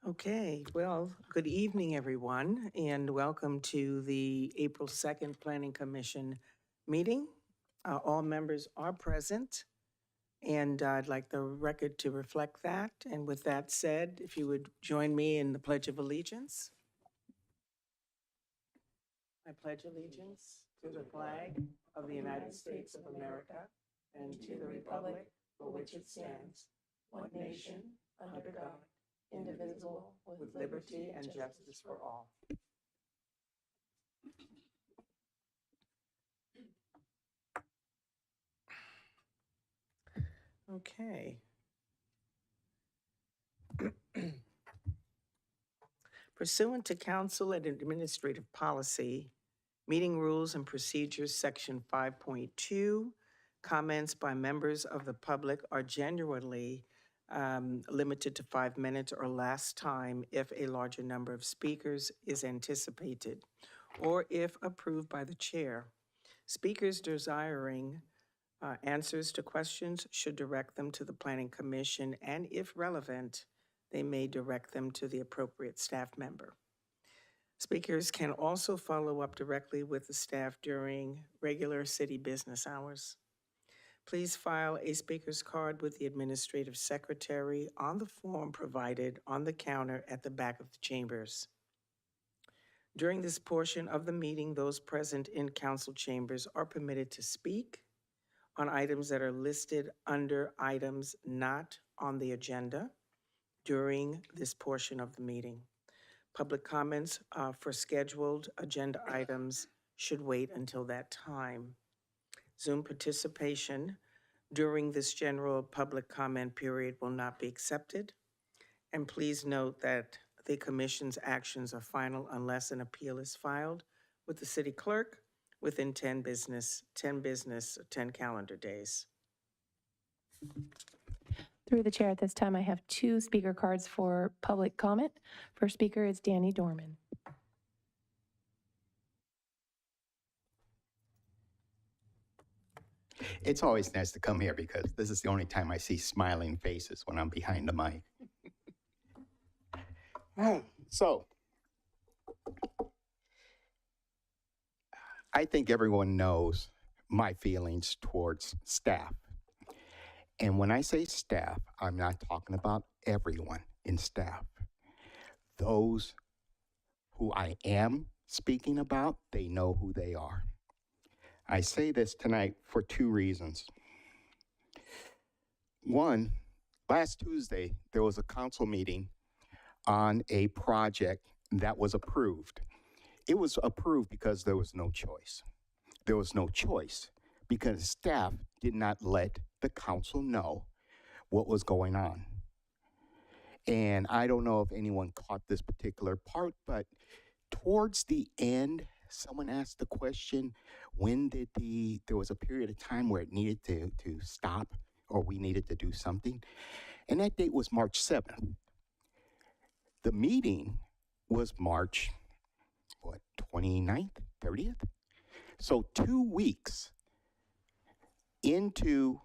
Okay, well, good evening, everyone, and welcome to the April 2nd Planning Commission meeting. All members are present, and I'd like the record to reflect that. And with that said, if you would join me in the Pledge of Allegiance. I pledge allegiance to the flag of the United States of America and to the republic for which it stands, one nation, under God, indivisible, with liberty and justice for all. Okay. Pursuant to Council and Administrative Policy, Meeting Rules and Procedures, Section 5.2, comments by members of the public are generally limited to 5 minutes or less time if a larger number of speakers is anticipated, or if approved by the chair. Speakers desiring answers to questions should direct them to the Planning Commission, and if relevant, they may direct them to the appropriate staff member. Speakers can also follow up directly with the staff during regular city business hours. Please file a speaker's card with the administrative secretary on the form provided on the counter at the back of the chambers. During this portion of the meeting, those present in council chambers are permitted to speak on items that are listed under items not on the agenda during this portion of the meeting. Public comments for scheduled agenda items should wait until that time. Zoom participation during this general public comment period will not be accepted. And please note that the commission's actions are final unless an appeal is filed with the city clerk within 10 calendar days. Through the chair at this time, I have 2 speaker cards for public comment. First speaker is Danny Dorman. It's always nice to come here because this is the only time I see smiling faces when I'm behind the mic. So, I think everyone knows my feelings towards staff. And when I say staff, I'm not talking about everyone in staff. Those who I am speaking about, they know who they are. I say this tonight for 2 reasons. One, last Tuesday, there was a council meeting on a project that was approved. It was approved because there was no choice. There was no choice because staff did not let the council know what was going on. And I don't know if anyone caught this particular part, but towards the end, someone asked the question, when did there was a period of time where it needed to stop or we needed to do something. And that date was March 7th. The meeting was March, 29th, 30th? So 2 weeks into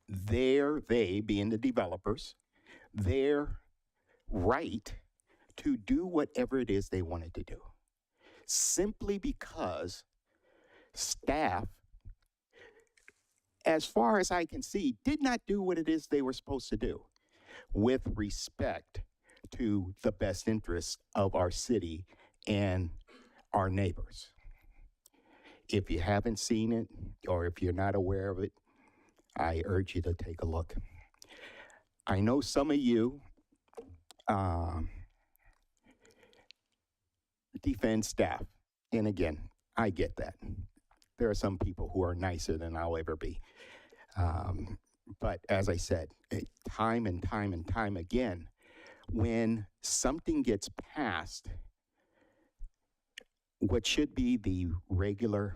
they being the developers, their right to do whatever it is they wanted to do. Simply because staff, as far as I can see, did not do what it is they were supposed to do with respect to the best interests of our city and our neighbors. If you haven't seen it, or if you're not aware of it, I urge you to take a look. I know some of you defend staff, and again, I get that. There are some people who are nicer than I'll ever be. But as I said, time and time again, when something gets passed, what should be the regular,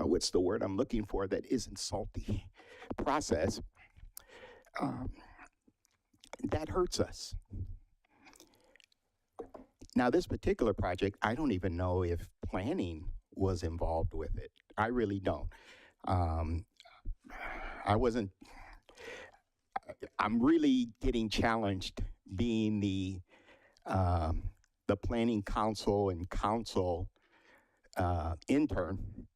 what's the word I'm looking for that isn't salty, process, that hurts us. Now, this particular project, I don't even know if planning was involved with it. I really don't. I wasn't, I'm really getting challenged being the planning council and council intern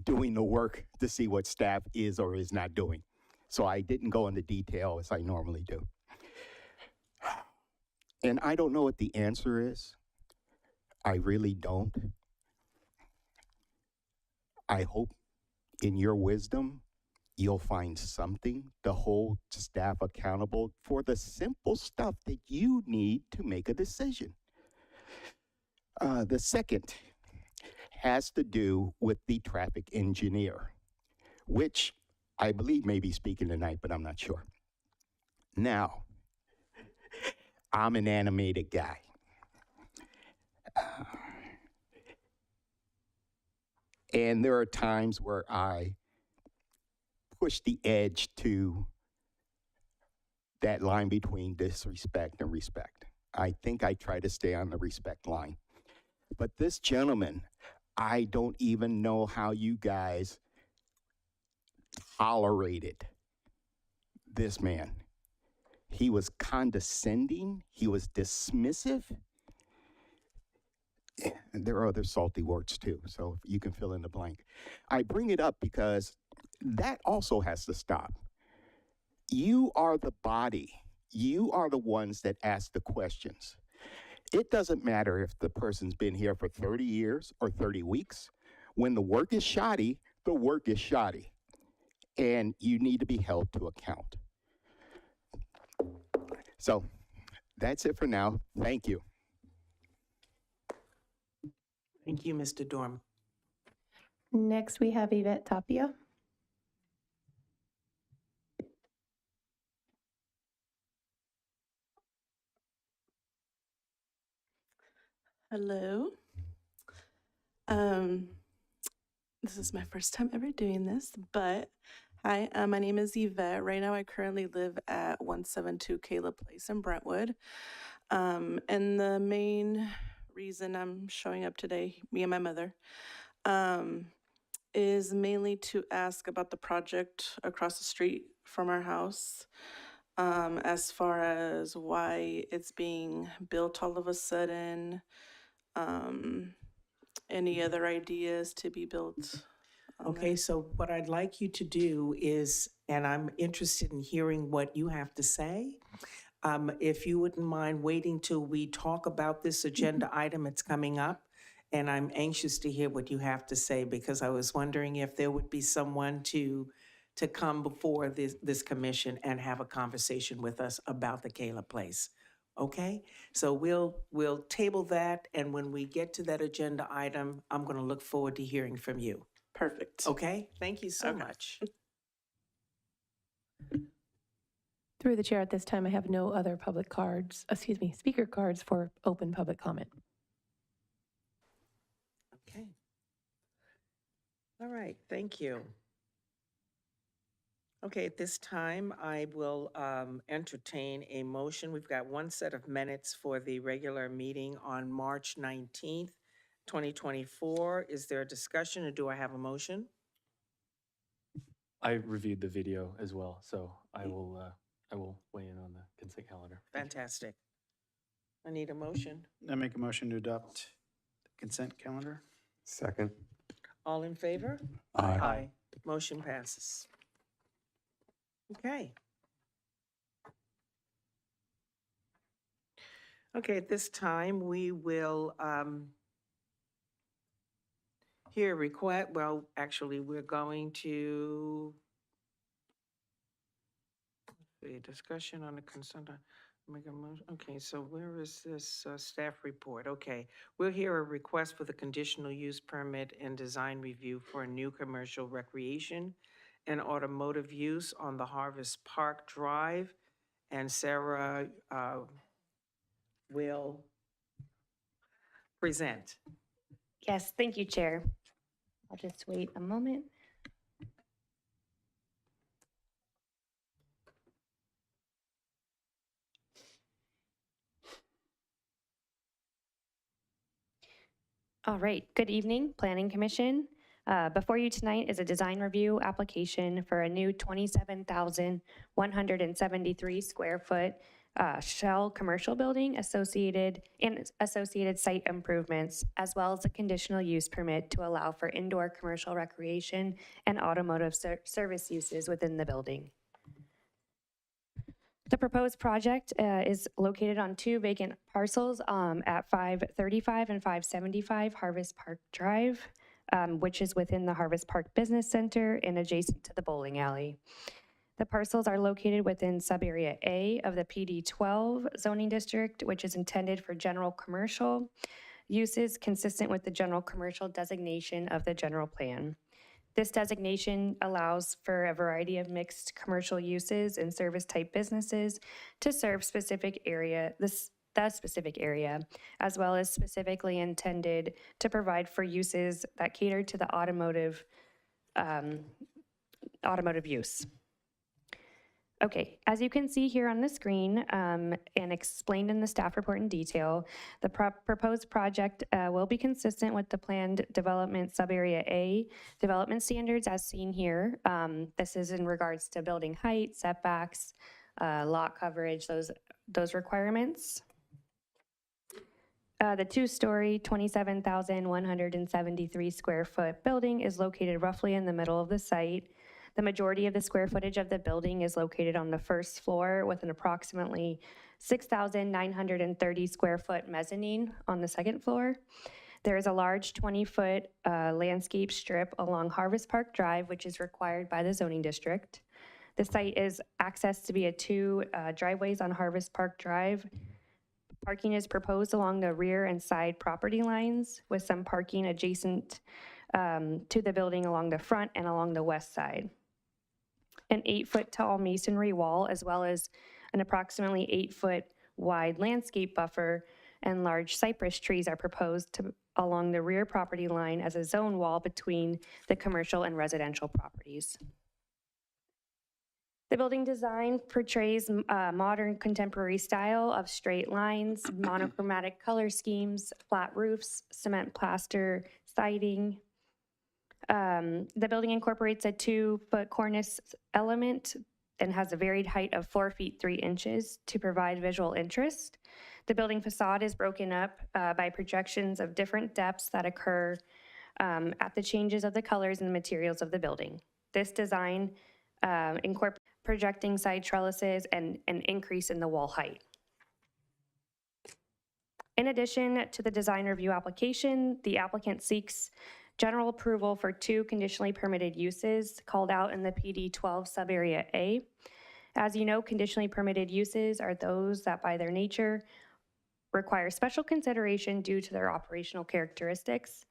doing the work to see what staff is or is not doing. So I didn't go into detail as I normally do. And I don't know what the answer is. I really don't. I hope in your wisdom, you'll find something to hold staff accountable for the simple stuff that you need to make a decision. The second has to do with the traffic engineer, which I believe may be speaking tonight, but I'm not sure. Now, I'm an animated guy. And there are times where I push the edge to that line between disrespect and respect. I think I try to stay on the respect line. But this gentleman, I don't even know how you guys tolerated this man. He was condescending, he was dismissive. And there are other salty words too, so you can fill in the blank. I bring it up because that also has to stop. You are the body. You are the ones that ask the questions. It doesn't matter if the person's been here for 30 years or 30 weeks. When the work is shoddy, the work is shoddy. And you need to be held to account. So that's it for now. Thank you. Thank you, Mr. Dorm. Next, we have Yvette Tapia. Hello. This is my first time ever doing this, but hi, my name is Yvette. Right now, I currently live at 172 Caleb Place in Brentwood. And the main reason I'm showing up today, me and my mother, is mainly to ask about the project across the street from our house. As far as why it's being built all of a sudden, any other ideas to be built? Okay, so what I'd like you to do is, and I'm interested in hearing what you have to say. If you wouldn't mind waiting till we talk about this agenda item, it's coming up. And I'm anxious to hear what you have to say because I was wondering if there would be someone to come before this commission and have a conversation with us about the Caleb Place. Okay, so we'll table that, and when we get to that agenda item, I'm going to look forward to hearing from you. Perfect. Okay, thank you so Okay. much. Through the chair, at this time, I have no other speaker cards for open public comment. Okay. All right, thank you. Okay, at this time, I will entertain a motion. We've got one set of minutes for the regular meeting on March 19th, 2024. Is there a discussion or do I have a motion? I reviewed the video as well, so I will weigh in on the consent calendar. Fantastic. I need a motion. I make a motion to adopt the consent calendar. Second. All in favor? Aye. Motion passes. Okay. Okay, at this time, we will hear a request. Well, actually, we're going to the discussion on the consent. Make a motion. Okay, so where is this staff report? Okay, we'll hear a request for the conditional use permit and design review for a new commercial recreation and automotive use on the Harvest Park Drive. And Sarah will present. Yes, thank you, Chair. I'll just wait a moment. All right, good evening, Planning Commission. Before you tonight is a design review application for a new 27,173 square foot shell commercial building associated site improvements, as well as a conditional use permit to allow for indoor commercial recreation and automotive service uses within the building. The proposed project is located on 2 vacant parcels at 535 and 575 Harvest Park Drive, which is within the Harvest Park Business Center and adjacent to the bowling alley. The parcels are located within Subarea A of the PD12 zoning district, which is intended for general commercial uses consistent with the general commercial designation of the general plan. This designation allows for a variety of mixed commercial uses and service type businesses to serve the specific area, as well as specifically intended to provide for uses that cater to the automotive use. Okay, as you can see here on the screen and explained in the staff report in detail, the proposed project will be consistent with the planned development subarea A development standards as seen here. This is in regards to building height, setbacks, lot coverage, those requirements. The 2-story, 27,173 square foot building is located roughly in the middle of the site. The majority of the square footage of the building is located on the first floor with an approximately 6,930 square foot mezzanine on the second floor. There is a large 20-foot landscape strip along Harvest Park Drive, which is required by the zoning district. The site is accessed via 2 driveways on Harvest Park Drive. Parking is proposed along the rear and side property lines, with some parking adjacent to the building along the front and along the west side. An 8-foot tall masonry wall, as well as an approximately 8-foot wide landscape buffer and large cypress trees are proposed along the rear property line as a zone wall between the commercial and residential properties. The building design portrays a modern contemporary style of straight lines, monochromatic color schemes, flat roofs, cement plaster siding. The building incorporates a 2-foot cornice element and has a varied height of 4 feet 3 inches to provide visual interest. The building facade is broken up by projections of different depths that occur at the changes of the colors and materials of the building. This design incorporates projecting side trellises and an increase in the wall height. In addition to the design review application, the applicant seeks general approval for 2 conditionally permitted uses called out in the PD12 subarea A. As you know, conditionally permitted uses are those that by their nature require special consideration due to their operational characteristics.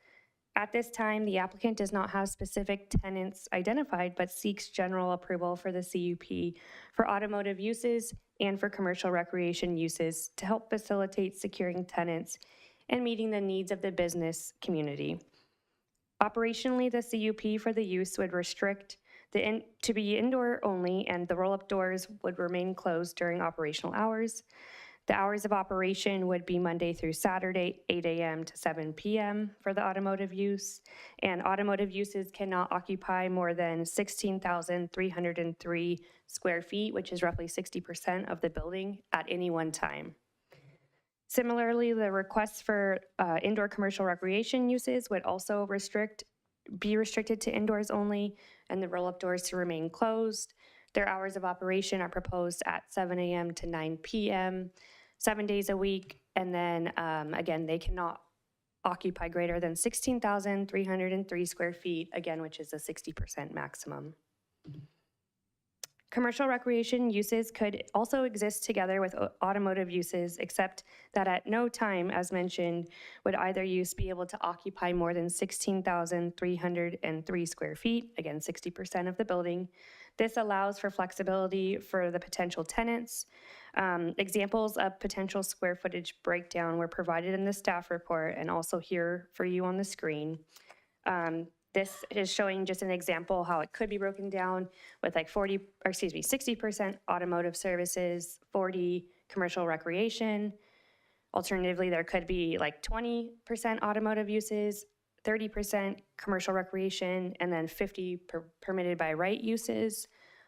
At this time, the applicant does not have specific tenants identified, but seeks general approval for the CUP for automotive uses and for commercial recreation uses to help facilitate securing tenants and meeting the needs of the business community. Operationally, the CUP for the use would restrict to be indoor only, and the roll-up doors would remain closed during operational hours. The hours of operation would be Monday through Saturday, 8 a.m. to 7 p.m. for the automotive use, and automotive uses cannot occupy more than 16,303 square feet, which is roughly 60% of the building at any one time. Similarly, the requests for indoor commercial recreation uses would also be restricted to indoors only, and the roll-up doors to remain closed. Their hours of operation are proposed at 7 a.m. to 9 p.m., 7 days a week, and then again, they cannot occupy greater than 16,303 square feet, again, which is a 60% maximum. Commercial recreation uses could also exist together with automotive uses, except that at no time, as mentioned, would either use be able to occupy more than 16,303 square feet, again, 60% of the building. This allows for flexibility for the potential tenants. Examples of potential square footage breakdown were provided in the staff report and also here for you on the screen. This is showing just an example how it could be broken down with like 60% automotive services, 40 commercial recreation. Alternatively, there could be like 20% automotive uses, 30% commercial recreation, and then 50 permitted by right uses,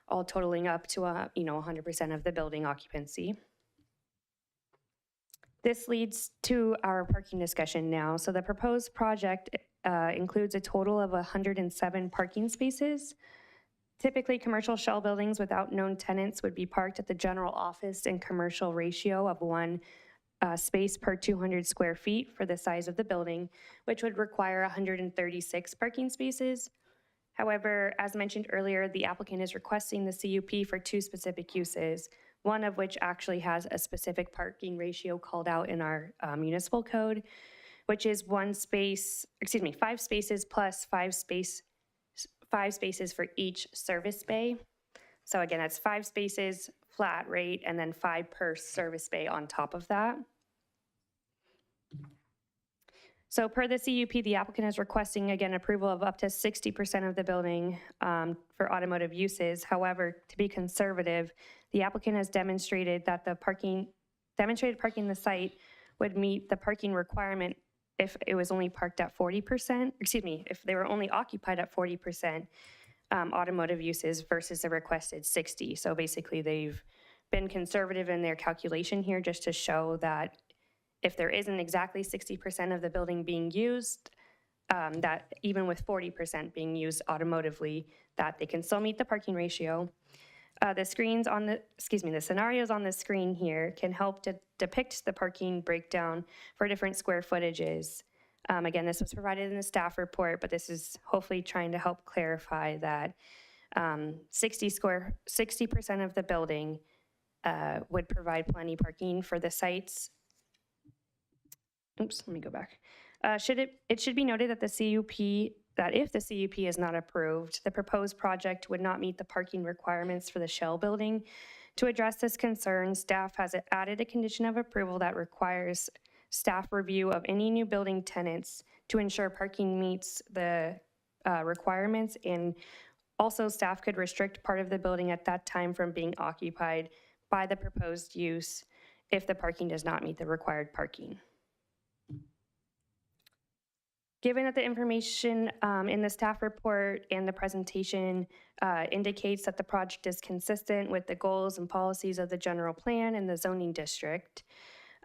all totaling up to 100% of the building occupancy. This leads to our parking discussion now. So the proposed project includes a total of 107 parking spaces. Typically, commercial shell buildings without known tenants would be parked at the general office and commercial ratio of 1 space per 200 square feet for the size of the building, which would require 136 parking spaces. However, as mentioned earlier, the applicant is requesting the CUP for 2 specific uses, one of which actually has a specific parking ratio called out in our municipal code, which is 5 spaces plus 5 spaces for each service bay. So again, that's 5 spaces, flat rate, and then 5 per service bay on top of that. So per the CUP, the applicant is requesting, again, approval of up to 60% of the building for automotive uses. However, to be conservative, the applicant has demonstrated that demonstrated parking in the site would meet the parking requirement if it was only parked at 40%, if they were only occupied at 40% automotive uses versus the requested 60. So basically, they've been conservative in their calculation here just to show that if there isn't exactly 60% of the building being used, that even with 40% being used automotively, that they can still meet the parking ratio. The scenarios on the screen here can help to depict the parking breakdown for different square footages. Again, this was provided in the staff report, but this is hopefully trying to help clarify that 60% of the building would provide plenty parking for the sites. Oops, let me go back. It should be noted that if the CUP is not approved, the proposed project would not meet the parking requirements for the shell building. To address this concern, staff has added a condition of approval that requires staff review of any new building tenants to ensure parking meets the requirements, and also staff could restrict part of the building at that time from being occupied by the proposed use if the parking does not meet the required parking. Given that the information in the staff report and the presentation indicates that the project is consistent with the goals and policies of the general plan and the zoning district,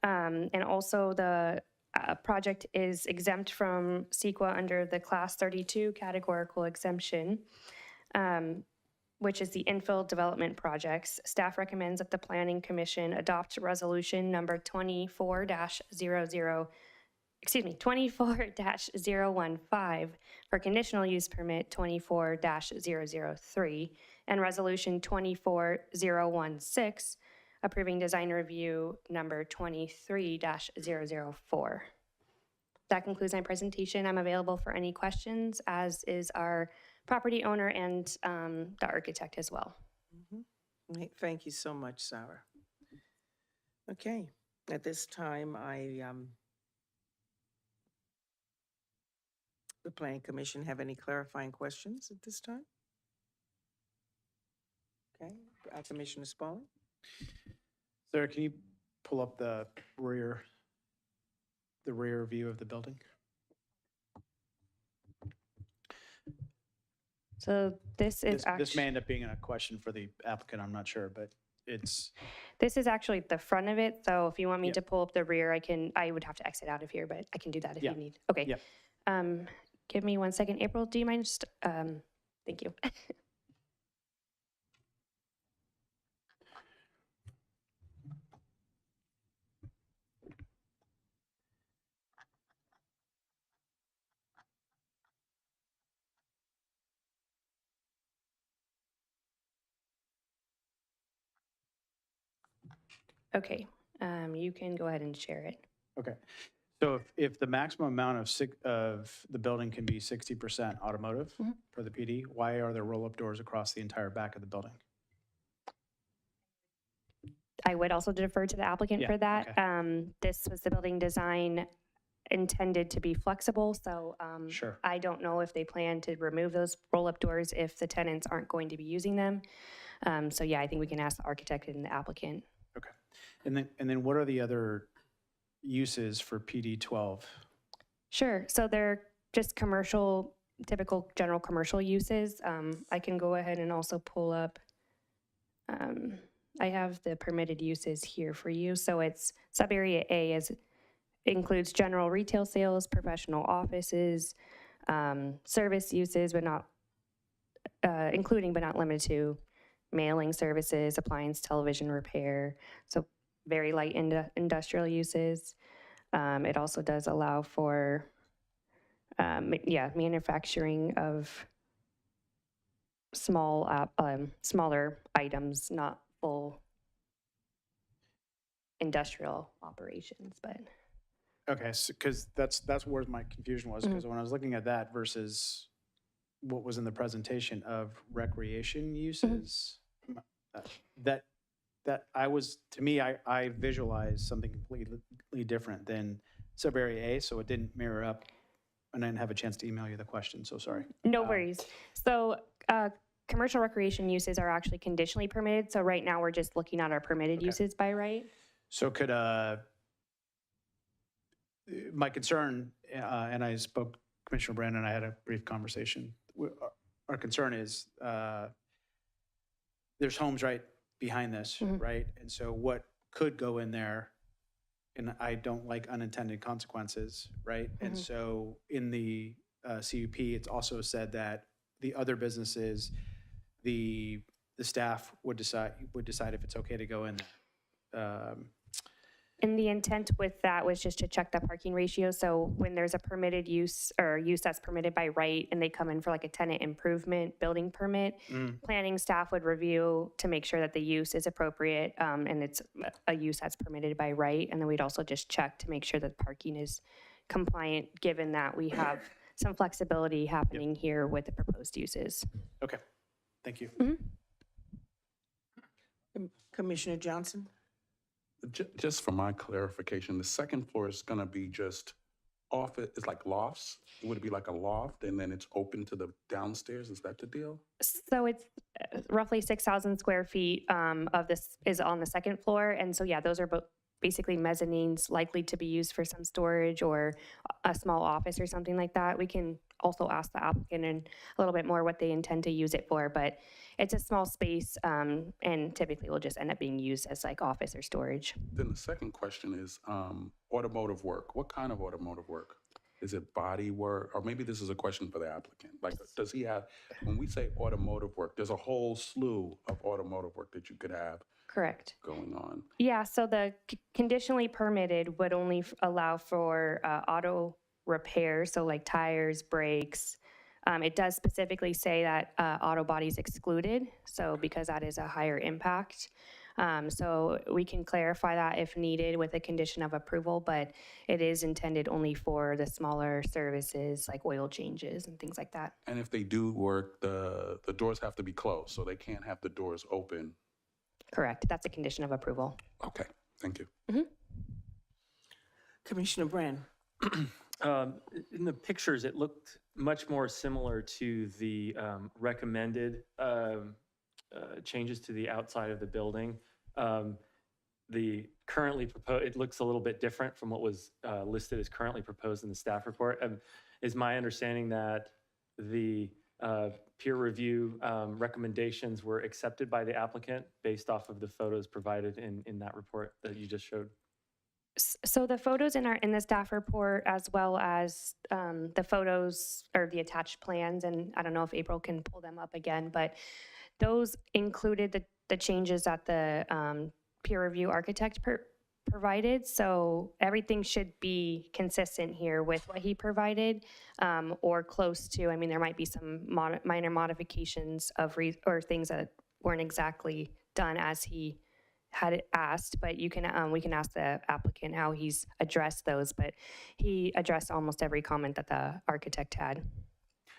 and also the project is exempt from CEQA under the Class 32 categorical exemption, which is the infill development projects, staff recommends that the Planning Commission adopt resolution number 24-015 for conditional use permit 24-003 and resolution 24-016 approving design review number 23-004. That concludes my presentation. I'm available for any questions, as is our property owner and the architect as well. Thank you so much, Sarah. Okay, at this time, the Planning Commission have any clarifying questions at this time? Okay, Commissioner Sparling? Sarah, can you pull up the rear view of the building? So this is This may end up being a question for the applicant, I'm not sure, but it's... This is actually the front of it, so if you want me Yep. to pull up the rear, I would have to exit out of here, but I can do that if Yeah. you need. Okay. Yep. Give me 1 second. April, do you mind just, thank you. Okay, you can go ahead and share it. Okay. So if the maximum amount of the building can be 60% automotive for the PD, why are there roll-up doors across the entire back of the building? I would also defer to the applicant Yeah, for that. okay. This was the building design intended to be flexible, so Sure. I don't know if they plan to remove those roll-up doors if the tenants aren't going to be using them. So yeah, I think we can ask the architect and the applicant. Okay. And then what are the other uses for PD 12? Sure, so they're just commercial, typical general commercial uses. I can go ahead and also pull up, I have the permitted uses here for you. So it's sub-area A includes general retail sales, professional offices, service uses, but not, including but not limited to mailing services, appliance, television repair. So very light industrial uses. It also does allow for, manufacturing of smaller items, not full industrial operations, but. Okay, because that's where my confusion was, because when I was looking at that versus what was in the presentation of recreation uses, that to me, I visualized something completely different than sub-area A, so it didn't mirror up, and I didn't have a chance to email you the question, so sorry. No worries. So commercial recreation uses are actually conditionally permitted. So right now we're just looking at our permitted uses by right. So could, my concern, and I spoke, Commissioner Brandon and I had a brief conversation. Our concern is there's homes right behind this, right? And so what could go in there, and I don't like unintended consequences, right? And so in the CUP, it's also said that the other businesses, the staff would decide if it's okay to go in there. And the intent with that was just to check the parking ratio. So when there's a permitted use or use that's permitted by right and they come in for like a tenant improvement building permit, planning staff would review to make sure that the use is appropriate and it's a use that's permitted by right. And then we'd also just check to make sure that parking is compliant, given that we have some flexibility happening here with the proposed uses. Okay, thank you. Commissioner Johnson? Just for my clarification, the second floor is going to be just office, it's like lofts? Would it be like a loft and then it's open to the downstairs? Is that the deal? So it's roughly 6,000 square feet of this is on the second floor. And so, yeah, those are basically mezzanines likely to be used for some storage or a small office or something like that. We can also ask the applicant in a little bit more what they intend to use it for, but it's a small space and typically will just end up being used as like office or storage. Then the second question is automotive work. What kind of automotive work? Is it body work? Or maybe this is a question for the applicant. Like, does he have, when we say automotive work, there's a whole slew of automotive work that you could have Correct. going on. Yeah, so the conditionally permitted would only allow for auto repair, so like tires, brakes. It does specifically say that auto bodies excluded, so because that is a higher impact. So we can clarify that if needed with a condition of approval, but it is intended only for the smaller services like oil changes and things like that. And if they do work, the doors have to be closed, so they can't have the doors open. Correct. That's a condition of approval. Okay, thank you. Commissioner Brand? In the pictures, it looked much more similar to the recommended changes to the outside of the building. The currently proposed, it looks a little bit different from what was listed as currently proposed in the staff report. Is my understanding that the peer review recommendations were accepted by the applicant based off of the photos provided in that report that you just showed? So the photos in the staff report, as well as the photos or the attached plans, and I don't know if April can pull them up again, but those included the changes that the peer review architect provided. So everything should be consistent here with what he provided or close to. I mean, there might be some minor modifications of or things that weren't exactly done as he had it asked, but you can we can ask the applicant how he's addressed those, but he addressed almost every comment that the architect had.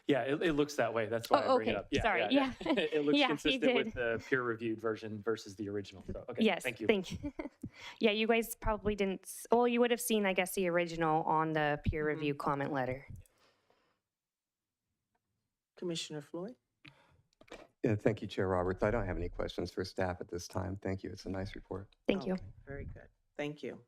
Yeah, it looks that way. That's why I bring it up. Yeah, Sorry. yeah. It looks Yeah, consistent with the peer-reviewed version versus the original. So, okay, Yes, thank you. Yeah, you guys probably didn't, well, you would have seen, I guess, the original on the peer review comment letter. Commissioner Floyd? Yeah, thank you, Chair Roberts. I don't have any questions for staff at this time. Thank you. It's a nice report. Thank you. Okay, very good. Thank you.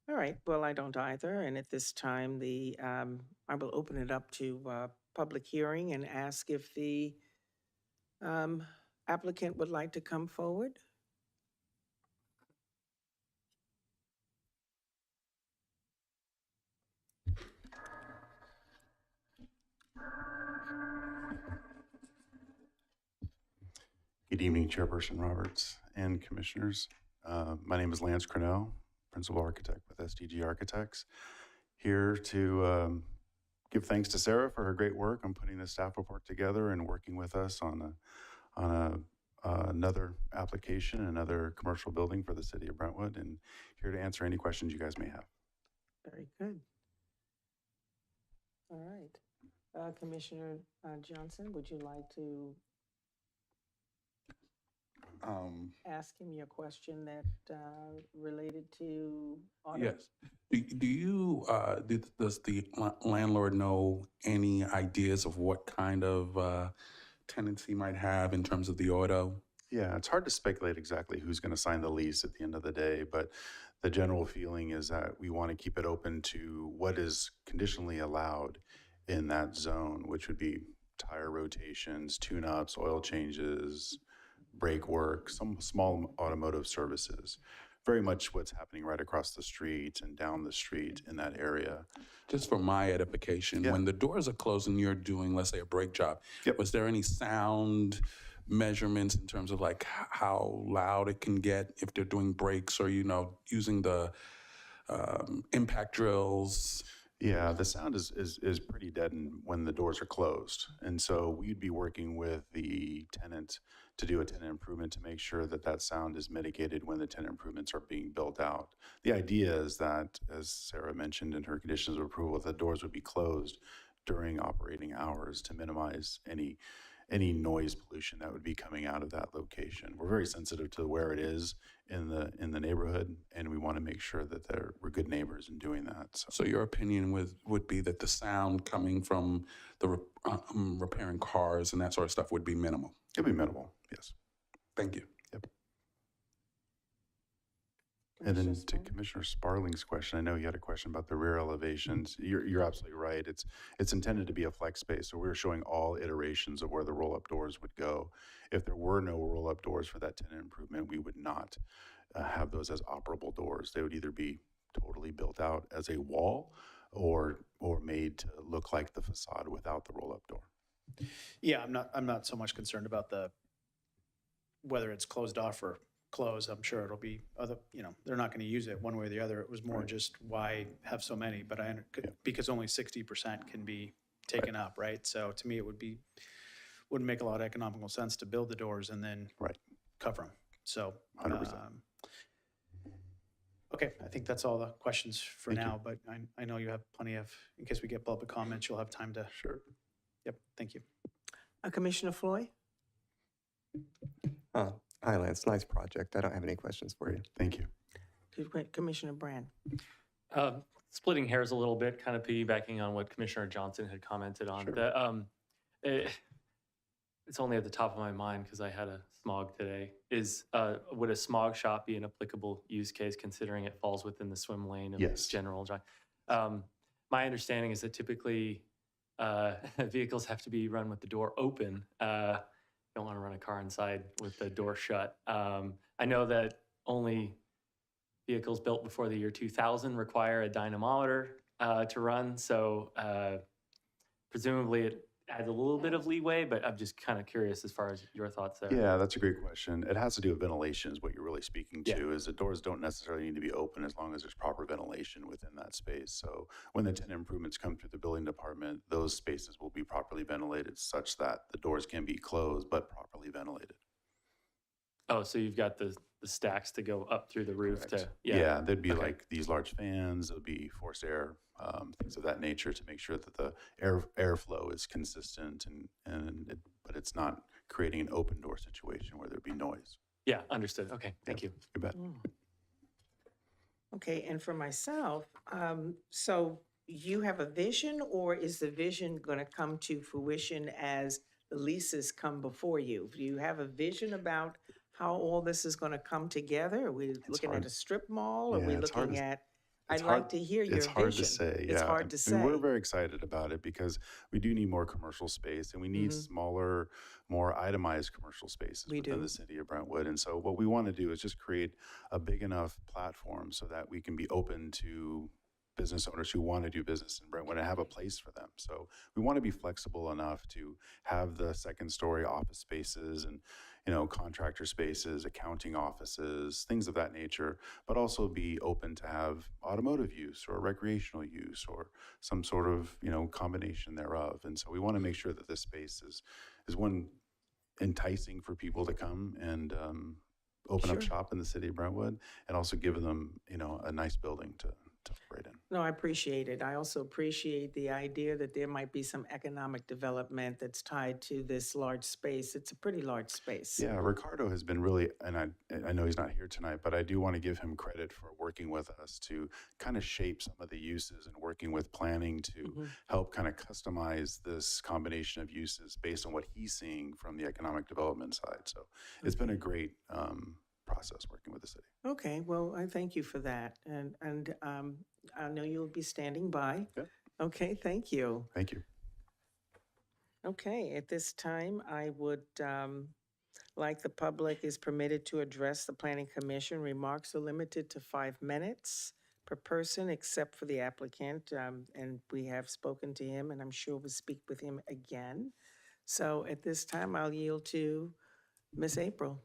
All right, well, I don't either, and at this time, I will open it up to public hearing and ask if the applicant would like to come forward. Good evening, Chairperson Roberts and Commissioners. My name is Lance Cornell, Principal Architect with SDG Architects, here to give thanks to Sarah for her great work on putting the staff report together and working with us on another application, another commercial building for the city of Brentwood, and here to answer any questions you guys may have. Very good. All right. Commissioner Johnson, would you like to ask him your question that related to auto? Yes. Does the landlord know any ideas of what kind of tenants he might have in terms of the auto? Yeah, it's hard to speculate exactly who's going to sign the lease at the end of the day, but the general feeling is that we want to keep it open to what is conditionally allowed in that zone, which would be tire rotations, tune-ups, oil changes, brake work, some small automotive services. Very much what's happening right across the street and down the street in that area. Just for my edification, Yeah. when the doors are closed and you're doing, let's say, a brake job, Yep. was there any sound measurements in terms of like how loud it can get if they're doing brakes or, using the impact drills? Yeah, the sound is pretty deadened when the doors are closed. And so we'd be working with the tenant to do a tenant improvement to make sure that that sound is mitigated when the tenant improvements are being built out. The idea is that, as Sarah mentioned in her conditions of approval, the doors would be closed during operating hours to minimize any noise pollution that would be coming out of that location. We're very sensitive to where it is in the neighborhood, and we want to make sure that we're good neighbors in doing that. So your opinion would be that the sound coming from the repairing cars and that sort of stuff would be minimal? It'd be minimal, yes. Thank you. Yep. And then Commissioner to Sparling? Commissioner Sparling's question, I know you had a question about the rear elevations. You're absolutely right. It's intended to be a flex space, so we're showing all iterations of where the roll-up doors would go. If there were no roll-up doors for that tenant improvement, we would not have those as operable doors. They would either be totally built out as a wall or made to look like the facade without the roll-up door. Yeah, I'm not so much concerned about whether it's closed off or closed. I'm sure it'll be they're not going to use it one way or the other. It was more just why have so many, but because only 60% can be taken up, right? So to me, wouldn't make a lot of economical sense to build the doors and then cover them. So 100%. Okay, I think that's all the questions for Thank you. now, but I know you have plenty of, in case we get public comments, you'll have time to. Sure. Yep, thank you. Commissioner Flohr? Hi, Lance. Nice project. I don't have any questions for you. Thank you. Commissioner Brand? Splitting hairs a little bit, kind of piggybacking on what Commissioner Johnson had commented on. Sure. It's only at the top of my mind because I had a smog today. Would a smog shop be an applicable use case considering it falls within the swim lane of Yes. general drive? My understanding is that typically vehicles have to be run with the door open. Don't want to run a car inside with the door shut. I know that only vehicles built before the year 2000 require a dynamometer to run, so presumably it adds a little bit of leeway, but I'm just kind of curious as far as your thoughts there. Yeah, that's a great question. It has to do with ventilation is what you're really speaking to, Yeah. is the doors don't necessarily need to be open as long as there's proper ventilation within that space. So when the tenant improvements come through the building department, those spaces will be properly ventilated such that the doors can be closed but properly ventilated. Oh, so you've got the stacks to go up through the roof Correct. to, Yeah, there'd be Okay. like these large fans, there'll be forced air, things of that nature to make sure that the airflow is consistent but it's not creating an open door situation where there'd be noise. Yeah, understood. Okay, thank you. You bet. Okay, and for myself, so you have a vision, or is the vision going to come to fruition as the leases come before you? Do you have a vision about how all this is going to come together? Are we looking at hard. a strip mall? Are Yeah, we it's hard looking to- at I'd like to hear your It's vision. hard to say, It's yeah. hard to I mean, say. we're very excited about it because we do need more commercial space and we need smaller, more itemized commercial spaces We within do. the city of Brentwood. And so what we want to do is just create a big enough platform so that we can be open to business owners who want to do business in Brentwood and have a place for them. So we want to be flexible enough to have the second story office spaces and, you know, contractor spaces, accounting offices, things of that nature, but also be open to have automotive use or recreational use or some sort of, you know, combination thereof. And so we want to make sure that this space is one, enticing for people to come and open up Sure. shop in the city of Brentwood, and also give them, you know, a nice building to operate in. No, I appreciate it. I also appreciate the idea that there might be some economic development that's tied to this large space. It's a pretty large space. Yeah, Ricardo has been really, and I know he's not here tonight, but I do want to give him credit for working with us to kind of shape some of the uses and working with planning to help kind of customize this combination of uses based on what he's seeing from the economic development side. So it's been a great process working with the city. Okay, well, I thank you for that. And I know you'll be standing by. Yeah. Okay, thank you. Thank you. Okay, at this time, I would like the public is permitted to address the Planning Commission. Remarks are limited to 5 minutes per person, except for the applicant. And we have spoken to him, and I'm sure we'll speak with him again. So at this time, I'll yield to Ms. April.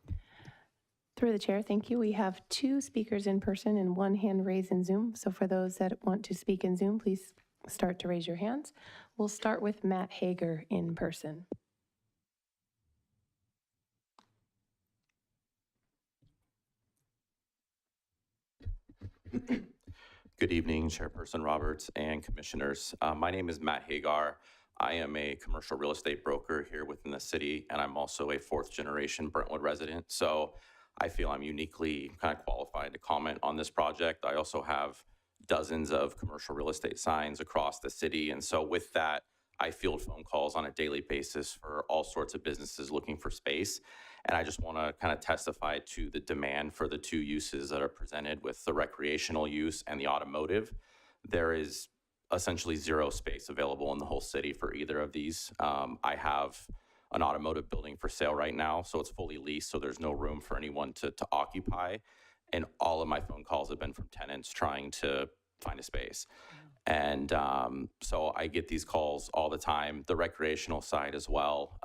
Through the chair, thank you. We have 2 speakers in person and 1 hand raised in Zoom. So for those that want to speak in Zoom, please start to raise your hands. We'll start with Matt Hager in person. Good evening, Chairperson Roberts and Commissioners. My name is Matt Hagar. I am a commercial real estate broker here within the city, and I'm also a 4th generation Brentwood resident. So I feel I'm uniquely kind of qualified to comment on this project. I also have dozens of commercial real estate signs across the city. And so with that, I field phone calls on a daily basis for all sorts of businesses looking for space. And I just want to kind of testify to the demand for the 2 uses that are presented with the recreational use and the automotive. There is essentially 0 space available in the whole city for either of these. I have an automotive building for sale right now, so it's fully leased, so there's no room for anyone to occupy. And all of my phone calls have been from tenants trying to find a space. And so I get these calls all the time, the recreational side as well.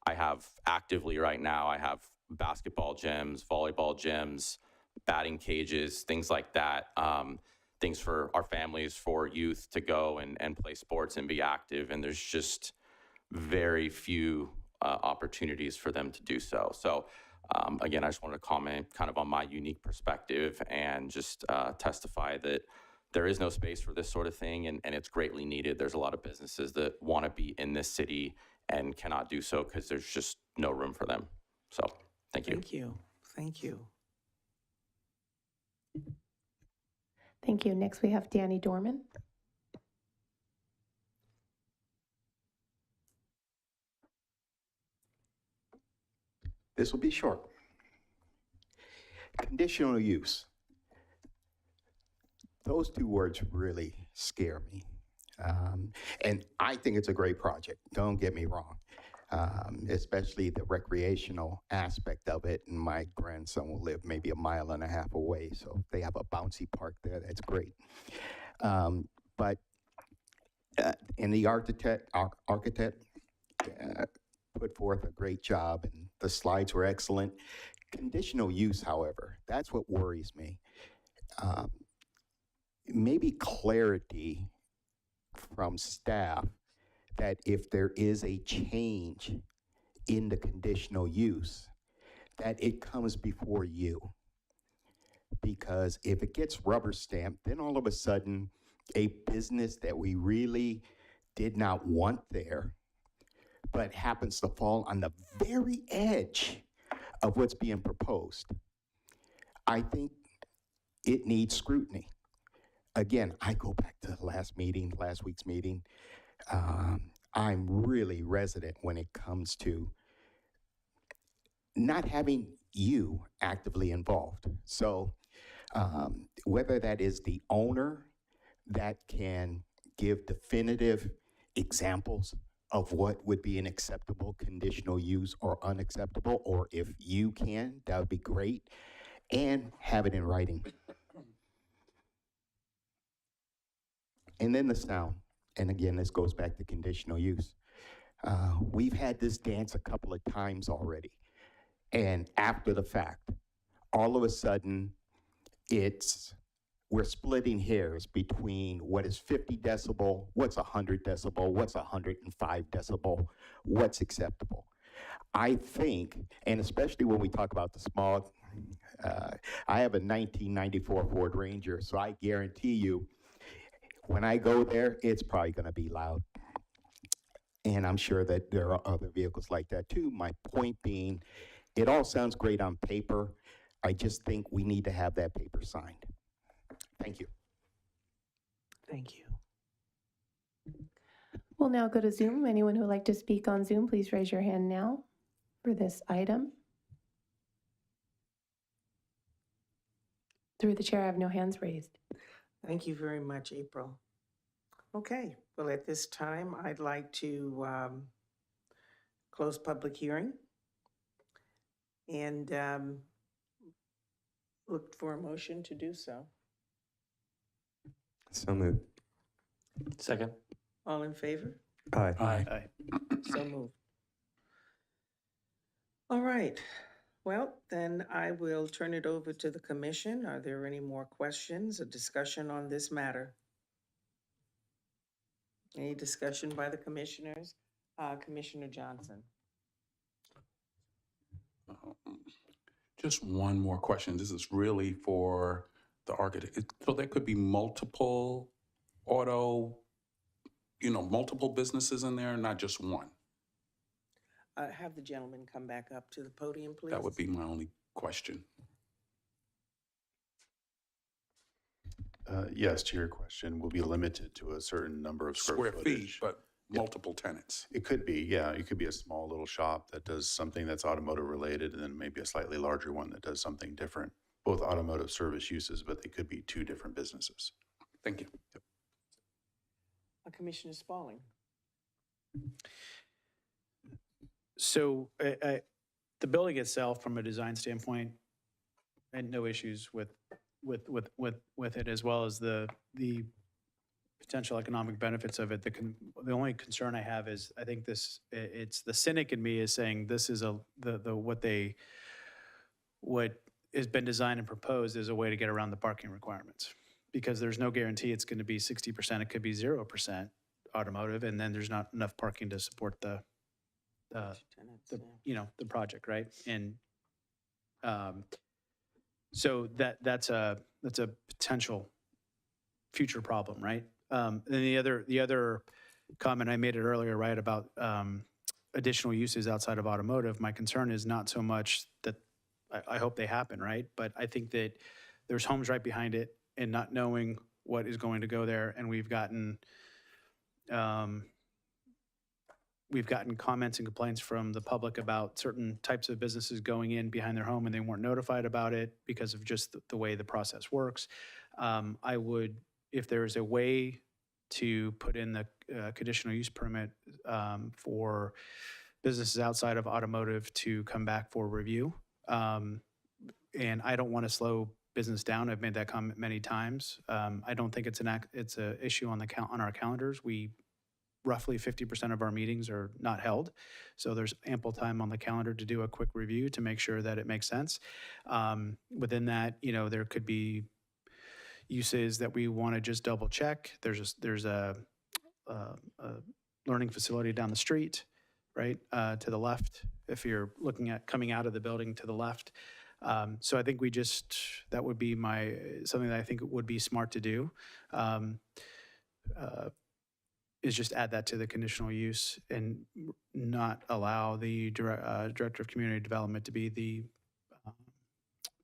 I have actively right now, I have basketball gyms, volleyball gyms, batting cages, things like that. Things for our families, for youth to go and play sports and be active. And there's just very few opportunities for them to do so. So again, I just wanted to comment kind of on my unique perspective and just testify that there is no space for this sort of thing, and it's greatly needed. There's a lot of businesses that want to be in this city and cannot do so because there's just no room for them. So thank you. Thank you. Thank you. Thank you. Next, we have Danny Dorman. This will be short. Conditional use. Those 2 words really scare me. And I think it's a great project, don't get me wrong, especially the recreational aspect of it. And my grandson will live maybe 1.5 miles away, so they have a bouncy park there, that's great. And the architect put forth a great job, and the slides were excellent. Conditional use, however, that's what worries me. Maybe clarity from staff that if there is a change in the conditional use, that it comes before you. Because if it gets rubber stamped, then all of a sudden, a business that we really did not want there, but happens to fall on the very edge of what's being proposed, I think it needs scrutiny. Again, I go back to last week's meeting. I'm really resident when it comes to not having you actively involved. So Whether that is the owner that can give definitive examples of what would be an acceptable conditional use or unacceptable, or if you can, that would be great, and have it in writing. And then the sound. And again, this goes back to conditional use. We've had this dance a couple of times already. And after the fact, all of a sudden, we're splitting hairs between what is 50 decibel, what's 100 decibel, what's 105 decibel, what's acceptable. I think, and especially when we talk about the smog, I have a 1994 Ford Ranger, so I guarantee you, when I go there, it's probably going to be loud. And I'm sure that there are other vehicles like that too. My point being, it all sounds great on paper. I just think we need to have that paper signed. Thank you. Thank you. We'll now go to Zoom. Anyone who would like to speak on Zoom, please raise your hand now for this item. Through the chair, I have no hands raised. Thank you very much, April. Okay, well, at this time, I'd like to close public hearing and look for a motion to do so. So moved. Second. All in favor? Aye. Aye. So moved. All right. Well, then I will turn it over to the commission. Are there any more questions or discussion on this matter? Any discussion by the commissioners? Commissioner Johnson. Just one more question. This is really for the architect. So there could be multiple multiple businesses in there, not just one. Have the gentleman come back up to the podium, please. That would be my only question. Yes, to your question, will be limited to a certain number of square Feet, footage. but multiple tenants. It could be, yeah. It could be a small little shop that does something that's automotive related, and then maybe a slightly larger one that does something different. Both automotive service uses, but they could be two different businesses. Thank you. Commissioner Sparling. So the building itself, from a design standpoint, I had no issues with it, as well as the potential economic benefits of it. The only concern I have is, I think it's the cynic in me is saying this is what has been designed and proposed as a way to get around the parking requirements, because there's no guarantee it's going to be 60%. It could be 0% automotive, and then there's not enough parking to support the project, right? And so that's a potential future problem, right? And the other comment, I made it earlier, right, about additional uses outside of automotive. My concern is not so much that I hope they happen, right? But I think that there's homes right behind it, and not knowing what is going to go there, and we've gotten comments and complaints from the public about certain types of businesses going in behind their home, and they weren't notified about it because of just the way the process works. I would, if there's a way to put in the conditional use permit for businesses outside of automotive to come back for review. And I don't want to slow business down. I've made that comment many times. I don't think it's an issue on our calendars. Roughly 50% of our meetings are not held. So there's ample time on the calendar to do a quick review to make sure that it makes sense. Within that, there could be uses that we want to just double check. There's a learning facility down the street, right, to the left, if you're looking at coming out of the building to the left. So I think that would be something that I think would be smart to do. Is just add that to the conditional use and not allow the director of community development to be the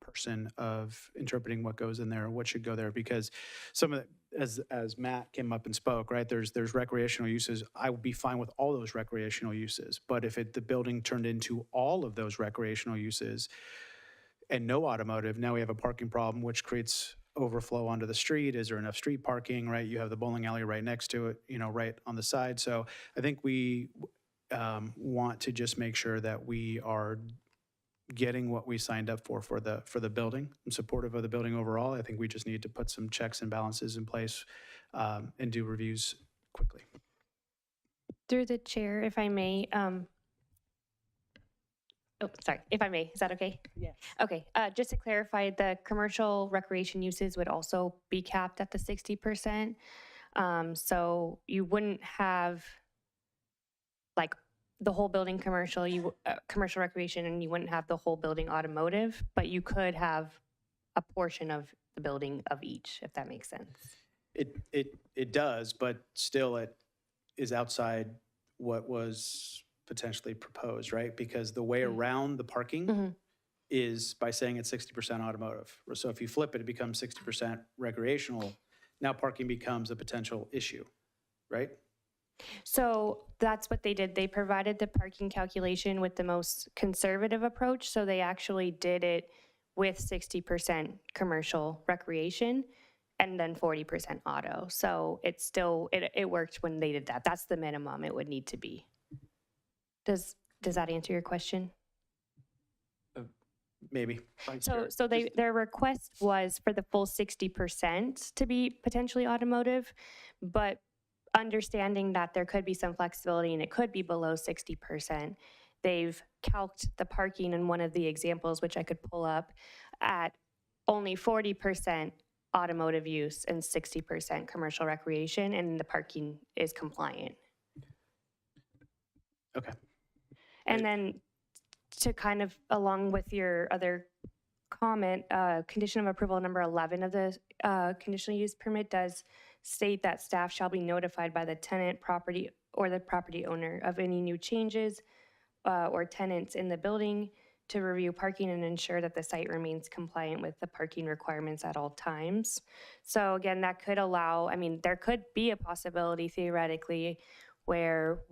person of interpreting what goes in there or what should go there, because some of the, as Matt came up and spoke, right, there's recreational uses. I would be fine with all those recreational uses, but if the building turned into all of those recreational uses, and no automotive, now we have a parking problem, which creates overflow onto the street. Is there enough street parking, right? You have the bowling alley right next to it, right on the side. So I think we want to just make sure that we are getting what we signed up for the building. I'm supportive of the building overall. I think we just need to put some checks and balances in place and do reviews quickly. Through the chair, if I may, if I may, is that okay? Yes. Okay, just to clarify, the commercial recreation uses would also be capped at the 60%. So you wouldn't have like the whole building commercial, commercial recreation, and you wouldn't have the whole building automotive, but you could have a portion of the building of each, if that makes sense. It does, but still it is outside what was potentially proposed, right? Because the way around the parking is by saying it's 60% automotive. So if you flip it, it becomes 60% recreational. Now parking becomes a potential issue, right? So that's what they did. They provided the parking calculation with the most conservative approach. So they actually did it with 60% commercial recreation and then 40% auto. So it's still, it worked when they did that. That's the minimum it would need to be. Does that answer your question? Maybe. So their request was for the full 60% to be potentially automotive, but understanding that there could be some flexibility and it could be below 60%, they've calced the parking in one of the examples, which I could pull up, at only 40% automotive use and 60% commercial recreation, and the parking is compliant. Okay. And then to kind of, along with your other comment, condition of approval number 11 of the conditional use permit does state that staff shall be notified by the tenant, property, or the property owner of any new changes or tenants in the building to review parking and ensure that the site remains compliant with the parking requirements at all times. So again, that could allow, I mean, there could be a possibility theoretically where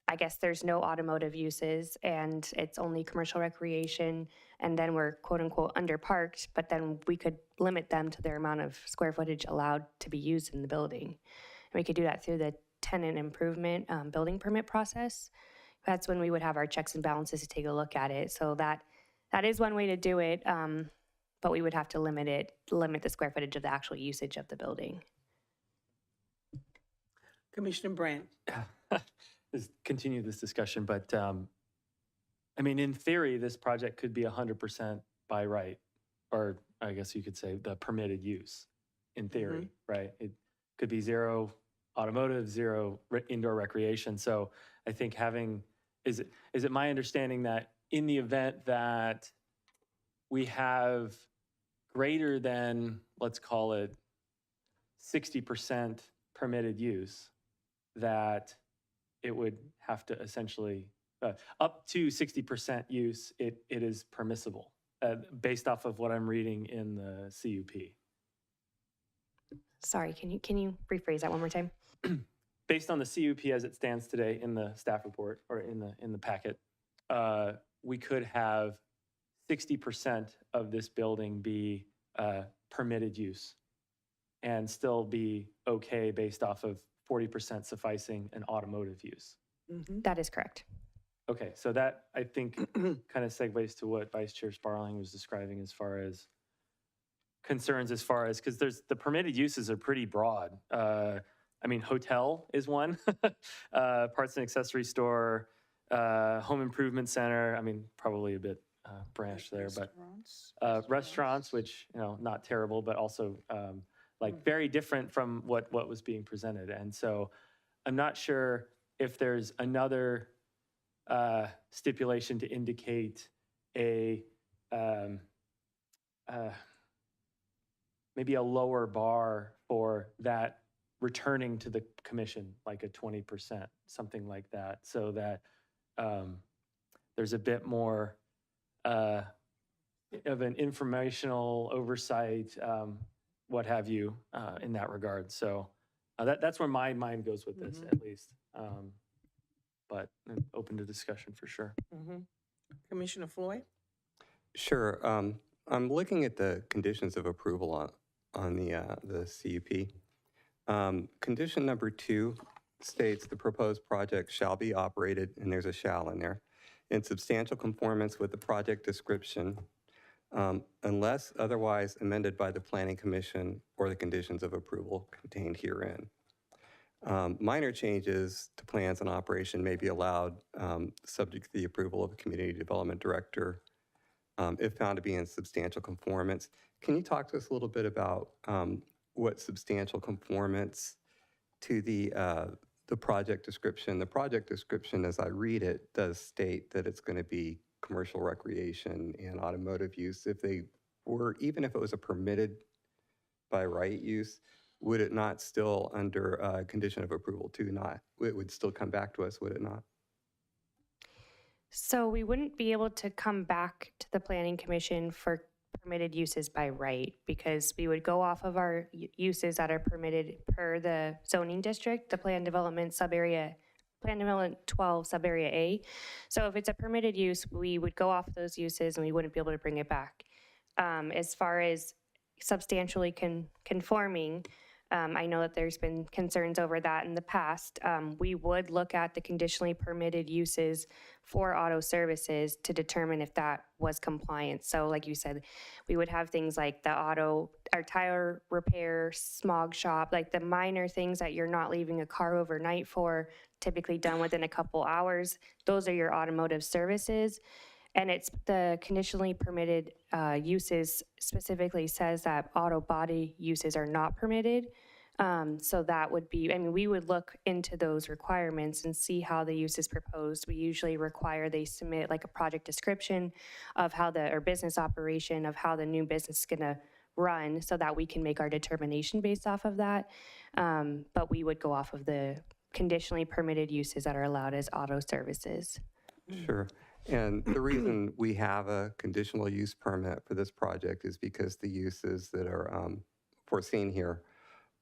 I guess there's no automotive uses and it's only commercial recreation, and then we're quote unquote underparked, but then we could limit them to their amount of square footage allowed to be used in the building. And we could do that through the tenant improvement building permit process. That's when we would have our checks and balances to take a look at it. So that is one way to do it, but we would have to limit the square footage of the actual usage of the building. Commissioner Brandt. Continue this discussion, but I mean, in theory, this project could be 100% by right, or I guess you could say the permitted use, in theory, right? It could be zero automotive, zero indoor recreation. So I think is it my understanding that in the event that we have greater than, let's call it 60% permitted use, that it would have to essentially, up to 60% use, it is permissible, based off of what I'm reading in the CUP. Sorry, can you rephrase that one more time? Based on the CUP as it stands today in the staff report or in the packet, we could have 60% of this building be permitted use and still be okay based off of 40% sufficing an automotive use. That is correct. Okay, so that I think kind of segues to what Vice Chair Sparling was describing as far as concerns, as far as, because the permitted uses are pretty broad. I mean, hotel is one, parts and accessory store, home improvement center. I mean, probably a bit branched there, but restaurants, which, not terrible, but also like very different from what was being presented. And so I'm not sure if there's another stipulation to indicate maybe a lower bar for that returning to the commission, like a 20%, something like that, so that there's a bit more of an informational oversight, what have you, in that regard. So that's where my mind goes with this, at least. But I'm open to discussion for sure. Commissioner Floyd. Sure. I'm looking at the conditions of approval on the CUP. Condition number 2 states the proposed project shall be operated, and there's a shall in there, in substantial conformance with the project description, unless otherwise amended by the Planning Commission or the conditions of approval contained herein. Minor changes to plans and operation may be allowed, subject to the approval of a community development director, if found to be in substantial conformance. Can you talk to us a little bit about what substantial conformance to the project description? The project description, as I read it, does state that it's going to be commercial recreation and automotive use. If they were, even if it was a permitted by right use, would it not still, under condition of approval too, it would still come back to us, would it not? So we wouldn't be able to come back to the Planning Commission for permitted uses by right, because we would go off of our uses that are permitted per the zoning district, the Plan Development 12 Subarea A. So if it's a permitted use, we would go off those uses and we wouldn't be able to bring it back. As far as substantially conforming, I know that there's been concerns over that in the past. We would look at the conditionally permitted uses for auto services to determine if that was compliant. So like you said, we would have things like our tire repair, smog shop, like the minor things that you're not leaving a car overnight for, typically done within a couple hours. Those are your automotive services. And it's the conditionally permitted uses specifically says that auto body uses are not permitted. So that would be, I mean, we would look into those requirements and see how the use is proposed. We usually require they submit like a project description of how or business operation of how the new business is gonna run, so that we can make our determination based off of that. But we would go off of the conditionally permitted uses that are allowed as auto services. Sure. And the reason we have a conditional use permit for this project is because the uses that are foreseen here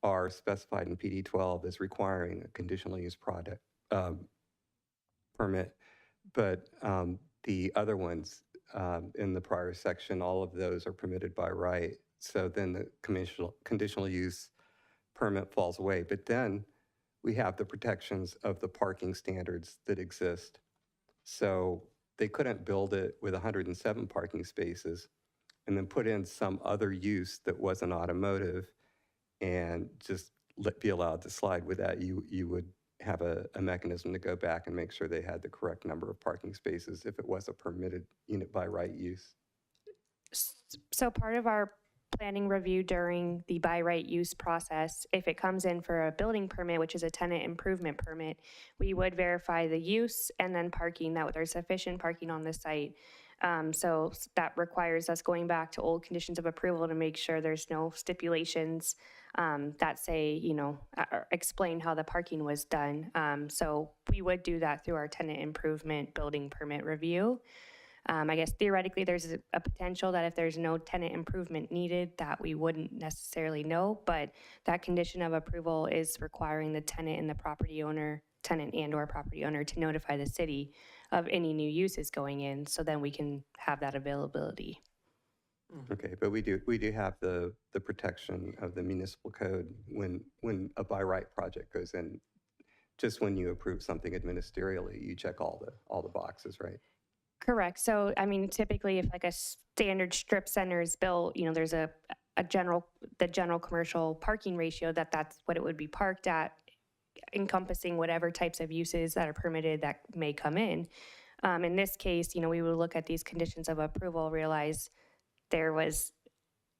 are specified in PD 12 as requiring a conditional use permit. But the other ones in the prior section, all of those are permitted by right. So then the conditional use permit falls away. But then we have the protections of the parking standards that exist. So they couldn't build it with 107 parking spaces and then put in some other use that wasn't automotive and just be allowed to slide with that. You would have a mechanism to go back and make sure they had the correct number of parking spaces if it was a permitted unit by right use. So part of our planning review during the by right use process, if it comes in for a building permit, which is a tenant improvement permit, we would verify the use and then parking, that there's sufficient parking on the site. So that requires us going back to old conditions of approval to make sure there's no stipulations that say, explain how the parking was done. So we would do that through our tenant improvement building permit review. I guess theoretically there's a potential that if there's no tenant improvement needed that we wouldn't necessarily know, but that condition of approval is requiring the tenant and or property owner to notify the city of any new uses going in, so then we can have that availability. Okay, but we do have the protection of the municipal code when a by right project goes in. Just when you approve something administerially, you check all the boxes, right? Correct. So, I mean, typically if like a standard strip center is built, there's the general commercial parking ratio that's what it would be parked at, encompassing whatever types of uses that are permitted that may come in. In this case, we would look at these conditions of approval, realize there was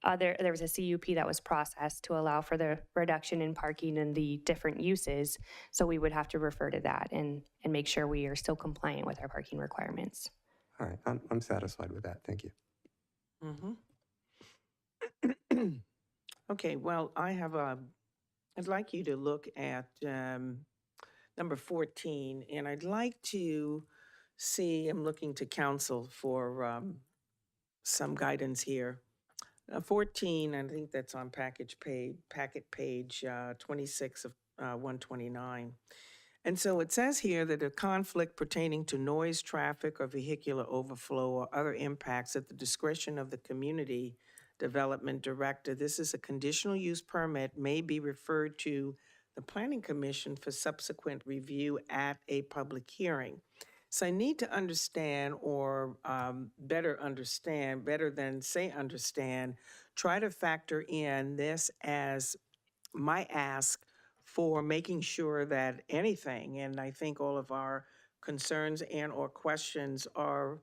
a CUP that was processed to allow for the reduction in parking and the different uses. So we would have to refer to that and make sure we are still compliant with our parking requirements. All right, I'm satisfied with that. Thank you. Mm-hmm. Okay, well, I'd like you to look at number 14, and I'd like to see, I'm looking to council for some guidance here. 14, I think that's on packet page 26 of 129. And so it says here that a conflict pertaining to noise, traffic, or vehicular overflow or other impacts at the discretion of the community development director. This is a conditional use permit may be referred to the planning commission for subsequent review at a public hearing. So I need to understand, or better understand, better than say understand, try to factor in this as my ask for making sure that anything, and I think all of our concerns and or questions are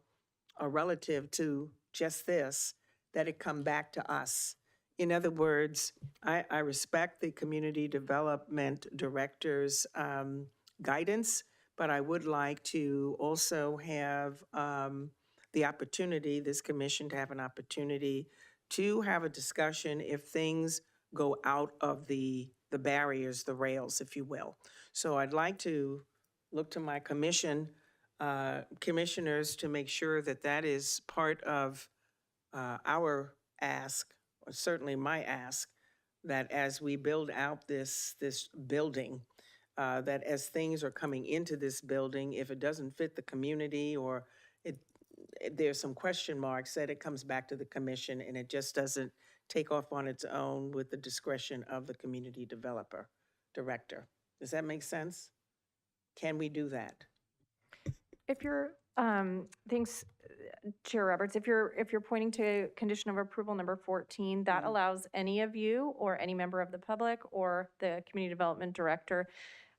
relative to just this, that it come back to us. In other words, I respect the community development director's guidance, but I would like to also have the opportunity, this commission to have an opportunity to have a discussion if things go out of the barriers, the rails, if you will. So I'd like to look to my commissioners to make sure that that is part of our ask, or certainly my ask, that as we build out this building, that as things are coming into this building, if it doesn't fit the community or there's some question marks, that it comes back to the commission and it just doesn't take off on its own with the discretion of the community director. Does that make sense? Can we do that? If you're, thanks, Chair Roberts, if you're pointing to condition of approval number 14, that allows any of you or any member of the public or the community development director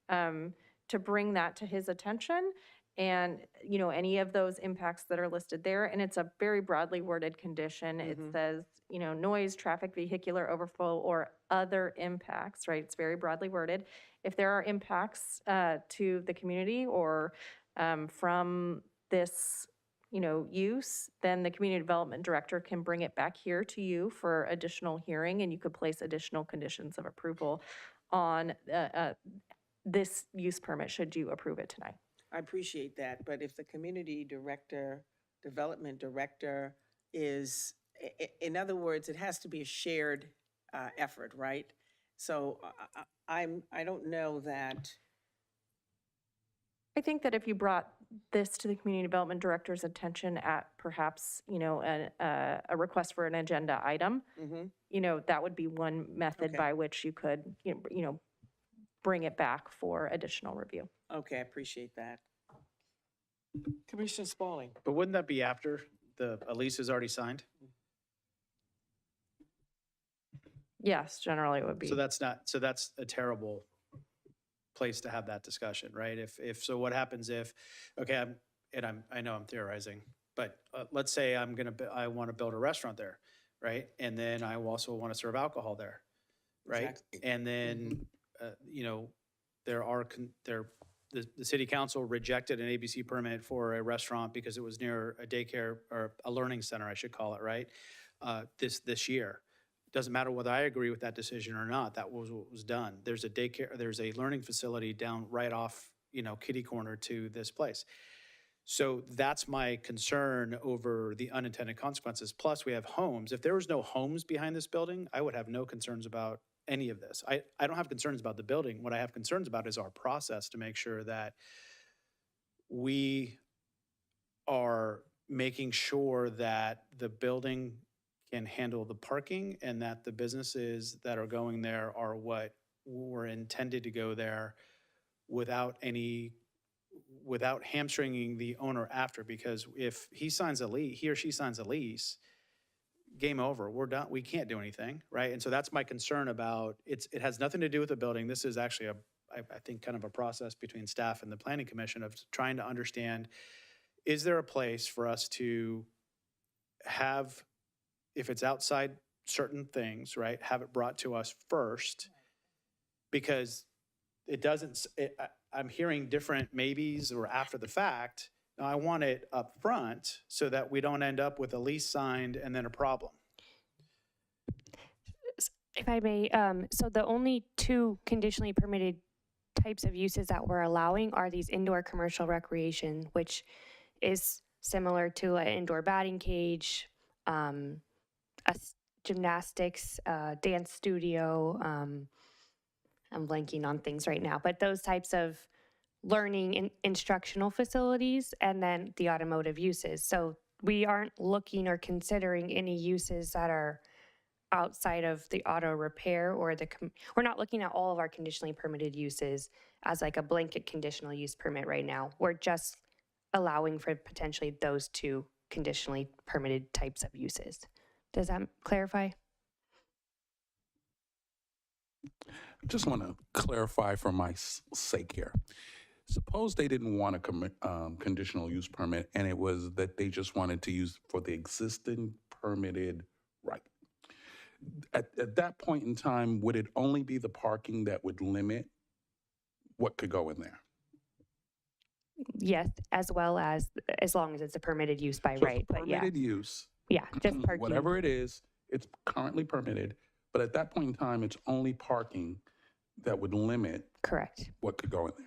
to bring that to his attention and, you know, any of those impacts that are listed there. And it's a very broadly worded condition. It says, you know, noise, traffic, vehicular overflow, or other impacts, right? It's very broadly worded. If there are impacts to the community or from this, you know, use, then the community development director can bring it back here to you for additional hearing, and you could place additional conditions of approval on this use permit should you approve it tonight. I appreciate that, but if the community development director is, in other words, it has to be a shared effort, right? So I don't know that. I think that if you brought this to the community development director's attention at perhaps, you know, a request for an agenda item, you know, that would be one method by which you could, you know, bring it back for additional review. Okay, I appreciate that. Commissioner Sparling. But wouldn't that be after a lease is already signed? Yes, generally it would be. So that's a terrible place to have that discussion, right? So what happens if, okay, I know I'm theorizing, but let's say I want to build a restaurant there, right? And then I also want to serve alcohol there, right? Exactly. And then, you know, the city council rejected an ABC permit for a restaurant because it was near a daycare or a learning center, I should call it, right? This year. Doesn't matter whether I agree with that decision or not, that was what was done. There's a daycare, there's a learning facility down right off, you know, kitty corner to this place. So that's my concern over the unintended consequences. Plus we have homes. If there was no homes behind this building, I would have no concerns about any of this. I don't have concerns about the building. What I have concerns about is our process to make sure that we are making sure that the building can handle the parking and that the businesses that are going there are what were intended to go there without hamstringing the owner after. Because if he or she signs a lease, game over, we're done, we can't do anything, right? And so that's my concern about, it has nothing to do with the building. This is actually I think kind of a process between staff and the planning commission of trying to understand, is there a place for us to have, if it's outside certain things, right, have it brought to us first, because I'm hearing different maybes or after the fact. Now, I want it up front so that we don't end up with a lease signed and then a problem. If I may, so the only two conditionally permitted types of uses that we're allowing are these indoor commercial recreation, which is similar to an indoor batting cage, a gymnastics, dance studio. I'm blanking on things right now, but those types of learning and instructional facilities, and then the automotive uses. So we aren't looking or considering any uses that are outside of the auto repair or we're not looking at all of our conditionally permitted uses as like a blanket conditional use permit right now. We're just allowing for potentially those two conditionally permitted types of uses. Does that clarify? Just want to clarify for my sake here. Suppose they didn't want a conditional use permit and it was that they just wanted to use for the existing permitted right. At that point in time, would it only be the parking that would limit what could go in there? Yes, as well as long as it's a permitted use by So right. it's a But yeah, permitted use, yeah, just parking. whatever it is, it's currently permitted, but at that point in time, it's only parking that would limit Correct. what could go in there.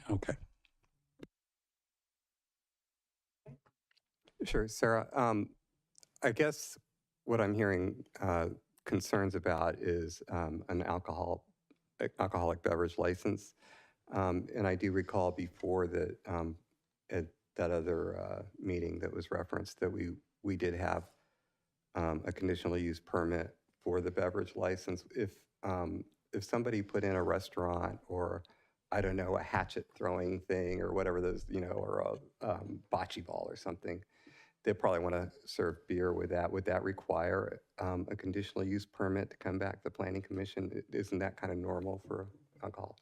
Okay. Sure, Sarah. I guess what I'm hearing concerns about is an alcoholic beverage license. And I do recall before that at that other meeting that was referenced that we did have a conditional use permit for the beverage license. If somebody put in a restaurant or I don't know, a hatchet throwing thing or whatever those, or a bocce ball or something, they probably want to serve beer with that. Would that require a conditional use permit to come back to the Planning Commission? Isn't that kind of normal for alcohol?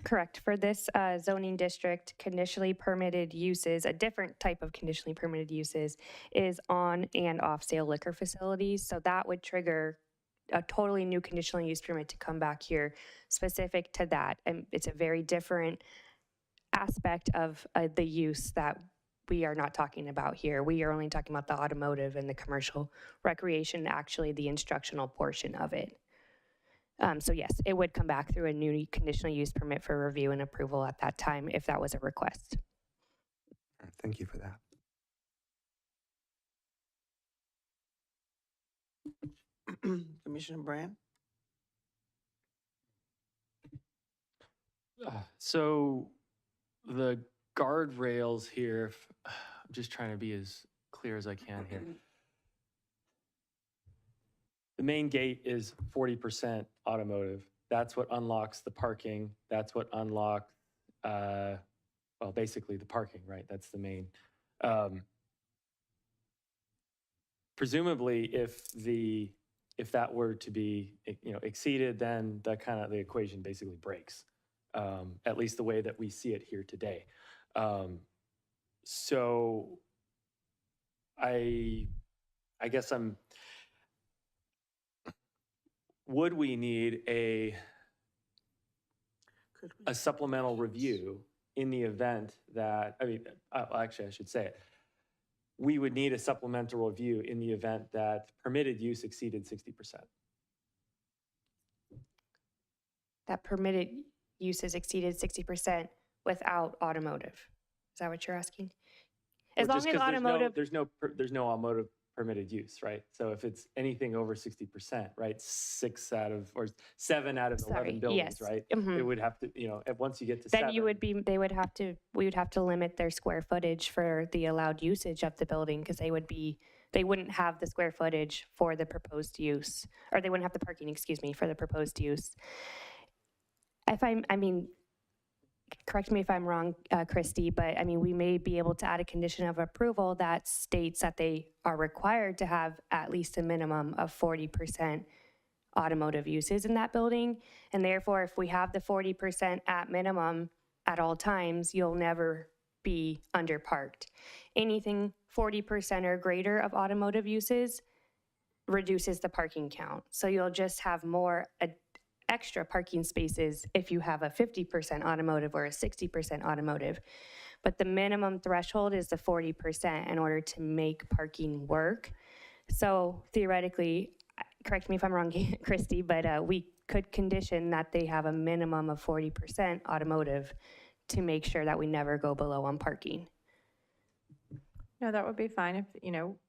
Correct. For this zoning district, conditionally permitted uses, a different type of conditionally permitted uses is on and off sale liquor facilities. So that would trigger a totally new conditional use permit to come back here specific to that. And it's a very different aspect of the use that we are not talking about here. We are only talking about the automotive and the commercial recreation, actually the instructional portion of it. So yes, it would come back through a new conditional use permit for review and approval at that time if that was a request. All right, thank you for that. Commissioner Brand? So the guardrails here, I'm just trying to be as clear as I can here. The main gate is 40% automotive. That's what unlocks the parking. That's what unlocks, well, basically the parking, right? That's the main. Presumably, if that were to be, exceeded, then the equation basically breaks. At least the way that we see it here today. So I guess would we need a supplemental review in the event that, actually I should say it. We would need a supplemental review in the event that permitted use exceeded 60%. That permitted uses exceeded 60% without automotive. Is that what you're asking? As long as automotive. There's no automotive permitted use, right? So if it's anything over 60%, right? 7 out of 11 buildings, yes. right? Mm-hmm. It would have to, once you get to then 7. we would have to limit their square footage for the allowed usage of the building because they wouldn't have the square footage for the proposed use, or they wouldn't have the parking, for the proposed use. Correct me if I'm wrong, Christy, but we may be able to add a condition of approval that states that they are required to have at least a minimum of 40% automotive uses in that building. And therefore, if we have the 40% at minimum at all times, you'll never be underparked. Anything 40% or greater of automotive uses reduces the parking count. So you'll just have more extra parking spaces if you have a 50% automotive or a 60% automotive. But the minimum threshold is the 40% in order to make parking work. So theoretically, correct me if I'm wrong, Christy, but we could condition that they have a minimum of 40% automotive to make sure that we never go below on parking. No, that would be fine if,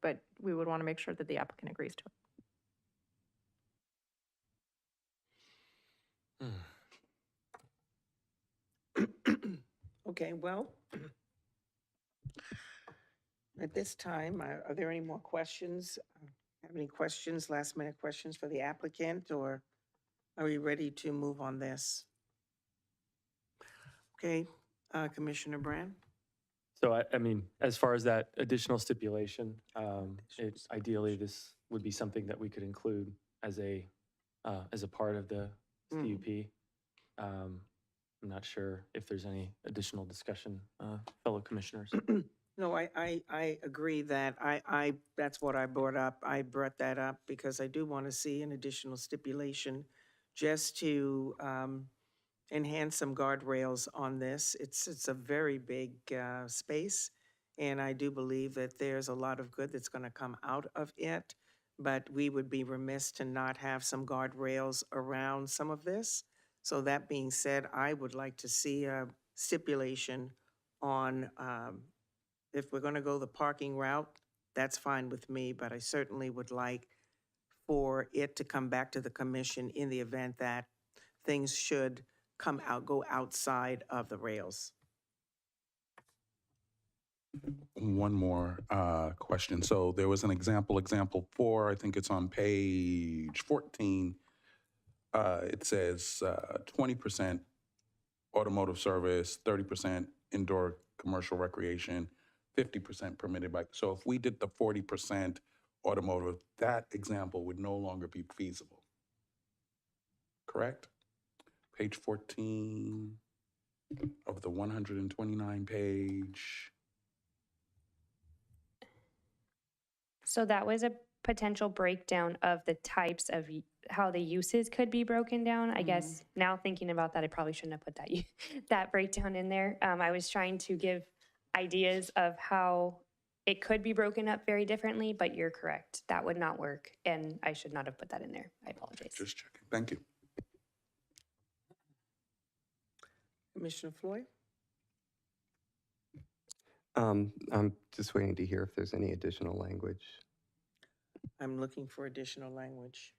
but we would want to make sure that the applicant agrees to it. Okay, well, at this time, are there any more questions? Have any questions, last minute questions for the applicant, or are we ready to move on this? Okay, Commissioner Brand? So I mean, as far as that additional stipulation, ideally, this would be something that we could include as a part of the CUP. I'm not sure if there's any additional discussion, fellow commissioners. No, I agree that that's what I brought up. I brought that up because I do want to see an additional stipulation just to enhance some guardrails on this. It's a very big space, and I do believe that there's a lot of good that's going to come out of it, but we would be remiss to not have some guardrails around some of this. So that being said, I would like to see a stipulation on if we're going to go the parking route, that's fine with me, but I certainly would like for it to come back to the commission in the event that things should go outside of the rails. One more question. So there was an example 4, I think it's on page 14. It says 20% automotive service, 30% indoor commercial recreation, 50% permitted bike. So if we did the 40% automotive, that example would no longer be feasible. Correct? Page 14 of the 129 page. So that was a potential breakdown of the types of how the uses could be broken down. I guess now thinking about that, I probably shouldn't have put that that breakdown in there. I was trying to give ideas of how it could be broken up very differently, but you're correct. That would not work, and I should not have put that in there. I apologize. Just checking. Thank you. Commissioner Flohr? I'm just waiting to hear if there's any additional language. I'm looking for additional language.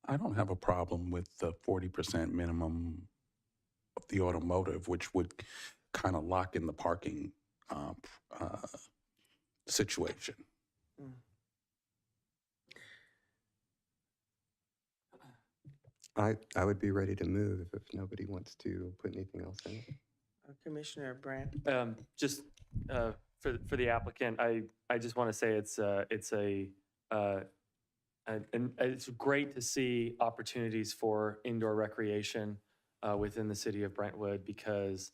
I don't have a problem with the 40% minimum of the automotive, which would kind of lock in the parking situation. I would be ready to move if nobody wants to put anything else in. Commissioner Brandt? Just for the applicant, I just want to say it's great to see opportunities for indoor recreation within the city of Brentwood because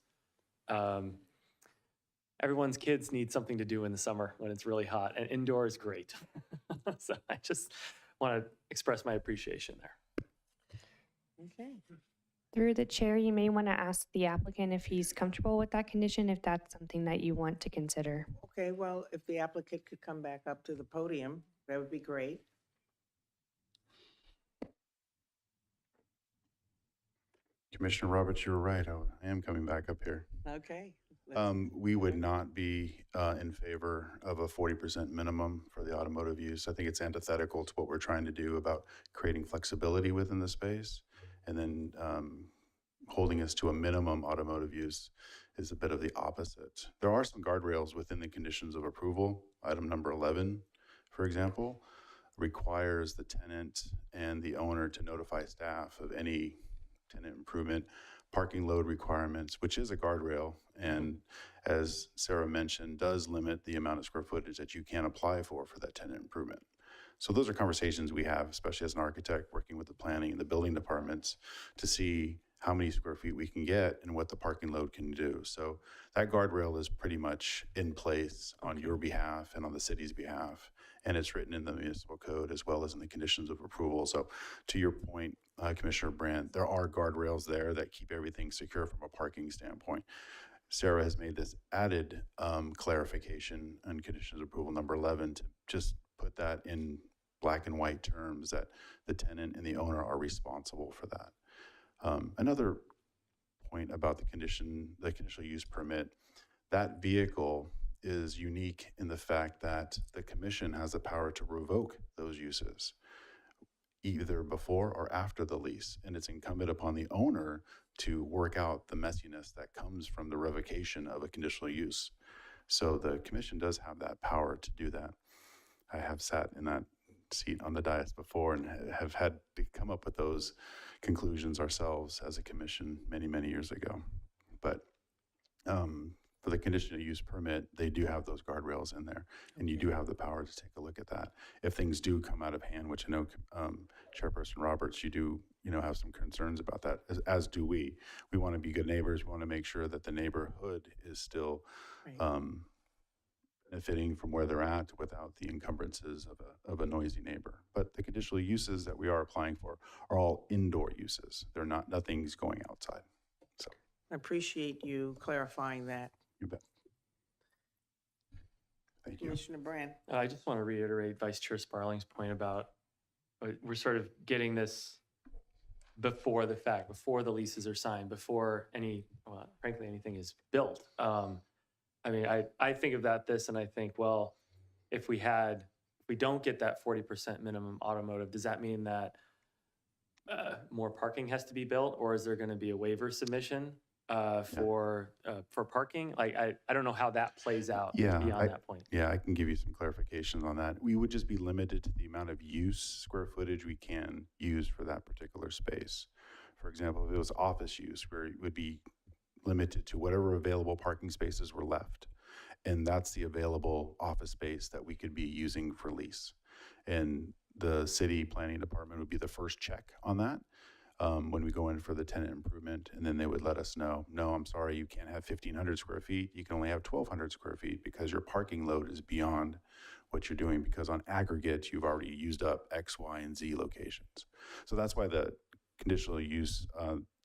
everyone's kids need something to do in the summer when it's really hot, and indoor is great. So I just want to express my appreciation there. Okay. Through the chair, you may want to ask the applicant if he's comfortable with that condition, if that's something that you want to consider. Okay, well, if the applicant could come back up to the podium, that would be great. Commissioner Roberts, you were right. I am coming back up here. Okay. We would not be in favor of a 40% minimum for the automotive use. I think it's antithetical to what we're trying to do about creating flexibility within the space. And then holding us to a minimum automotive use is a bit of the opposite. There are some guardrails within the conditions of approval. Item number 11, for example, requires the tenant and the owner to notify staff of any tenant improvement, parking load requirements, which is a guardrail, and as Sarah mentioned, does limit the amount of square footage that you can apply for that tenant improvement. So those are conversations we have, especially as an architect working with the planning and the building departments to see how many square feet we can get and what the parking load can do. So that guardrail is pretty much in place on your behalf and on the city's behalf. And it's written in the municipal code as well as in the conditions of approval. So to your point, Commissioner Brandt, there are guardrails there that keep everything secure from a parking standpoint. Sarah has made this added clarification on conditions of approval number 11 to just put that in black and white terms that the tenant and the owner are responsible for that. Another point about the conditional use permit, that vehicle is unique in the fact that the commission has the power to revoke those uses either before or after the lease. And it's incumbent upon the owner to work out the messiness that comes from the revocation of a conditional use. So the commission does have that power to do that. I have sat in that seat on the dais before and have had to come up with those conclusions ourselves as a commission many, many years ago. But for the conditional use permit, they do have those guardrails in there, and you do have the power to take a look at that. If things do come out of hand, which I know Chairperson Roberts, you do, have some concerns about that, as do we. We want to be good neighbors. We want to make sure that the neighborhood is still benefiting from where they're at without the encumbrances of a noisy neighbor. But the conditional uses that we are applying for are all indoor uses. They're not, nothing's going outside. So I appreciate you clarifying that. you bet. Thank you. Commissioner Brand. I just want to reiterate Vice Chair Sparling's point about we're sort of getting this before the fact, before the leases are signed, before frankly, anything is built. I think about this and I think, well, if we don't get that 40% minimum automotive, does that mean that more parking has to be built, or is there going to be a waiver submission for parking? I don't know how that plays out beyond that point. Yeah, I can give you some clarification on that. We would just be limited to the amount of square footage we can use for that particular space. For example, if it was office use, where it would be limited to whatever available parking spaces were left. And that's the available office space that we could be using for lease. And the city planning department would be the first check on that when we go in for the tenant improvement. And then they would let us know, no, I'm sorry, you can't have 1,500 square feet. You can only have 1,200 square feet because your parking load is beyond what you're doing, because on aggregate, you've already used up X, Y, and Z locations. So that's why the conditional use,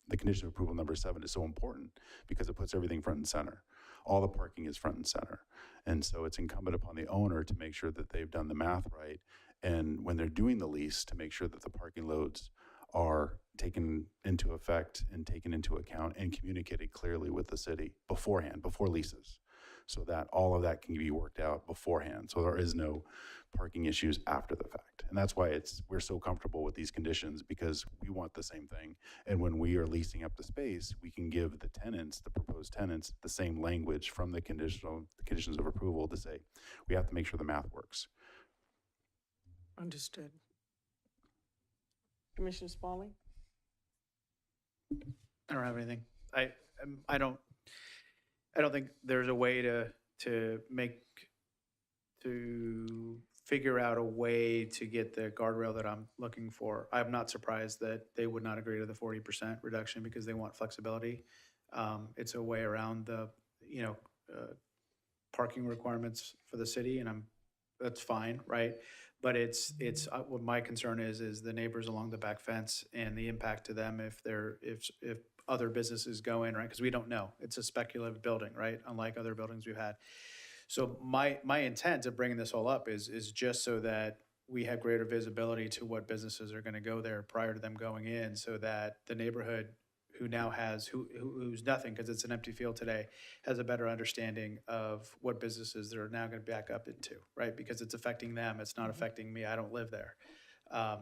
the condition of approval number 7 is so important, because it puts everything front and center. All the parking is front and center. And so it's incumbent upon the owner to make sure that they've done the math right. And when they're doing the lease, to make sure that the parking loads are taken into effect and taken into account and communicated clearly with the city beforehand, before leases, so that all of that can be worked out beforehand. So there is no parking issues after the fact. And that's why we're so comfortable with these conditions, because we want the same thing. And when we are leasing up the space, we can give the tenants, the proposed tenants, the same language from the conditions of approval to say, we have to make sure the math works. Understood. Commissioner Sparling? I don't have anything. I don't think there's a way to figure out a way to get the guardrail that I'm looking for. I'm not surprised that they would not agree to the 40% reduction, because they want flexibility. It's a way around the, parking requirements for the city, and that's fine, right? But it's what my concern is the neighbors along the back fence and the impact to them if other businesses go in, right? Because we don't know. It's a speculative building, right? Unlike other buildings we've had. So my intent of bringing this all up is just so that we have greater visibility to what businesses are going to go there prior to them going in, so that the neighborhood who now has, who's nothing because it's an empty field today, has a better understanding of what businesses they're now going to back up into, right? Because it's affecting them. It's not affecting me. I don't live there.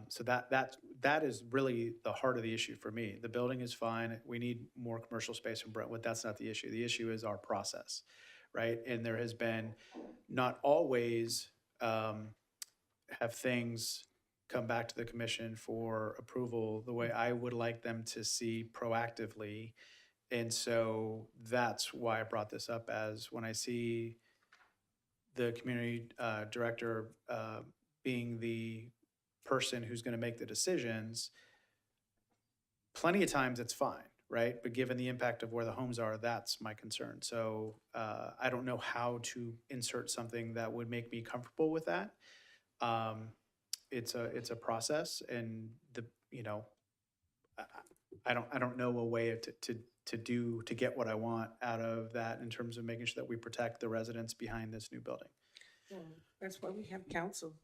So that is really the heart of the issue for me. The building is fine. We need more commercial space in Brentwood. That's not the issue. The issue is our process, right? And there has been not always have things come back to the commission for approval the way I would like them to see proactively. And so that's why I brought this up, as when I see the community director being the person who's going to make the decisions, plenty of times it's fine, right? But given the impact of where the homes are, that's my concern. So I don't know how to insert something that would make me comfortable with that. It's a process, and I don't know a way to get what I want out of that in terms of making sure that we protect the residents behind this new building. Yeah, that's why we have council.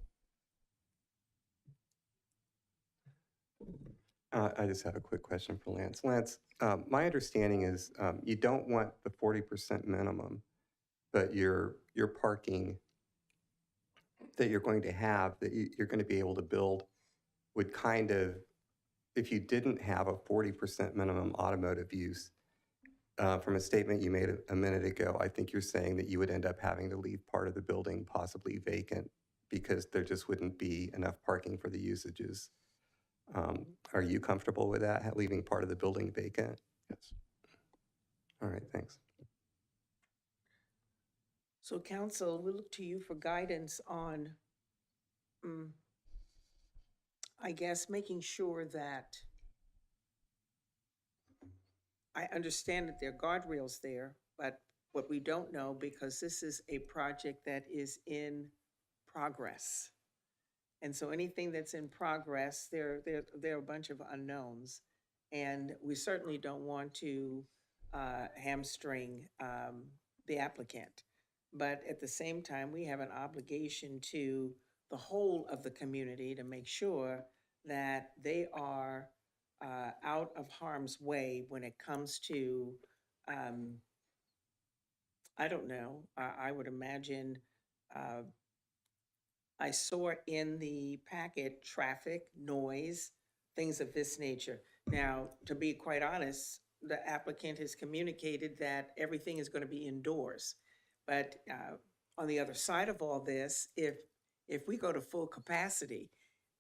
I just have a quick question for Lance. Lance, my understanding is you don't want the 40% minimum, but your parking that you're going to have, that you're going to be able to build, would kind of if you didn't have a 40% minimum automotive use, from a statement you made a minute ago, I think you're saying that you would end up having to leave part of the building possibly vacant because there just wouldn't be enough parking for the usages. Are you comfortable with that, leaving part of the building vacant? Yes. All right, thanks. So council, we look to you for guidance on, I guess, making sure that I understand that there are guardrails there, but what we don't know, because this is a project that is in progress. And so anything that's in progress, there are a bunch of unknowns. And we certainly don't want to hamstring the applicant. But at the same time, we have an obligation to the whole of the community to make sure that they are out of harm's way when it comes to, I don't know, I would imagine, I saw in the packet, traffic, noise, things of this nature. Now, to be quite honest, the applicant has communicated that everything is going to be indoors. But on the other side of all this, if we go to full capacity,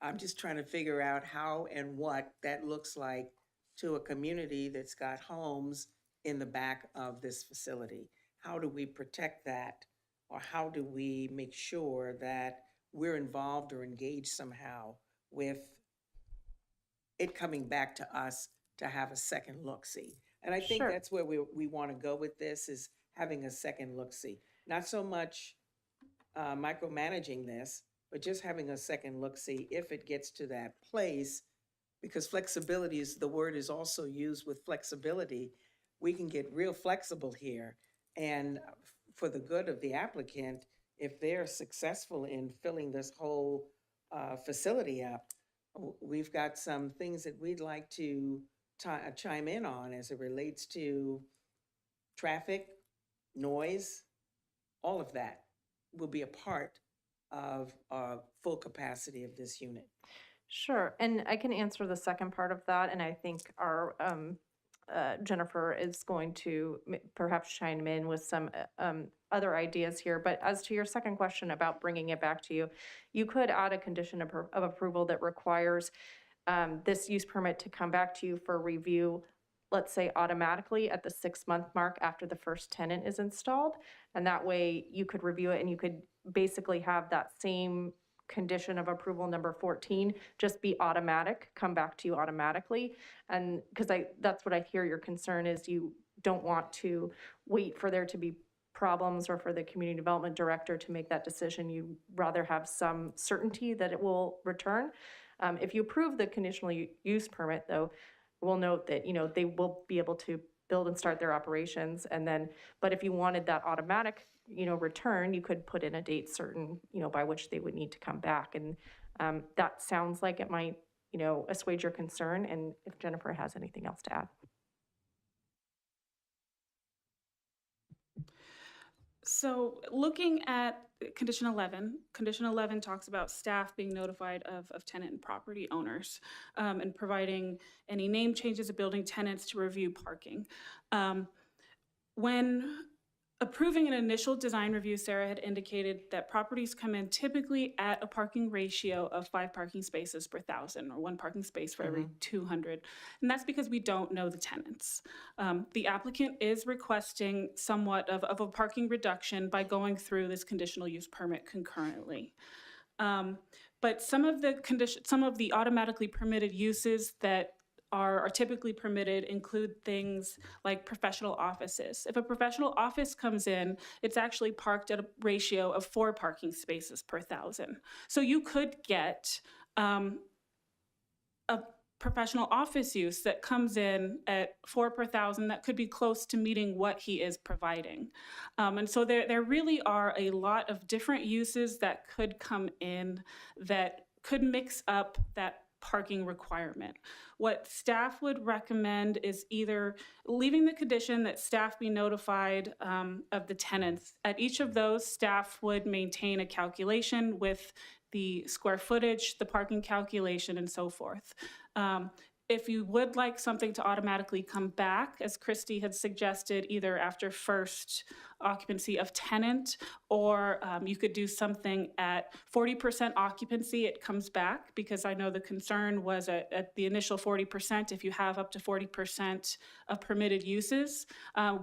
I'm just trying to figure out how and what that looks like to a community that's got homes in the back of this facility. How do we protect that? Or how do we make sure that we're involved or engaged somehow with it coming back to us to have a second look-see? And I think Sure. that's where we want to go with this, is having a second look-see. Not so much micromanaging this, but just having a second look-see if it gets to that place, because flexibility is, the word is also used with flexibility. We can get real flexible here. And for the good of the applicant, if they're successful in filling this whole facility up, we've got some things that we'd like to chime in on as it relates to traffic, noise, all of that will be a part of full capacity of this unit. Sure, and I can answer the second part of that, and I think our Jennifer is going to perhaps chime in with some other ideas here. But as to your second question about bringing it back to you, you could add a condition of approval that requires this use permit to come back to you for review, let's say automatically at the 6-month mark after the first tenant is installed. And that way you could review it and you could basically have that same condition of approval number 14 just be automatic, come back to you automatically. And because that's what I hear your concern is, you don't want to wait for there to be problems or for the community development director to make that decision. You rather have some certainty that it will return. If you approve the conditional use permit, though, we'll note that, they will be able to build and start their operations. And then, but if you wanted that automatic, return, you could put in a date certain, by which they would need to come back. And that sounds like it might, assuage your concern. And if Jennifer has anything else to add. So looking at condition 11 talks about staff being notified of tenant and property owners and providing any name changes of building tenants to review parking. When approving an initial design review, Sarah had indicated that properties come in typically at a parking ratio of 5 parking spaces per 1,000, or 1 parking space for every 200. And that's because we don't know the tenants. The applicant is requesting somewhat of a parking reduction by going through this conditional use permit concurrently. But some of the automatically permitted uses that are typically permitted include things like professional offices. If a professional office comes in, it's actually parked at a ratio of 4 parking spaces per 1,000. So you could get a professional office use that comes in at 4 per 1,000 that could be close to meeting what he is providing. And so there really are a lot of different uses that could come in that could mix up that parking requirement. What staff would recommend is either leaving the condition that staff be notified of the tenants. At each of those, staff would maintain a calculation with the square footage, the parking calculation, and so forth. If you would like something to automatically come back, as Christy had suggested, either after first occupancy of tenant, or you could do something at 40% occupancy, it comes back, because I know the concern was at the initial 40%, if you have up to 40% of permitted uses,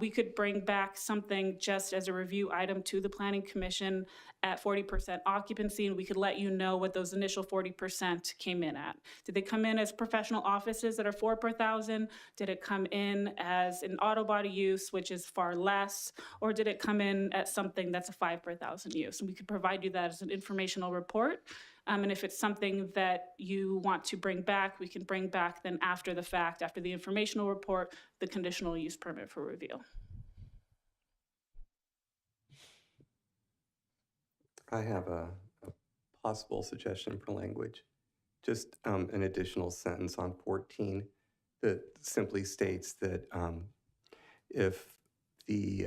we could bring back something just as a review item to the Planning Commission at 40% occupancy, and we could let you know what those initial 40% came in at. Did they come in as professional offices that are 4 per thousand? Did it come in as an auto body use, which is far less? Or did it come in at something that's a 5 per thousand use? And we could provide you that as an informational report. And if it's something that you want to bring back, we can bring back then after the fact, after the informational report, the conditional use permit for review. I have a possible suggestion for language. Just an additional sentence on 14 that simply states that if the,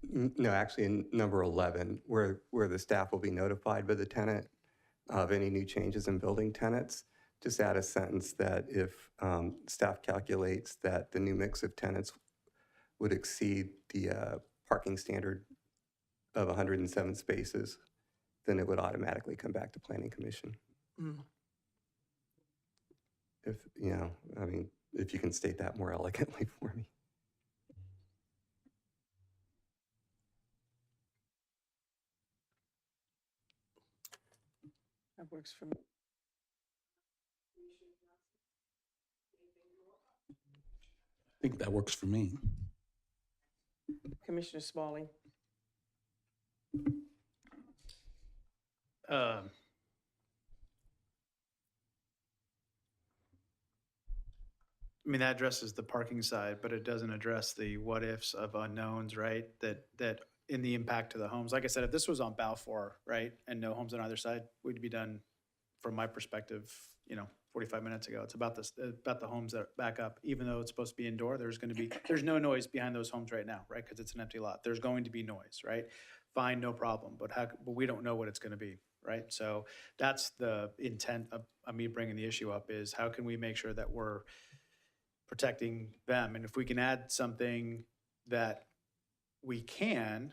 no, actually in number 11, where the staff will be notified by the tenant of any new changes in building tenants, just add a sentence that if staff calculates that the new mix of tenants would exceed the parking standard of 107 spaces, then it would automatically come back to Planning Commission. If, you know, I mean, if you can state that more elegantly for me. That works for me. I think that works for me. Commissioner Sparling? I mean, that addresses the parking side, but it doesn't address the what ifs of unknowns, right? That in the impact to the homes. Like I said, if this was on Balfour, right, and no homes on either side, we'd be done, from my perspective, 45 minutes ago. It's about the homes that back up. Even though it's supposed to be indoor, there's no noise behind those homes right now, right? Because it's an empty lot. There's going to be noise, right? Fine, no problem. But we don't know what it's going to be, right? So that's the intent of me bringing the issue up, is how can we make sure that we're protecting them? And if we can add something that we can,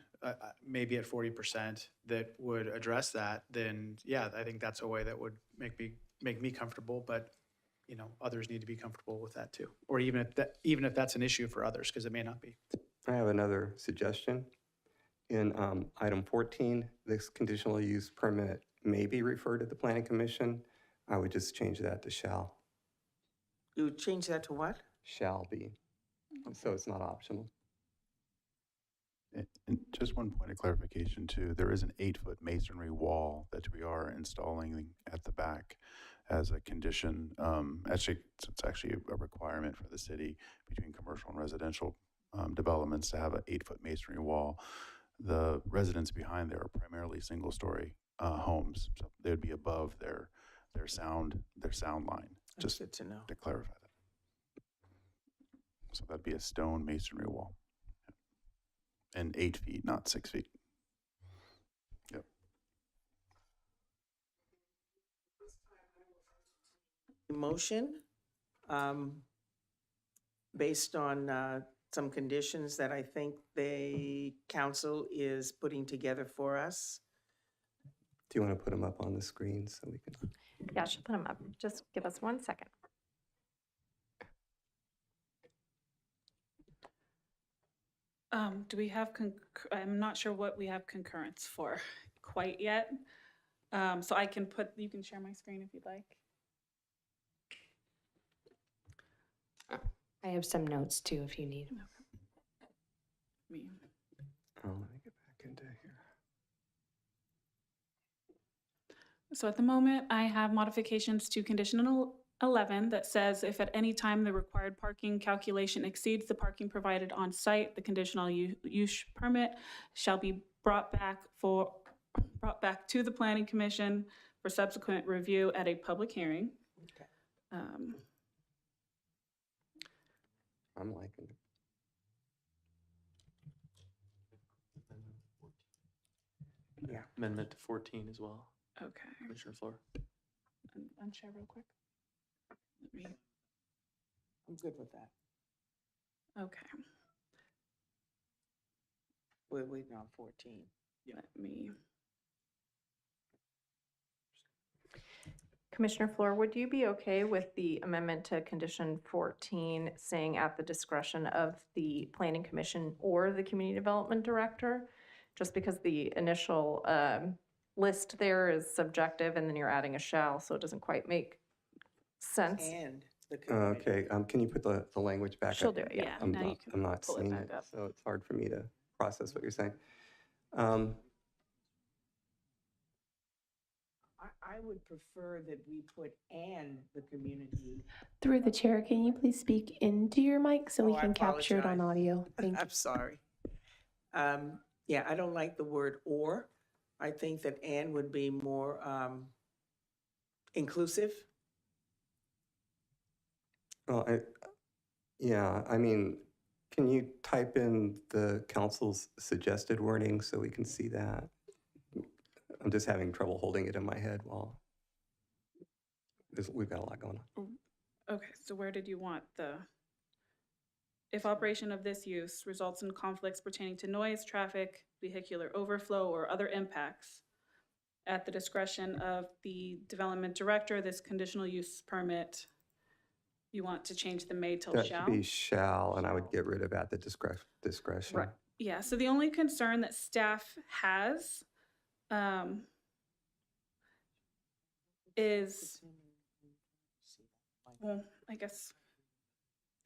maybe at 40%, that would address that, then yeah, I think that's a way that would make me comfortable. But others need to be comfortable with that too, or even if that's an issue for others, because it may not be. I have another suggestion. In item 14, this conditional use permit may be referred to the Planning Commission. I would just change that to shall. You would change that to what? Shall be. So it's not optional. And just one point of clarification too, there is an 8-foot masonry wall that we are installing at the back as a condition. Actually, it's actually a requirement for the city between commercial and residential developments to have an 8-foot masonry wall. The residents behind there are primarily single-story homes, so they would be above their sound line. That's good to know. To clarify that. So that'd be a stone masonry wall. And 8 feet, not 6 feet. Yep. Motion, based on some conditions that I think the council is putting together for us. Do you want to put them up on the screen so we can? Yeah, I should put them up. Just give us 1 second. Do we have, I'm not sure what we have concurrence for quite yet. So you can share my screen if you'd like. I have some notes too if you need. Oh, let me get back into here. So at the moment, I have modifications to conditional 11 that says if at any time the required parking calculation exceeds the parking provided on site, the conditional use permit shall be brought back to the Planning Commission for subsequent review at a public hearing. Okay. I'm liking it. Yeah. Amendment to 14 as well, Okay. Commissioner Flohr. unshare real quick? Let me, I'm good with that. okay, We're waiting on 14. let me. Commissioner Flohr, would you be okay with the amendment to condition 14 saying at the discretion of the planning commission or the community development director? Just because the initial list there is subjective and then you're adding a shall, so it doesn't quite make sense. And the community. Okay, can you put the language back up? She'll do it, yeah. I'm now you not, can I'm not pull it seeing back it, up. so it's hard for me to process what you're saying. I would prefer that we put and the community. Through the chair, can you please speak into your mic so we Oh, I can capture it on apologize. audio? Thank you. I'm sorry. Yeah, I don't like the word or. I think that and would be more inclusive. Well, I mean, can you type in the council's suggested wording so we can see that? I'm just having trouble holding it in my head while we've got a lot going on. Okay, so where did you want the, if operation of this use results in conflicts pertaining to noise, traffic, vehicular overflow, or other impacts, at the discretion of the development director, this conditional use permit, you want to change the may till That shall? should be shall, and I would get rid of at the discretion. Right. Yeah, so the only concern that staff has is, well, I guess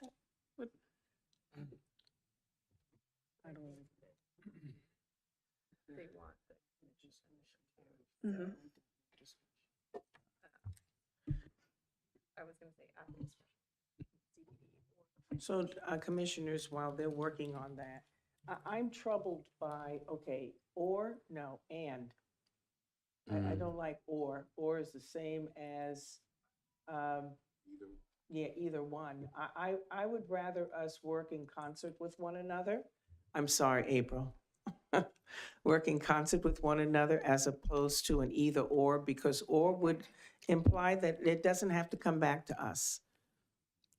that would, I don't. They want mhm. I was going to say at the discretion. So commissioners, while they're working on that, I'm troubled by, okay, or, no, and. I don't like or. Or is the same as, yeah, either one. I would rather us work in concert with one another. I'm sorry, April. Work in concert with one another as opposed to an either or, because or would imply that it doesn't have to come back to us.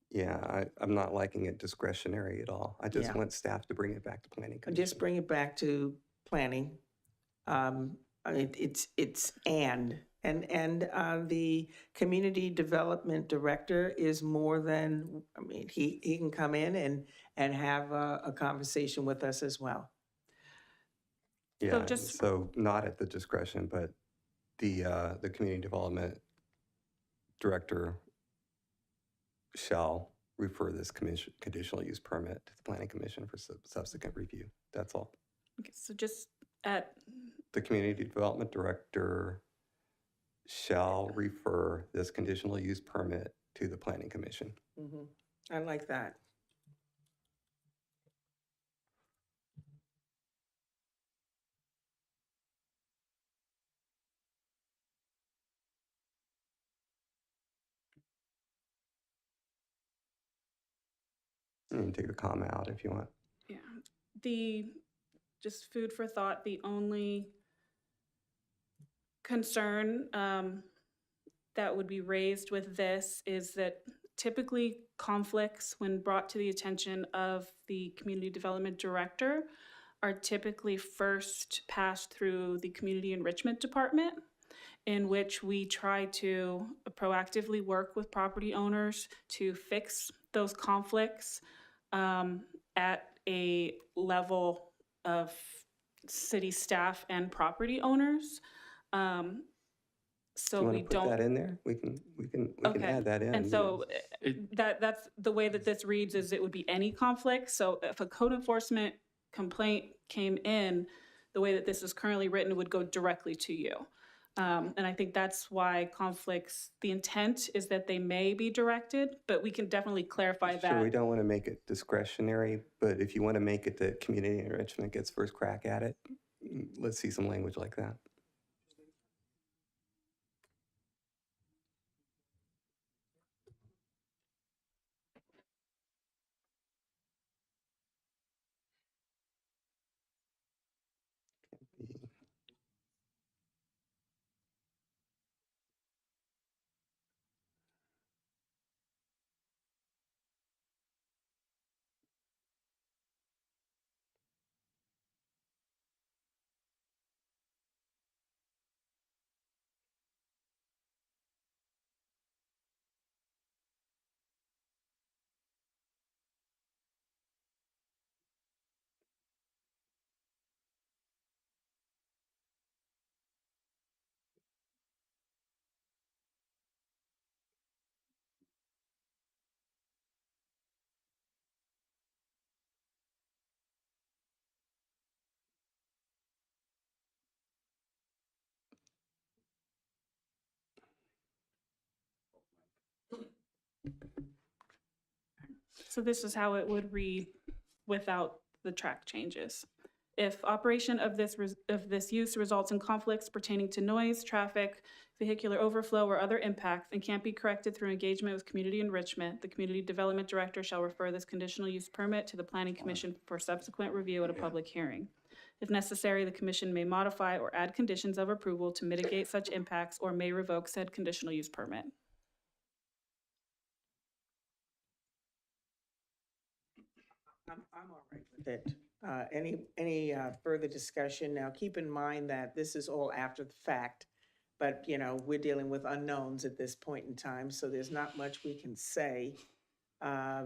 Yeah, I'm not liking it discretionary at all. I just Yeah. want staff to bring it back to planning commission. Just bring it back to planning. It's and the community development director is more than, I mean, he can come in and have a conversation with us as well. Yeah, just- so not at the discretion, but the community development director shall refer this conditional use permit to the planning commission for subsequent review. That's all. Okay, so just at, The community development director shall refer this conditional use permit to the planning commission. Mhm. I like that. You can take the comma out if you want. yeah, just food for thought, the only concern that would be raised with this is that typically conflicts, when brought to the attention of the community development director, are typically first passed through the community enrichment department, in which we try to proactively work with property owners to fix those conflicts at a level of city staff and property owners. So You want we to put don't. that in there? We can Okay. add that in. And you so know. that's the way that this reads, is it would be any conflict. So if a code enforcement complaint came in, the way that this is currently written, it would go directly to you. And I think that's why conflicts, the intent is that they may be directed, but we can definitely clarify that. Sure, we don't want to make it discretionary, but if you want to make it that community enrichment gets first crack at it, let's see some language like that. So this is how it would read without the track changes. If operation of this use results in conflicts pertaining to noise, traffic, vehicular overflow, or other impacts and can't be corrected through engagement with community enrichment, the Community Development Director shall refer this conditional use permit to the Planning Commission for subsequent review at a public hearing. If necessary, the commission may modify or add conditions of approval to mitigate such impacts or may revoke said conditional use permit. I'm all right with it. Any further discussion? Now, keep in mind that this is all after the fact, but, you know, we're dealing with unknowns at this point in time, so there's not much we can say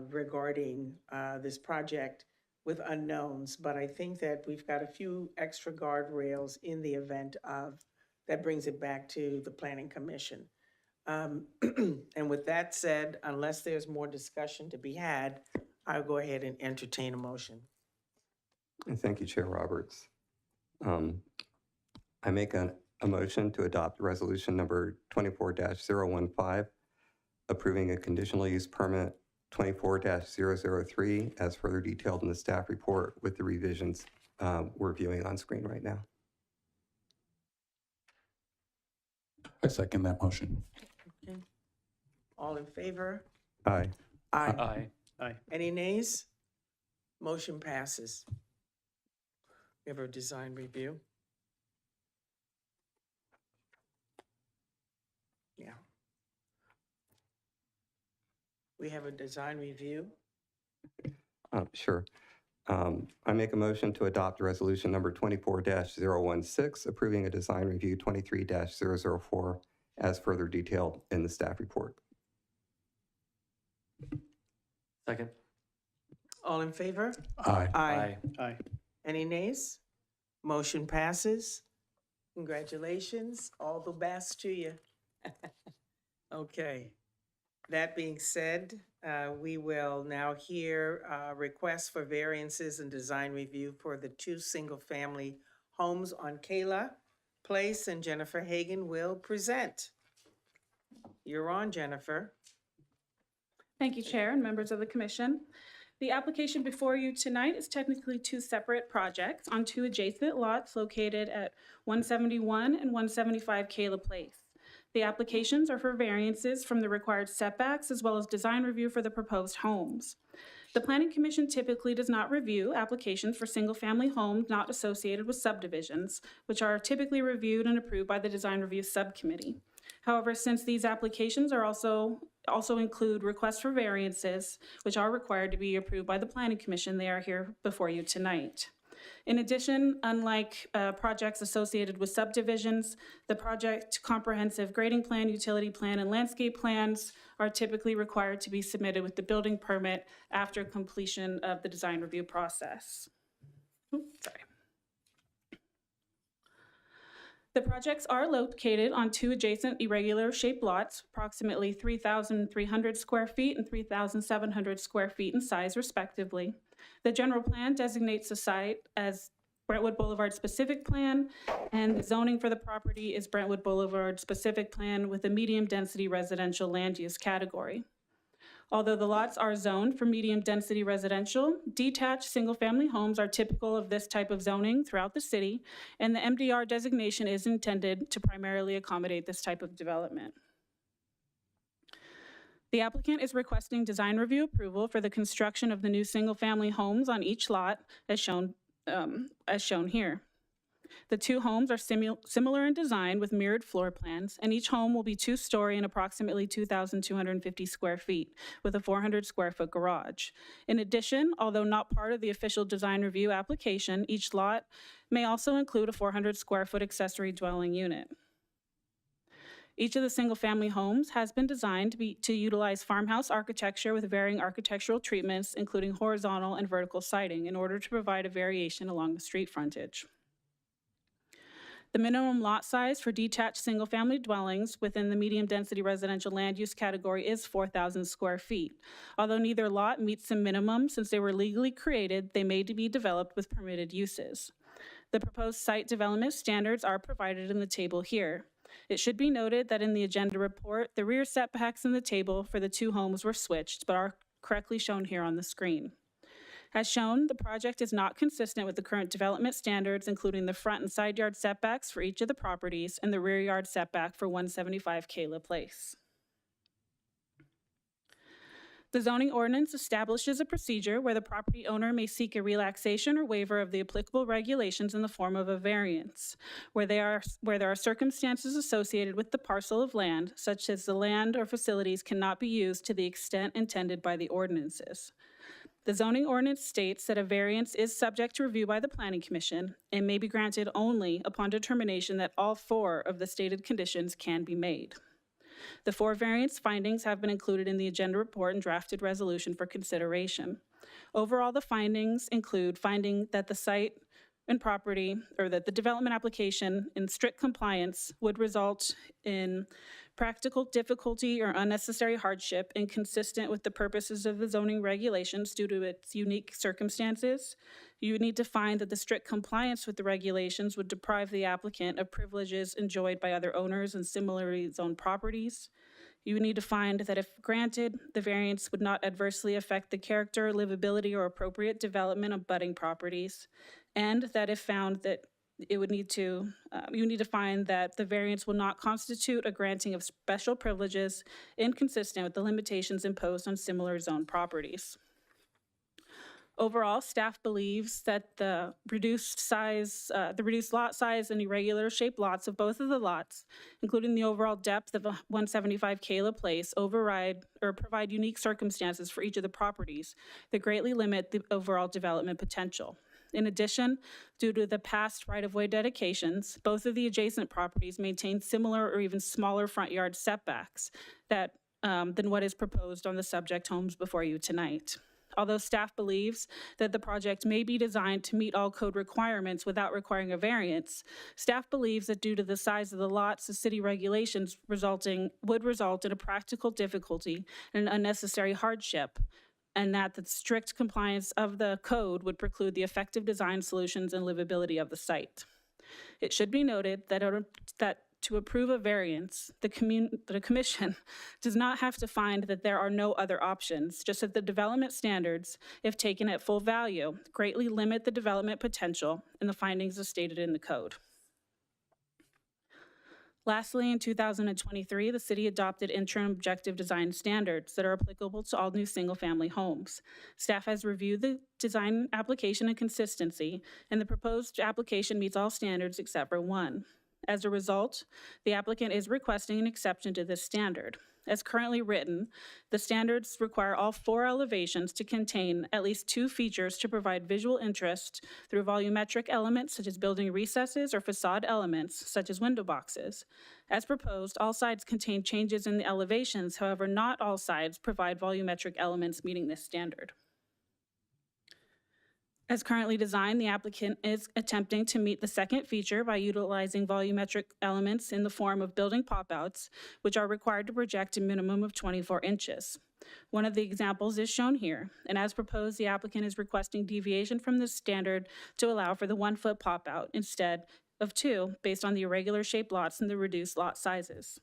regarding this project with unknowns, but I think that we've got a few extra guardrails in the event of, that brings it back to the Planning Commission. And with that said, unless there's more discussion to be had, I'll go ahead and entertain a motion. And thank you, Chair Roberts. I make a motion to adopt resolution number 24-015, approving a conditional use permit 24-003 as further detailed in the staff report with the revisions we're viewing on screen right now. I second that motion. Okay. All in favor? Aye. Aye. Aye. Aye. Any nays? Motion passes. We have a design review. Yeah. We have a design review. Sure. I make a motion to adopt resolution number 24-016, approving a design review 23-004 as further detailed in the staff report. Second. All in favor? Aye. Aye. Aye. Any nays? Motion passes. Congratulations. All the best to you. Okay. That being said, we will now hear requests for variances and design review for the 2 single-family homes on Kayla Place, and Jennifer Hagan will present. You're on, Jennifer. Thank you, Chair and members of the Commission. The application before you tonight is technically 2 separate projects on 2 adjacent lots located at 171 and 175 Kayla Place. The applications are for variances from the required setbacks as well as design review for the proposed homes. The Planning Commission typically does not review applications for single-family homes not associated with subdivisions, which are typically reviewed and approved by the Design Review Subcommittee. However, since these applications are also include requests for variances, which are required to be approved by the Planning Commission, they are here before you tonight. In addition, unlike projects associated with subdivisions, the project comprehensive grading plan, utility plan, and landscape plans are typically required to be submitted with the building permit after completion of the design review process. Sorry. The projects are located on 2 adjacent irregular shaped lots, approximately 3,300 square feet and 3,700 square feet in size respectively. The general plan designates the site as Brentwood Boulevard Specific Plan, and the zoning for the property is Brentwood Boulevard Specific Plan with a medium density residential land use category. Although the lots are zoned for medium density residential, detached single-family homes are typical of this type of zoning throughout the city, and the MDR designation is intended to primarily accommodate this type of development. The applicant is requesting design review approval for the construction of the new single-family homes on each lot, as shown here. The 2 homes are similar in design with mirrored floor plans, and each home will be 2-story and approximately 2,250 square feet with a 400 square foot garage. In addition, although not part of the official design review application, each lot may also include a 400 square foot accessory dwelling unit. Each of the single-family homes has been designed to utilize farmhouse architecture with varying architectural treatments, including horizontal and vertical siding, in order to provide a variation along the street frontage. The minimum lot size for detached single-family dwellings within the medium-density residential land use category is 4,000 square feet. Although neither lot meets the minimum since they were legally created, they may be developed with permitted uses. The proposed site development standards are provided in the table here. It should be noted that in the agenda report, the rear setbacks in the table for the 2 homes were switched, but correctly shown here on the screen. As shown, the project is not consistent with the current development standards, including the front and side yard setbacks for each of the properties and the rear yard setback for 175 Kayla Place. The zoning ordinance establishes a procedure where the property owner may seek a relaxation or waiver of the applicable regulations in the form of a variance, where there are circumstances associated with the parcel of land, such as the land or facilities cannot be used to the extent intended by the ordinances. The zoning ordinance states that a variance is subject to review by the Planning Commission and may be granted only upon determination that all 4 of the stated conditions can be made. The 4 variance findings have been included in the agenda report and drafted resolution for consideration. Overall, the findings include finding that the site and property, or that the development application in strict compliance would result in practical difficulty or unnecessary hardship inconsistent with the purposes of the zoning regulations due to its unique circumstances. You would need to find that the strict compliance with the regulations would deprive the applicant of privileges enjoyed by other owners in similarly zoned properties. You would need to find that if granted, the variance would not adversely affect the character, livability, or appropriate development of budding properties, and that if found that you need to find that the variance will not constitute a granting of special privileges inconsistent with the limitations imposed on similar zoned properties. Overall, staff believes that the reduced lot size and irregular shaped lots of both of the lots, including the overall depth of 175 Kayla Place, override or provide unique circumstances for each of the properties that greatly limit the overall development potential. In addition, due to the past right-of-way dedications, both of the adjacent properties maintain similar or even smaller front yard setbacks than what is proposed on the subject homes before you tonight. Although staff believes that the project may be designed to meet all code requirements without requiring a variance, staff believes that due to the size of the lots, the city regulations would result in a practical difficulty and an unnecessary hardship, and that the strict compliance of the code would preclude the effective design solutions and livability of the site. It should be noted that to approve a variance, the commission does not have to find that there are no other options, just that the development standards, if taken at full value, greatly limit the development potential and the findings as stated in the code. Lastly, in 2023, the city adopted interim objective design standards that are applicable to all new single-family homes. Staff has reviewed the design application and consistency, and the proposed application meets all standards except for 1. As a result, the applicant is requesting an exception to this standard. As currently written, the standards require all 4 elevations to contain at least 2 features to provide visual interest through volumetric elements such as building recesses or facade elements such as window boxes. As proposed, all sides contain changes in the elevations, however, not all sides provide volumetric elements meeting this standard. As currently designed, the applicant is attempting to meet the second feature by utilizing volumetric elements in the form of building pop-outs, which are required to project a minimum of 24 inches. One of the examples is shown here, and as proposed, the applicant is requesting deviation from this standard to allow for the 1-foot pop-out instead of 2, based on the irregular shaped lots and the reduced lot sizes.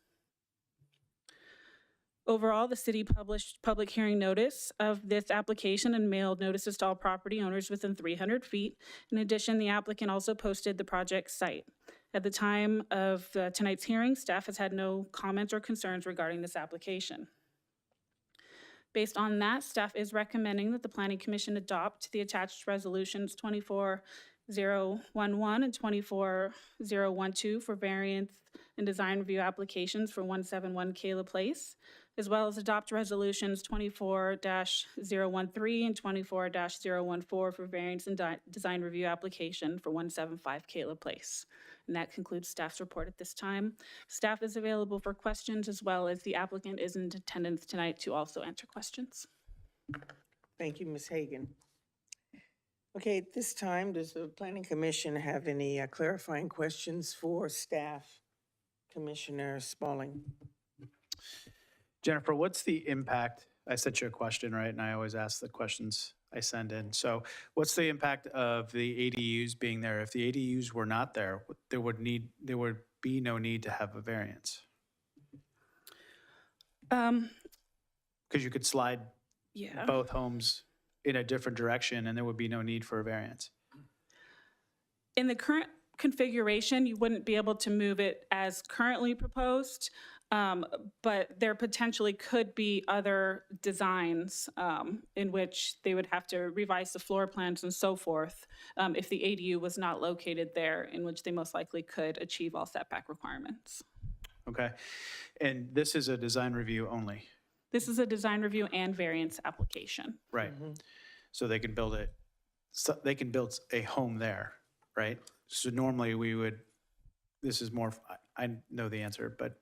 Overall, the city published public hearing notice of this application and mailed notices to all property owners within 300 feet. In addition, the applicant also posted the project site. At the time of tonight's hearing, staff has had no comments or concerns regarding this application. Based on that, staff is recommending that the Planning Commission adopt the attached resolutions 24011 and 24012 for variance and design review applications for 171 Kayla Place, as well as adopt resolutions 24-013 and 24-014 for variance and design review application for 175 Kayla Place. And that concludes staff's report at this time. Staff is available for questions, as well as the applicant is in attendance tonight to also answer questions. Thank you, Ms. Hagan. Okay, at this time, does the Planning Commission have any clarifying questions for staff? Commissioner Sparling. Jennifer, what's the impact? I sent you a question, right? And I always ask the questions I send in. So what's the impact of the ADUs being there? If the ADUs were not there, there would be no need to have a variance. Because you could slide Yeah. both homes in a different direction, and there would be no need for a variance. In the current configuration, you wouldn't be able to move it as currently proposed, but there potentially could be other designs in which they would have to revise the floor plans and so forth if the ADU was not located there, in which they most likely could achieve all setback requirements. Okay. And this is a design review only, This is a design review and variance application. right? So they can build it, so they can build a home there, right? So normally we would, this is more, I know the answer, but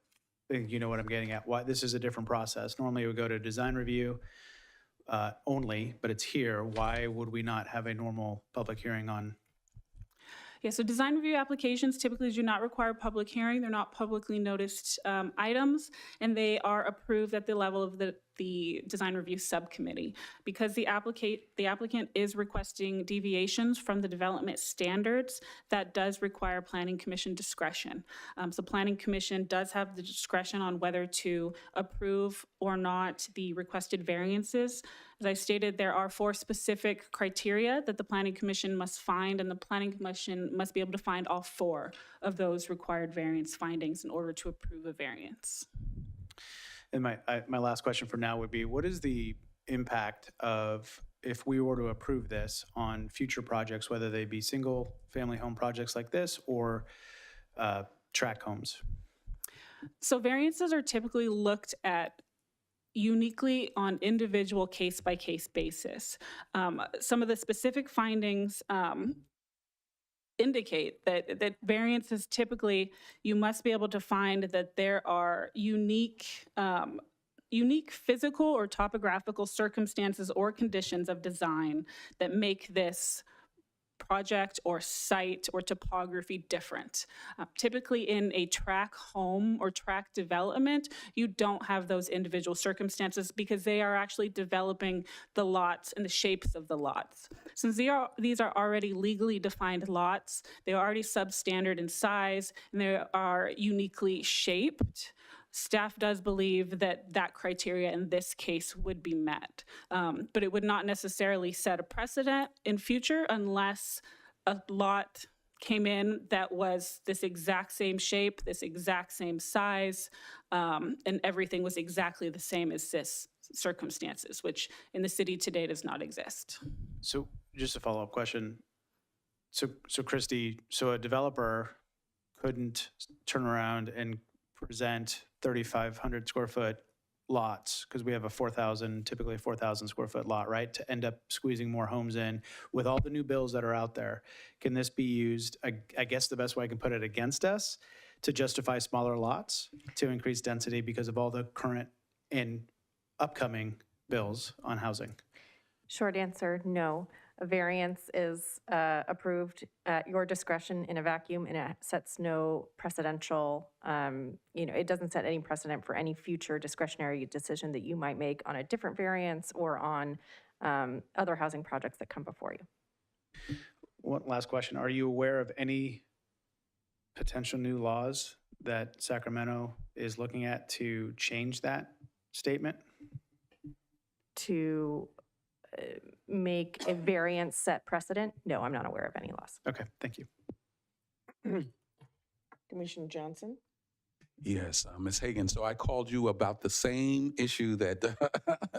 I think you know what I'm getting at. Why, this is a different process. Normally we go to design review only, but it's here. Why would we not have a normal public hearing on? Yeah, so design review applications typically do not require public hearing. They're not publicly noticed items, and they are approved at the level of the design review subcommittee. Because the applicant is requesting deviations from the development standards, that does require planning commission discretion. So planning commission does have the discretion on whether to approve or not the requested variances. As I stated, there are 4 specific criteria that the planning commission must find, and the planning commission must be able to find all 4 of those required variance findings in order to approve a variance. And my last question for now would be, what is the impact of, if we were to approve this, on future projects, whether they be single-family home projects like this or tract homes? So variances are typically looked at uniquely on individual case-by-case basis. Some of the specific findings indicate that variances typically, you must be able to find that there are unique physical or topographical circumstances or conditions of design that make this project or site or topography different. Typically in a tract home or tract development, you don't have those individual circumstances because they are actually developing the lots and the shapes of the lots. Since these are already legally defined lots, they are already substandard in size, and they are uniquely shaped, staff does believe that that criteria in this case would be met. But it would not necessarily set a precedent in future unless a lot came in that was this exact same shape, this exact same size, and everything was exactly the same as this circumstances, which in the city today does not exist. So just a follow-up question. So Christy, so a developer couldn't turn around and present 3,500 square foot lots, because we have typically a 4,000 square foot lot, right? To end up squeezing more homes in with all the new bills that are out there. Can this be used, I guess the best way I can put it, against us to justify smaller lots to increase density because of all the current and upcoming bills on housing? Short answer, no. A variance is approved at your discretion in a vacuum, and it sets no precedential, it doesn't set any precedent for any future discretionary decision that you might make on a different variance or on other housing projects that come before you. One last question. Are you aware of any potential new laws that Sacramento is looking at to change that statement? To make a variance set precedent? No, I'm not aware of any laws. Okay, thank you. Commissioner Johnson? Yes, Ms. Hagan, so I called you about the same issue that,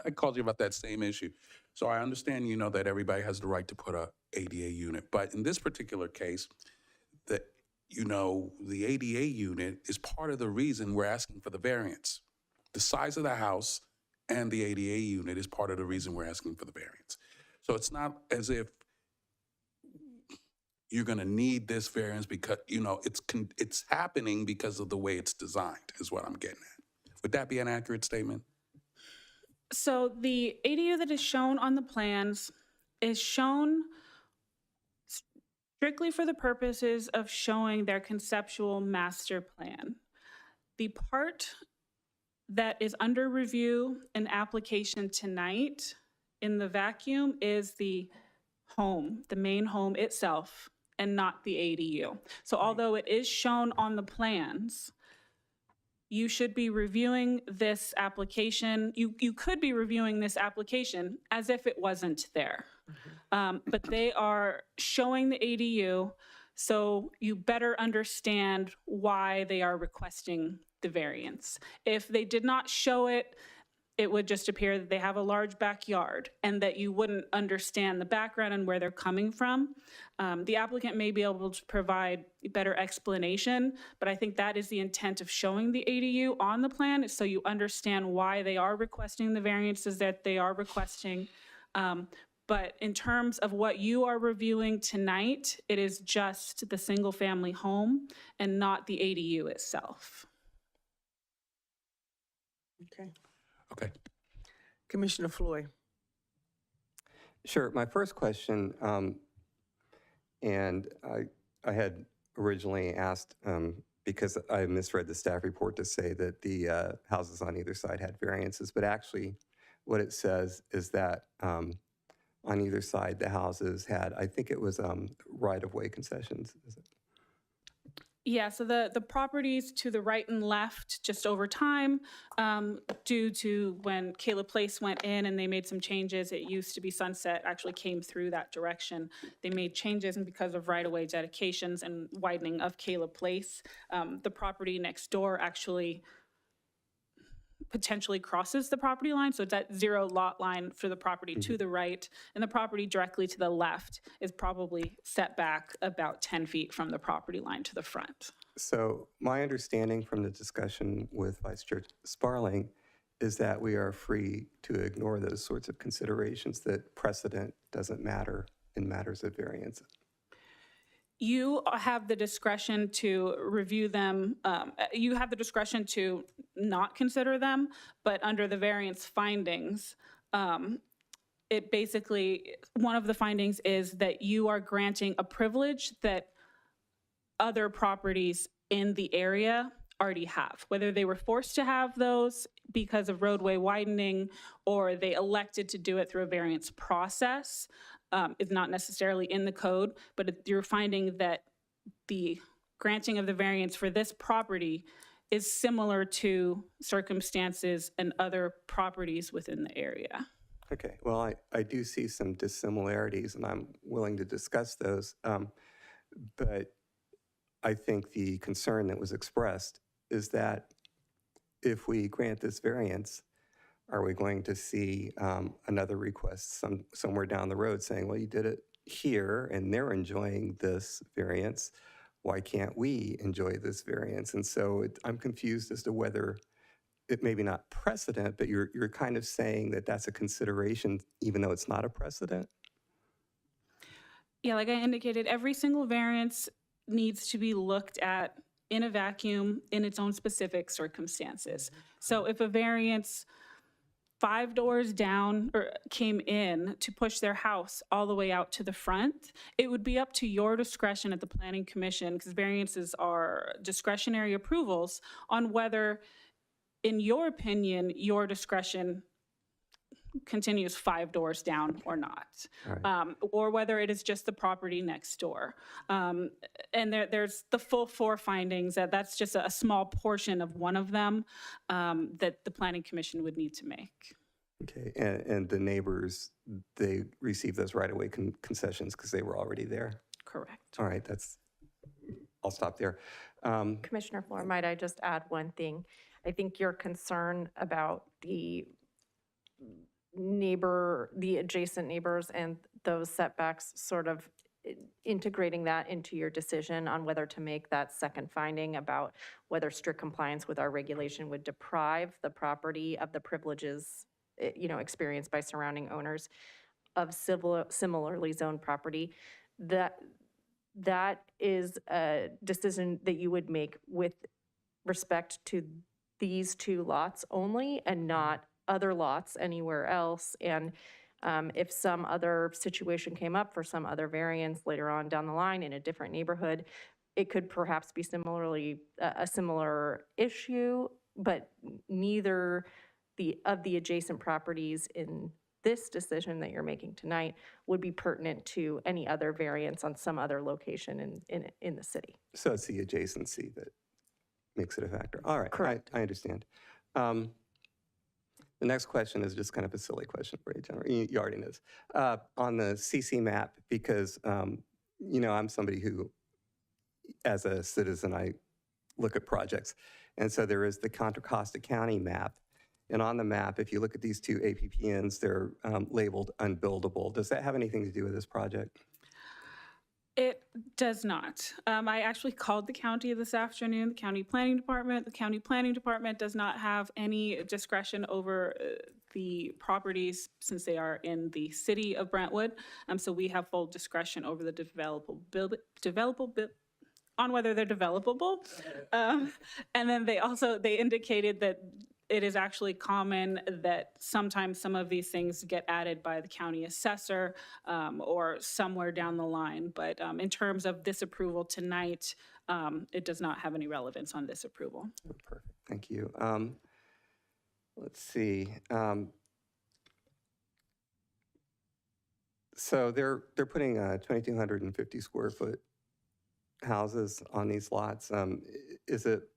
I called you about that same issue. So I understand, that everybody has the right to put a ADA unit, but in this particular case, the ADA unit is part of the reason we're asking for the variance. The size of the house and the ADA unit is part of the reason we're asking for the variance. So it's not as if you're going to need this variance because, it's happening because of the way it's designed, is what I'm getting at. Would that be an accurate statement? So the ADU that is shown on the plans is shown strictly for the purposes of showing their conceptual master plan. The part that is under review and application tonight in the vacuum is the home, the main home itself, and not the ADU. So although it is shown on the plans, you should be reviewing this application. You could be reviewing this application as if it wasn't there. But they are showing the ADU, so you better understand why they are requesting the variance. If they did not show it, it would just appear that they have a large backyard and that you wouldn't understand the background and where they're coming from. The applicant may be able to provide better explanation, but I think that is the intent of showing the ADU on the plan, is so you understand why they are requesting the variances that they are requesting. But in terms of what you are reviewing tonight, it is just the single-family home and not the ADU itself. Okay. Okay. Commissioner Flohr. Sure. My first question, and I had originally asked, because I misread the staff report to say that the houses on either side had variances, but actually what it says is that on either side, the houses had, I think it was right-of-way concessions. Is it? Yeah, so the properties to the right and left, just over time, due to when Caleb Place went in and they made some changes, it used to be Sunset, actually came through that direction. They made changes, and because of right-of-way dedications and widening of Caleb Place, the property next door actually potentially crosses the property line. So it's at zero lot line for the property to the right, and the property directly to the left is probably set back about 10 feet from the property line to the front. So my understanding from the discussion with Vice Chair Sparling is that we are free to ignore those sorts of considerations, that precedent doesn't matter in matters of variance. You have the discretion to review them. You have the discretion to not consider them, but under the variance findings, it basically, one of the findings is that you are granting a privilege that other properties in the area already have, whether they were forced to have those because of roadway widening or they elected to do it through a variance process. Is not necessarily in the code, but you're finding that the granting of the variance for this property is similar to circumstances and other properties within the area. Okay, well, I do see some dissimilarities, and I'm willing to discuss those. But I think the concern that was expressed is that if we grant this variance, are we going to see another request somewhere down the road saying, well, you did it here and they're enjoying this variance. Why can't we enjoy this variance? And so I'm confused as to whether it may be not precedent, but you're kind of saying that that's a consideration even though it's not a precedent? Yeah, like I indicated, every single variance needs to be looked at in a vacuum in its own specific circumstances. So if a variance 5 doors down or came in to push their house all the way out to the front, it would be up to your discretion at the Planning Commission, because variances are discretionary approvals, on whether, in your opinion, your discretion continues 5 doors down or not, Right. or whether it is just the property next door. And there's the full 4 findings. That's just a small portion of one of them that the Planning Commission would need to make. Okay, and the neighbors, they received those right-of-way concessions because they were already there? Correct. All right, I'll stop there. Commissioner Flohr, might I just add one thing? I think your concern about the adjacent neighbors and those setbacks, sort of integrating that into your decision on whether to make that second finding about whether strict compliance with our regulation would deprive the property of the privileges, experienced by surrounding owners of similarly zoned property, that is a decision that you would make with respect to these 2 lots only and not other lots anywhere else. And if some other situation came up for some other variance later on down the line in a different neighborhood, it could perhaps be a similar issue, but neither of the adjacent properties in this decision that you're making tonight would be pertinent to any other variance on some other location in the city. So it's the adjacency that makes it a factor. All right, Correct. I understand. The next question is just kind of a silly question for you, Jennifer. You already know this. On the CC map, because, I'm somebody who, as a citizen, I look at projects. And so there is the Contra Costa County map. And on the map, if you look at these two APPNs, they're labeled unbuildable. Does that have anything to do with this project? It does not. I actually called the county this afternoon, the county planning department. The county planning department does not have any discretion over the properties since they are in the city of Brentwood. So we have full discretion over the on whether they're developable. And then they indicated that it is actually common that sometimes some of these things get added by the county assessor or somewhere down the line. But in terms of this approval tonight, it does not have any relevance on this approval. Perfect, thank you. Let's see. So they're putting 2,250 square foot houses on these lots. Is it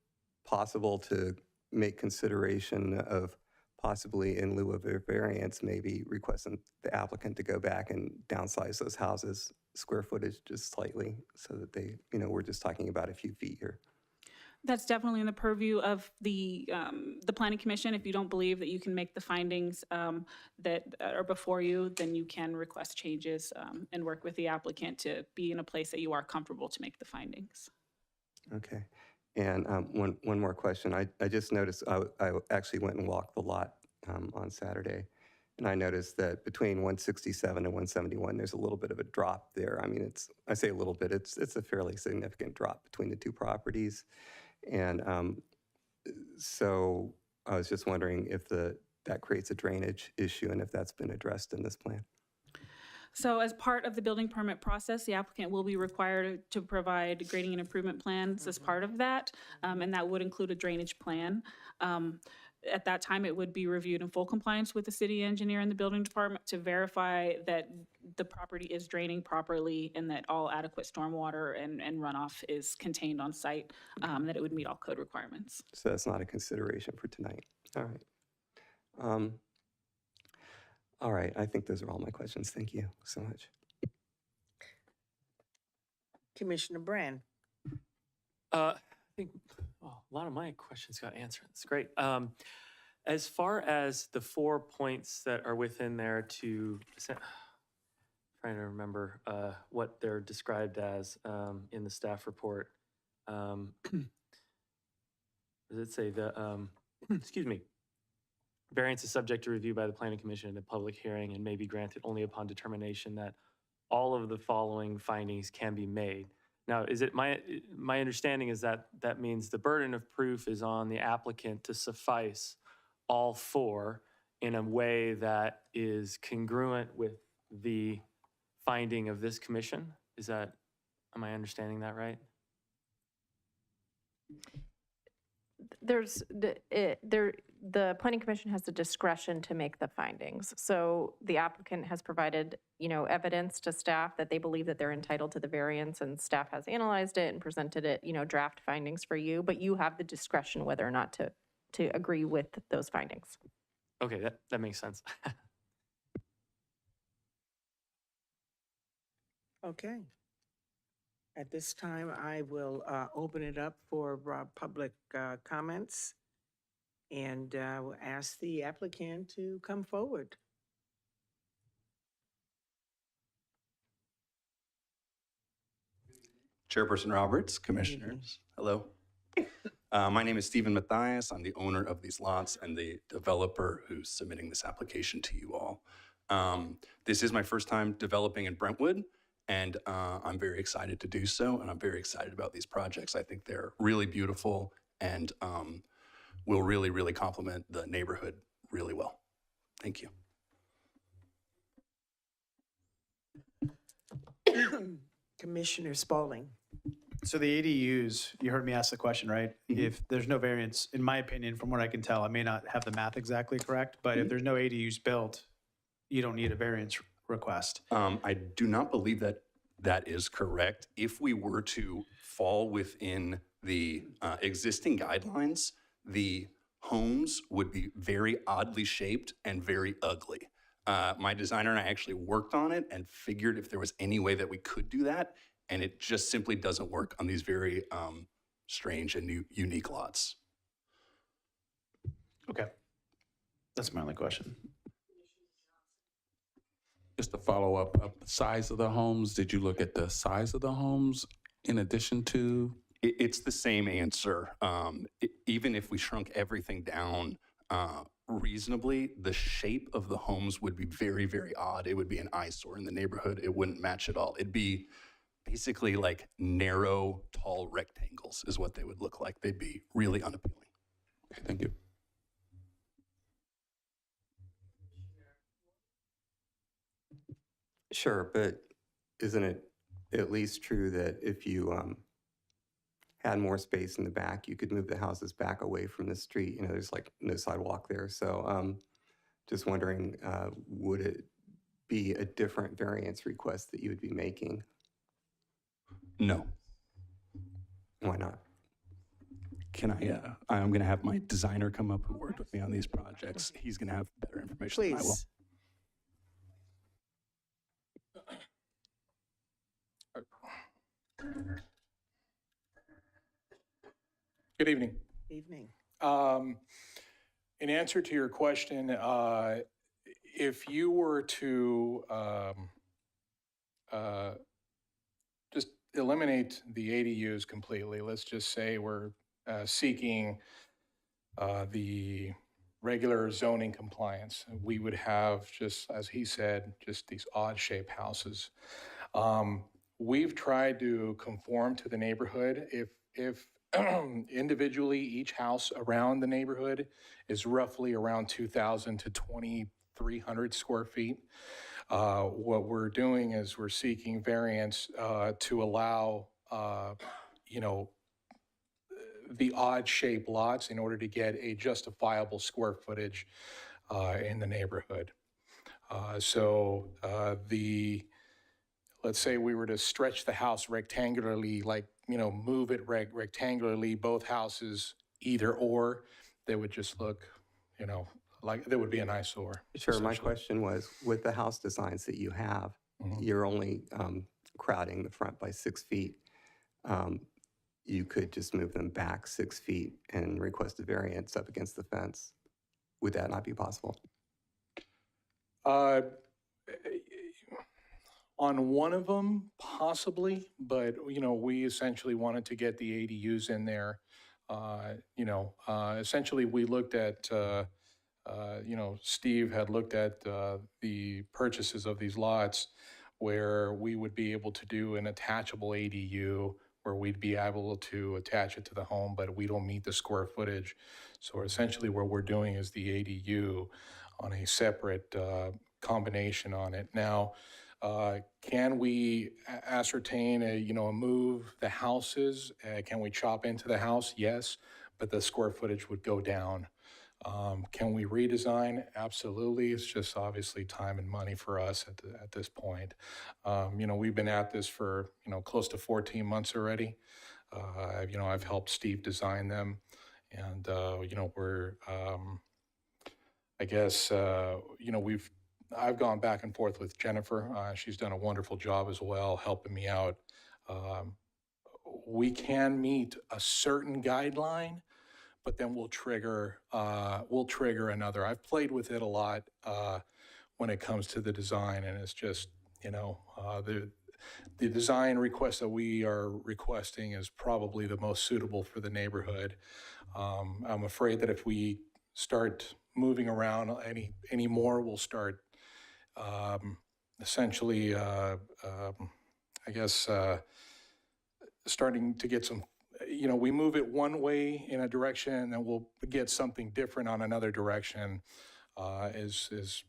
possible to make consideration of possibly in lieu of a variance, maybe requesting the applicant to go back and downsize those houses square footage just slightly so that they, we're just talking about a few feet here? That's definitely in the purview of the Planning Commission. If you don't believe that you can make the findings that are before you, then you can request changes and work with the applicant to be in a place that you are comfortable to make the findings. Okay. And one more question. I just noticed, I actually went and walked the lot on Saturday, and I noticed that between 167 and 171, there's a little bit of a drop there. I mean, I say a little bit, it's a fairly significant drop between the two properties. And so I was just wondering if that creates a drainage issue and if that's been addressed in this plan. So as part of the building permit process, the applicant will be required to provide grading and improvement plans as part of that, and that would include a drainage plan. At that time, it would be reviewed in full compliance with the city engineer and the building department to verify that the property is draining properly and that all adequate stormwater and runoff is contained on site, that it would meet all code requirements. So that's not a consideration for tonight. All right. All right, I think those are all my questions. Thank you so much. Commissioner Brand. I think a lot of my questions got answered. That's great. As far as the 4 points that are within there trying to remember what they're described as in the staff report. Does it say the, excuse me, variance is subject to review by the Planning Commission in a public hearing and may be granted only upon determination that all of the following findings can be made. Now, is it my understanding is that that means the burden of proof is on the applicant to suffice all 4 in a way that is congruent with the finding of this commission? Am I understanding that right? The Planning Commission has the discretion to make the findings. So the applicant has provided, evidence to staff that they believe that they're entitled to the variance, and staff has analyzed it and presented it, draft findings for you, but you have the discretion whether or not to agree with those findings. Okay, that makes sense. Okay. At this time, I will open it up for public comments, and will ask the applicant to come forward. Chairperson Roberts, Commissioners, hello. My name is Stephen Matthias. I'm the owner of these lots and the developer who's submitting this application to you all. This is my first time developing in Brentwood, and I'm very excited to do so, and I'm very excited about these projects. I think they're really beautiful and will really, really complement the neighborhood really well. Thank you. Commissioner Sparling. So the ADUs, you heard me ask the question, right? If there's no variance, in my opinion, from what I can tell, I may not have the math exactly correct, but if there's no ADUs built, you don't need a variance request. I do not believe that that is correct. If we were to fall within the existing guidelines, the homes would be very oddly shaped and very ugly. My designer and I actually worked on it and figured if there was any way that we could do that, and it just simply doesn't work on these very strange and unique lots. Okay. That's my only question. Just to follow up, size of the homes, did you look at the size of the homes in addition to? It's the same answer. Even if we shrunk everything down reasonably, the shape of the homes would be very, very odd. It would be an eyesore in the neighborhood. It wouldn't match at all. It'd be basically like narrow, tall rectangles is what they would look like. They'd be really unappealing. Okay, thank you. Sure, but isn't it at least true that if you had more space in the back, you could move the houses back away from the street? You know, there's like no sidewalk there. So just wondering, would it be a different variance request that you would be making? No. Why not? Can I, I'm going to have my designer come up who worked with me on these projects. He's going to have better information than I will. Please. Good evening. Evening. In answer to your question, if you were to just eliminate the ADUs completely, let's just say we're seeking the regular zoning compliance, we would have, just as he said, just these odd-shaped houses. We've tried to conform to the neighborhood. If individually, each house around the neighborhood is roughly around 2,000 to 2,300 square feet. What we're doing is we're seeking variance to allow, the odd-shaped lots in order to get a justifiable square footage in the neighborhood. Let's say we were to stretch the house rectangularly, like, move it rectangularly, both houses, either or, they would just look, like there would be an eyesore. Sure, my question was, with the house designs that you have, you're only crowding the front by 6 feet. You could just move them back 6 feet and request a variance up against the fence. Would that not be possible? On one of them, possibly, but, we essentially wanted to get the ADUs in there. Essentially, we looked at, Steve had looked at the purchases of these lots where we would be able to do an attachable ADU where we'd be able to attach it to the home, but we don't meet the square footage. So essentially what we're doing is the ADU on a separate combination on it. Now, can we ascertain move the houses? Can we chop into the house? Yes, but the square footage would go down. Can we redesign? Absolutely. It's just obviously time and money for us at this point. We've been at this for, close to 14 months already. I've helped Steve design them, and, we're, I've gone back and forth with Jennifer. She's done a wonderful job as well, helping me out. We can meet a certain guideline, but then we'll trigger another. I've played with it a lot when it comes to the design, and it's just, the design request that we are requesting is probably the most suitable for the neighborhood. I'm afraid that if we start moving around any more, we'll start essentially, starting to get some, we move it one way in a direction and then we'll get something different on another direction is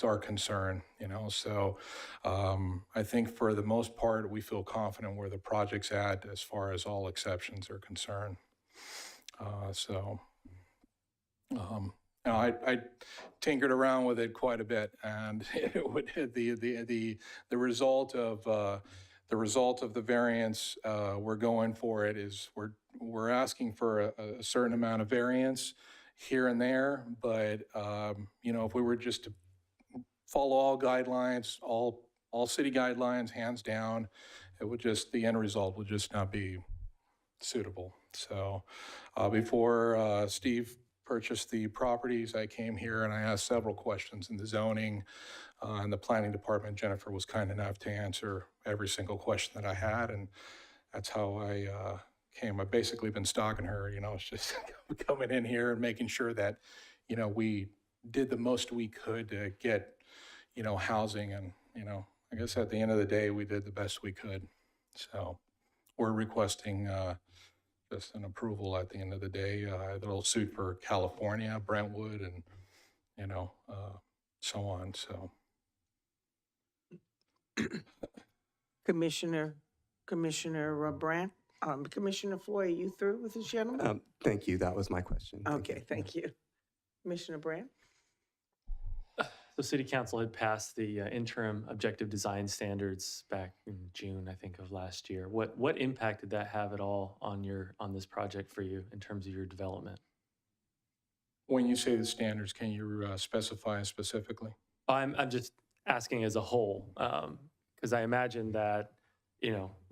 our concern, So I think for the most part, we feel confident where the project's at as far as all exceptions are concerned. I tinkered around with it quite a bit, and the result of the result of the variance, we're going for it is we're asking for a certain amount of variance here and there, but if we were just to follow all guidelines, all city guidelines, hands down, the end result would just not be suitable. So before Steve purchased the properties, I came here and I asked several questions in the zoning and the planning department. Jennifer was kind enough to answer every single question that I had, and that's how I came. I've basically been stalking her, it's just coming in here and making sure that, we did the most we could to get, housing, and, I guess at the end of the day, we did the best we could. So we're requesting just an approval at the end of the day. It'll suit for California, Brentwood, and, so on, so. Commissioner Brandt, Commissioner Flohr, are you through with this gentleman? Thank you. That was my question. Okay, thank you. Commissioner Brandt? The City Council had passed the interim objective design standards back in June, I think, of last year. What impact did that have at all on this project for you in terms of your development? When you say the standards, can you specify specifically? I'm just asking as a whole, because I imagine that,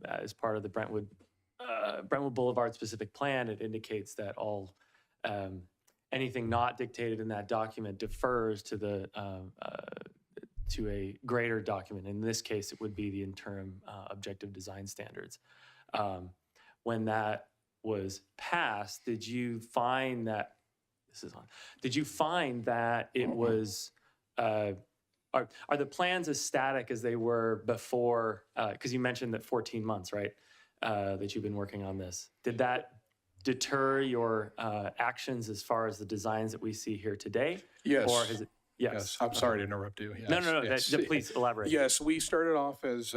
as part of the Brentwood Boulevard specific plan, it indicates that all anything not dictated in that document defers to a greater document. In this case, it would be the interim objective design standards. When that was passed, did you find that it was are the plans as static as they were before? Because you mentioned that 14 months, right? That you've been working on this. Did that deter your actions as far as the designs that we see here today? Yes. Or has it? Yes. I'm sorry to interrupt you. Yes. No. Yes. Please elaborate. Yes, we started off as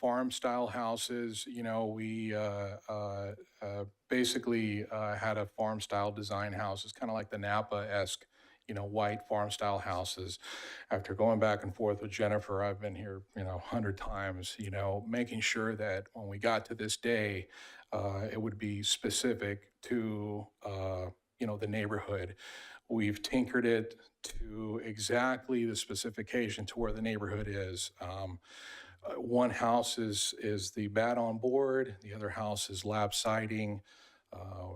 farm-style houses. We basically had a farm-style design house. It's kind of like the Napa-esque, white farm-style houses. After going back and forth with Jennifer, I've been here, 100 times, making sure that when we got to this day, it would be specific to, the neighborhood. We've tinkered it to exactly the specification to where the neighborhood is. One house is the bat on board. The other house is lap siding.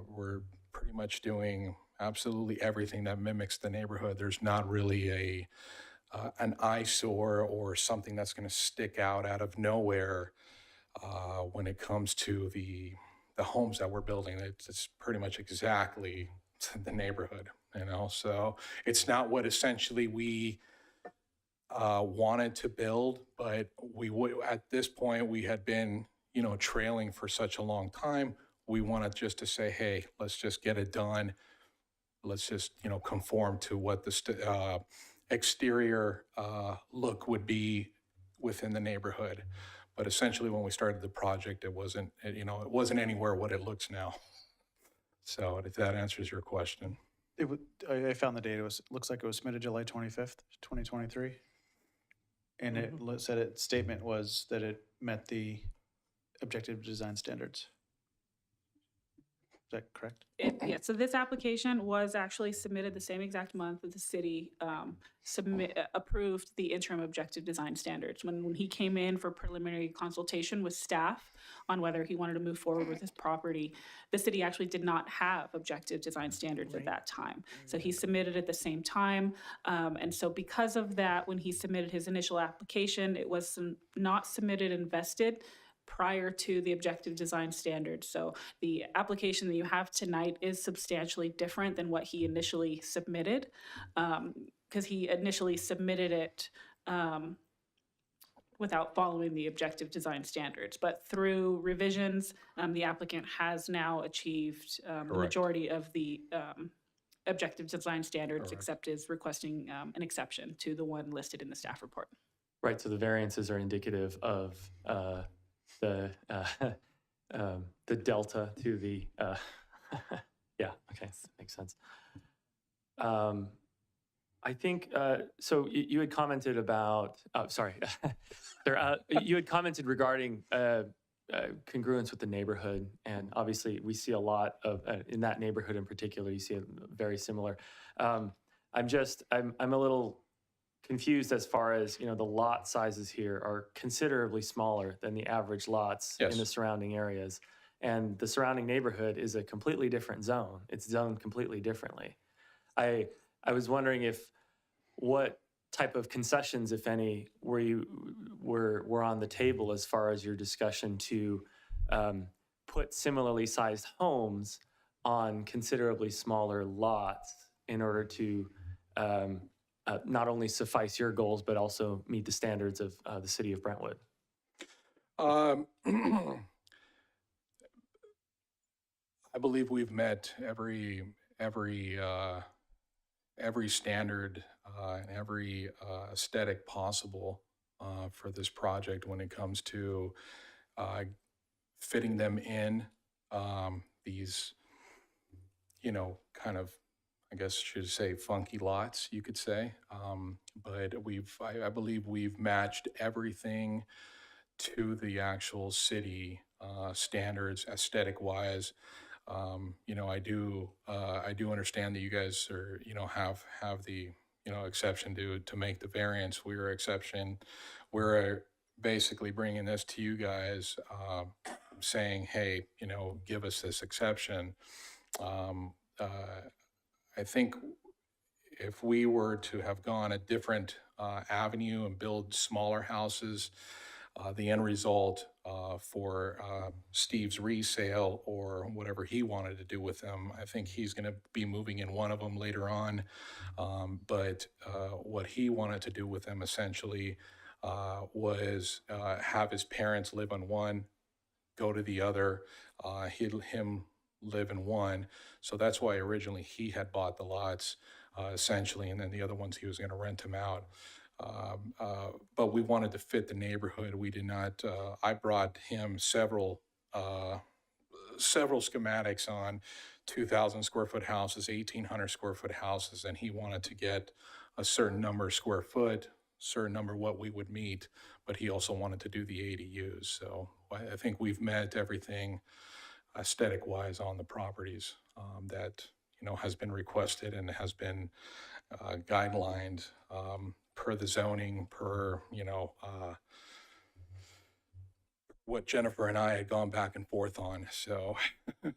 We're pretty much doing absolutely everything that mimics the neighborhood. There's not really an eyesore or something that's going to stick out of nowhere when it comes to the homes that we're building. It's pretty much exactly the neighborhood, So it's not what essentially we wanted to build, but at this point we had been, trailing for such a long time. We wanted just to say, hey, let's just get it done. Let's just, conform to what the exterior look would be within the neighborhood. But essentially, when we started the project, it wasn't anywhere what it looks now. So if that answers your question. I found the date. Looks like it was submitted July 25th, 2023. And it said its statement was that it met the objective design standards. Is that correct? Yeah, so this application was actually submitted the same exact month that the city approved the interim objective design standards. When he came in for preliminary consultation with staff on whether he wanted to move forward with his property, the city actually did not have objective design standards at that time. So he submitted at the same time. And so because of that, when he submitted his initial application, it was not submitted and vested prior to the objective design standards. So the application that you have tonight is substantially different than what he initially submitted, because he initially submitted it without following the objective design standards. But through revisions, the applicant has now achieved the majority of the objective design standards, except is requesting an exception to the one listed in the staff report. Right, so the variances are indicative of the delta to the, yeah, okay, makes sense. I think, so you had commented about, oh, sorry. There, you had commented regarding congruence with the neighborhood. And obviously, we see a lot of, in that neighborhood in particular, you see it very similar. I'm a little confused as far as, the lot sizes here are considerably smaller than the average lots in the surrounding areas. And the surrounding neighborhood is a completely different zone. It's zoned completely differently. I was wondering what type of concessions, if any, were on the table as far as your discussion to put similarly sized homes on considerably smaller lots in order to not only suffice your goals, but also meet the standards of the city of Brentwood? I believe we've met every standard and every aesthetic possible for this project when it comes to fitting them in these, kind of, I guess should say funky lots, you could say. But I believe we've matched everything to the actual city standards aesthetic wise. I do understand that you guys are, have the, exception to make the variance. We're exception. We're basically bringing this to you guys, saying, hey, give us this exception. I think if we were to have gone a different avenue and build smaller houses, the end result for Steve's resale or whatever he wanted to do with them, I think he's going to be moving in one of them later on. But what he wanted to do with them essentially was have his parents live on one, go to the other, him live in one. So that's why originally he had bought the lots essentially, and then the other ones he was going to rent them out. But we wanted to fit the neighborhood. We did not, I brought him several schematics on 2,000 square foot houses, 1,800 square foot houses, and he wanted to get a certain number of square foot, certain number what we would meet, but he also wanted to do the ADUs. So I think we've met everything aesthetic wise on the properties that, has been requested and has been guidelined per the zoning, per, what Jennifer and I had gone back and forth on. So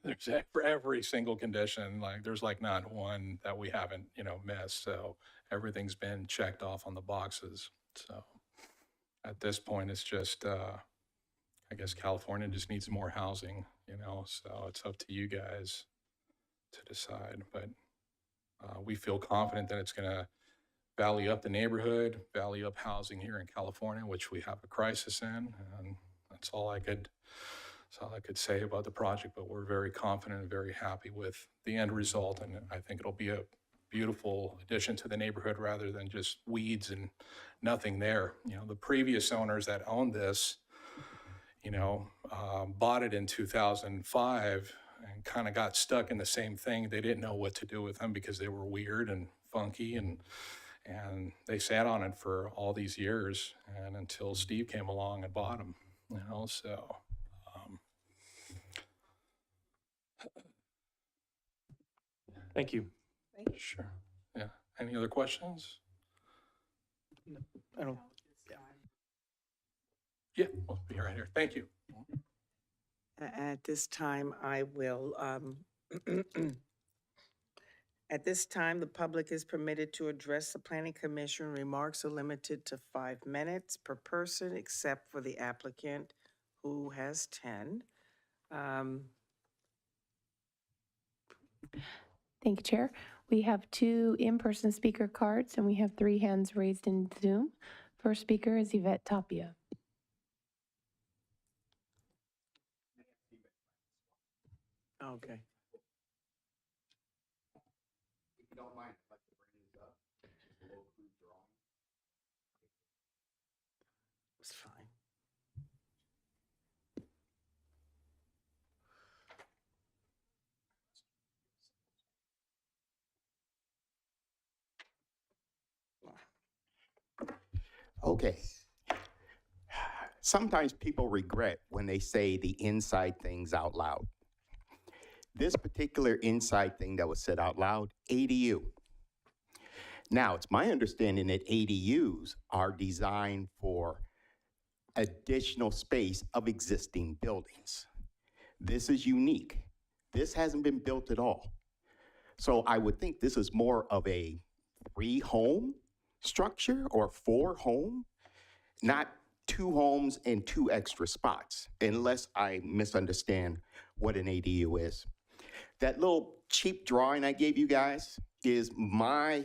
there's for every single condition, like there's like not one that we haven't, missed. So everything's been checked off on the boxes. So at this point, it's just, I guess California just needs more housing, so it's up to you guys to decide. But we feel confident that it's going to value up the neighborhood, value up housing here in California, which we have a crisis in. And that's all I could say about the project. But we're very confident and very happy with the end result. And I think it'll be a beautiful addition to the neighborhood rather than just weeds and nothing there. The previous owners that owned this, bought it in 2005 and kind of got stuck in the same thing. They didn't know what to do with them because they were weird and funky, and they sat on it for all these years, and until Steve came along and bought them, so. Thank you. Sure. Yeah. Any other questions? I don't. Yeah, we'll be right here. Thank you. At this time, I will, at this time, the public is permitted to address the Planning Commission. Remarks are limited to 5 minutes per person, except for the applicant, who has 10. Thank you, Chair. We have 2 in-person speaker cards, and we have 3 hands raised in Zoom. First speaker is Yvette Tapia. Okay. If you don't mind, I'd like to bring these up. Just a little crude drawing. It's fine. Okay. Sometimes people regret when they say the inside things out loud. This particular inside thing that was said out loud, ADU. Now, it's my understanding that ADUs are designed for additional space of existing buildings. This is unique. This hasn't been built at all. So I would think this is more of a 3-home structure or 4-home, not 2 homes and 2 extra spots, unless I misunderstand what an ADU is. That little cheap drawing I gave you guys is my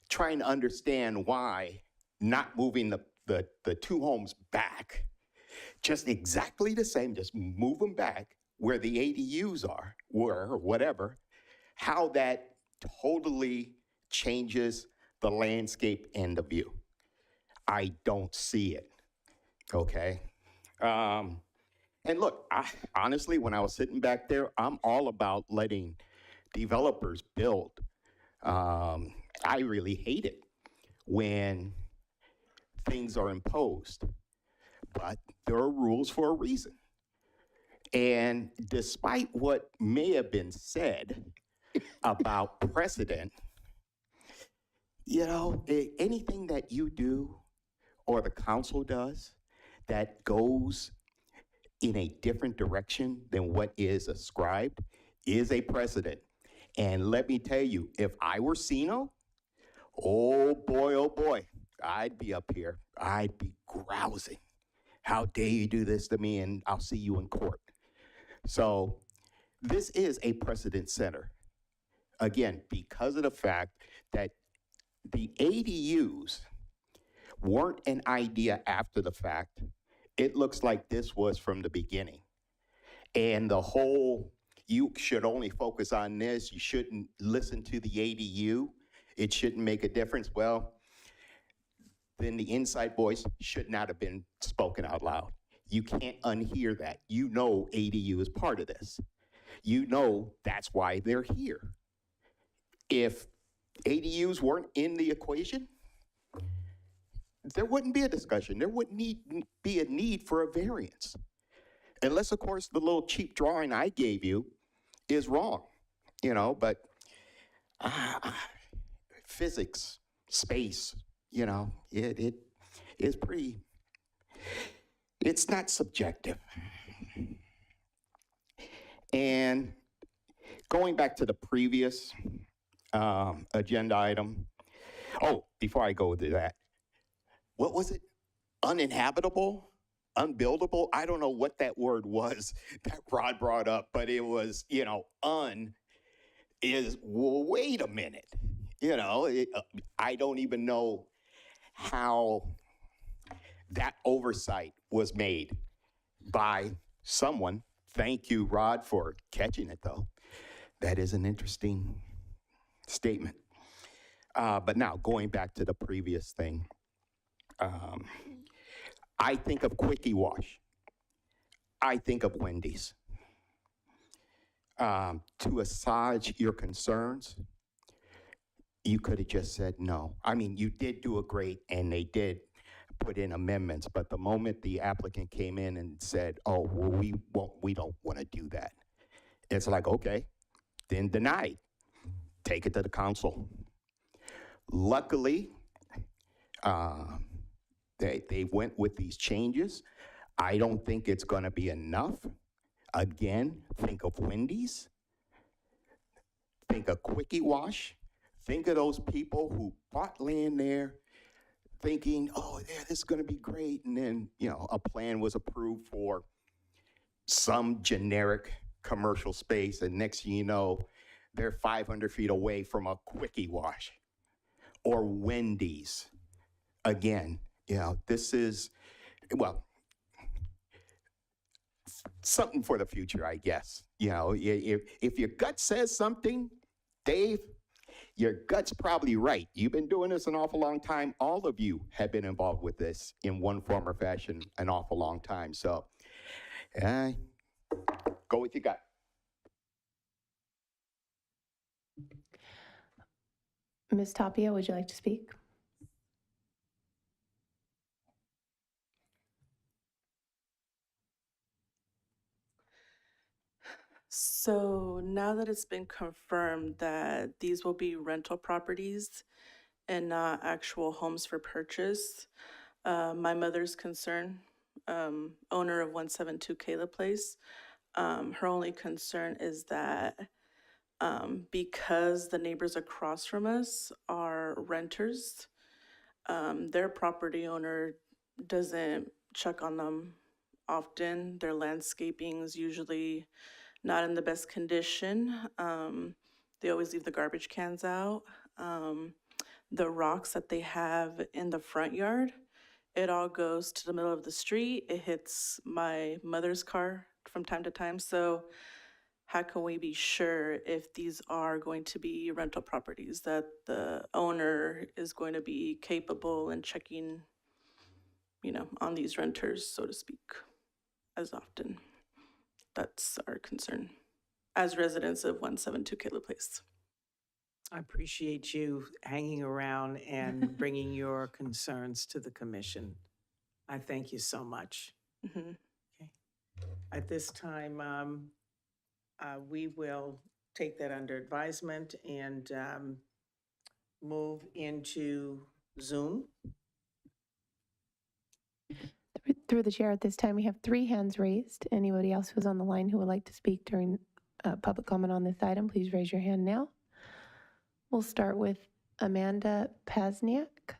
trying to understand why not moving the 2 homes back, just exactly the same, just move them back where the ADUs were, or whatever, how that totally changes the landscape and the view. I don't see it, okay? And look, honestly, when I was sitting back there, I'm all about letting developers build. I really hate it when things are imposed, but there are rules for a reason. And despite what may have been said about precedent, you know, anything that you do or the council does that goes in a different direction than what is ascribed is a precedent. And let me tell you, if I were Sino, oh boy, I'd be up here. I'd be grousing. How dare you do this to me, and I'll see you in court. So this is a precedent setter. Again, because of the fact that the ADUs weren't an idea after the fact, it looks like this was from the beginning. And the whole, you should only focus on this, you shouldn't listen to the ADU, it shouldn't make a difference. Well, then the inside voice should not have been spoken out loud. You can't unhear that. You know ADU is part of this. You know that's why they're here. If ADUs weren't in the equation, there wouldn't be a discussion. There wouldn't be a need for a variance. Unless, of course, the little cheap drawing I gave you is wrong, you know, but physics, space, you know, it is pretty, it's not subjective. And going back to the previous agenda item, oh, before I go to that, what was it? Uninhabitable? Unbuildable? I don't know what that word was that Rod brought up, but it was, you know, well, wait a minute. You know, I don't even know how that oversight was made by someone. Thank you, Rod, for catching it, though. That is an interesting statement. But now, going back to the previous thing, I think of Quickie Wash. I think of Wendy's. To assuage your concerns, you could have just said no. I mean, you did do a great, and they did put in amendments, but the moment the applicant came in and said, oh, well, we don't want to do that, it's like, okay, then denied. Take it to the council. Luckily, they went with these changes. I don't think it's going to be enough. Again, think of Wendy's. Think of Quickie Wash. Think of those people who bought land there thinking, oh, yeah, this is going to be great. And then, you know, a plan was approved for some generic commercial space. And next thing you know, they're 500 feet away from a Quickie Wash or Wendy's. Again, you know, this is, well, something for the future, I guess. You know, if your gut says something, Dave, your gut's probably right. You've been doing this an awful long time. All of you have been involved with this in one form or fashion an awful long time. So, go with your gut. Ms. Tapia, would you like to speak? So now that it's been confirmed that these will be rental properties and not actual homes for purchase, my mother's concern, owner of 172 Kayla Place, her only concern is that because the neighbors across from us are renters, their property owner doesn't check on them often. Their landscaping is usually not in the best condition. They always leave the garbage cans out. The rocks that they have in the front yard, it all goes to the middle of the street. It hits my mother's car from time to time. So how can we be sure if these are going to be rental properties, that the owner is going to be capable in checking, on these renters, so to speak, as often? That's our concern as residents of 172 Kayla Place. I appreciate you hanging around and bringing your concerns to the commission. I thank you so much. Mhm. Okay. At this time, we will take that under advisement and move into Zoom. Through the chair, at this time, we have 3 hands raised. Anybody else who's on the line who would like to speak during public comment on this item, please raise your hand now. We'll start with Amanda Pasniak.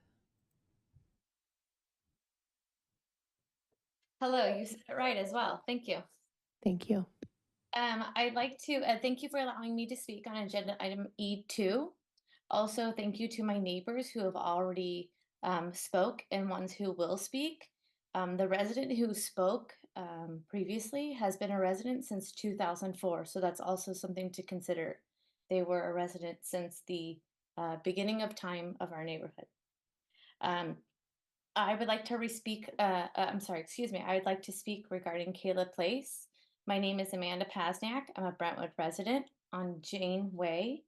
Hello, you said it right as well. Thank you. Thank you. I'd like to thank you for allowing me to speak on agenda item E2. Also, thank you to my neighbors who have already spoke and ones who will speak. The resident who spoke previously has been a resident since 2004, so that's also something to consider. They were a resident since the beginning of time of our neighborhood. I would like to I would like to speak regarding Kayla Place. My name is Amanda Pasniak. I'm a Brentwood resident on Jane Way.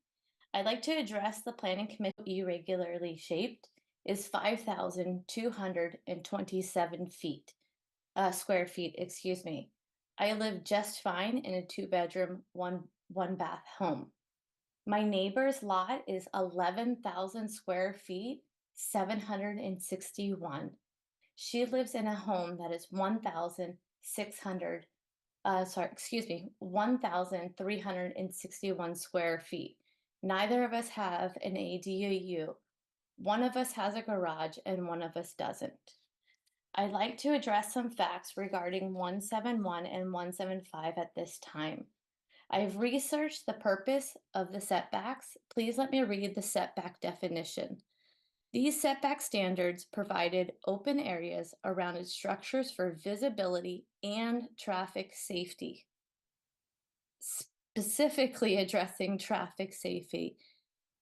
I'd like to address the planning committee irregularly shaped is 5,227 square feet, excuse me. I live just fine in a 2-bedroom, one bath home. My neighbor's lot is 11,000 square feet, 761. She lives in a home that is 1,361 square feet. Neither of us have an ADU. One of us has a garage and one of us doesn't. I'd like to address some facts regarding 171 and 175 at this time. I've researched the purpose of the setbacks. Please let me read the setback definition. These setback standards provided open areas around its structures for visibility and traffic safety. Specifically addressing traffic safety,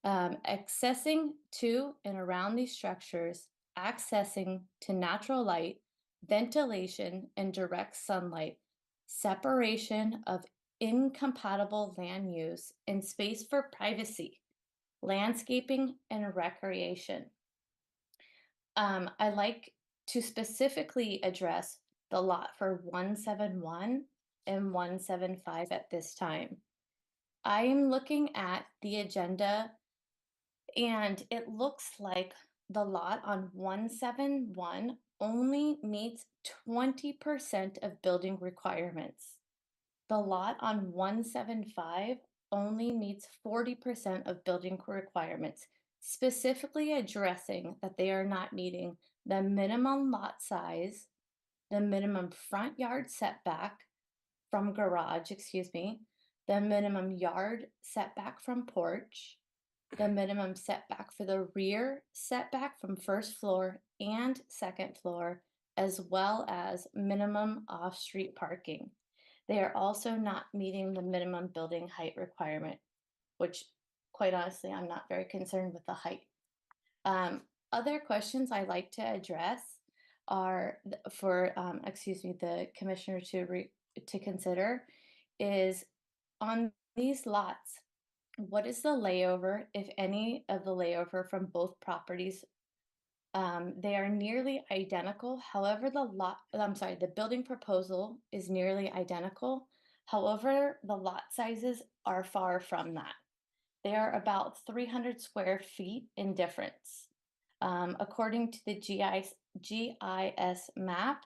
accessing to and around these structures, accessing to natural light, ventilation, and direct sunlight, separation of incompatible land use, and space for privacy, landscaping, and recreation. I'd like to specifically address the lot for 171 and 175 at this time. I'm looking at the agenda and it looks like the lot on 171 only meets 20% of building requirements. The lot on 175 only meets 40% of building requirements, specifically addressing that they are not meeting the minimum lot size, the minimum front yard setback from garage, the minimum yard setback from porch, the minimum setback for the rear setback from first floor and second floor, as well as minimum off-street parking. They are also not meeting the minimum building height requirement, which quite honestly, I'm not very concerned with the height. Other questions I like to address are for, the commissioner to consider is on these lots, what is the layover, if any of the layover from both properties? They are nearly identical. However, the building proposal is nearly identical. However, the lot sizes are far from that. They are about 300 square feet in difference. According to the GIS map,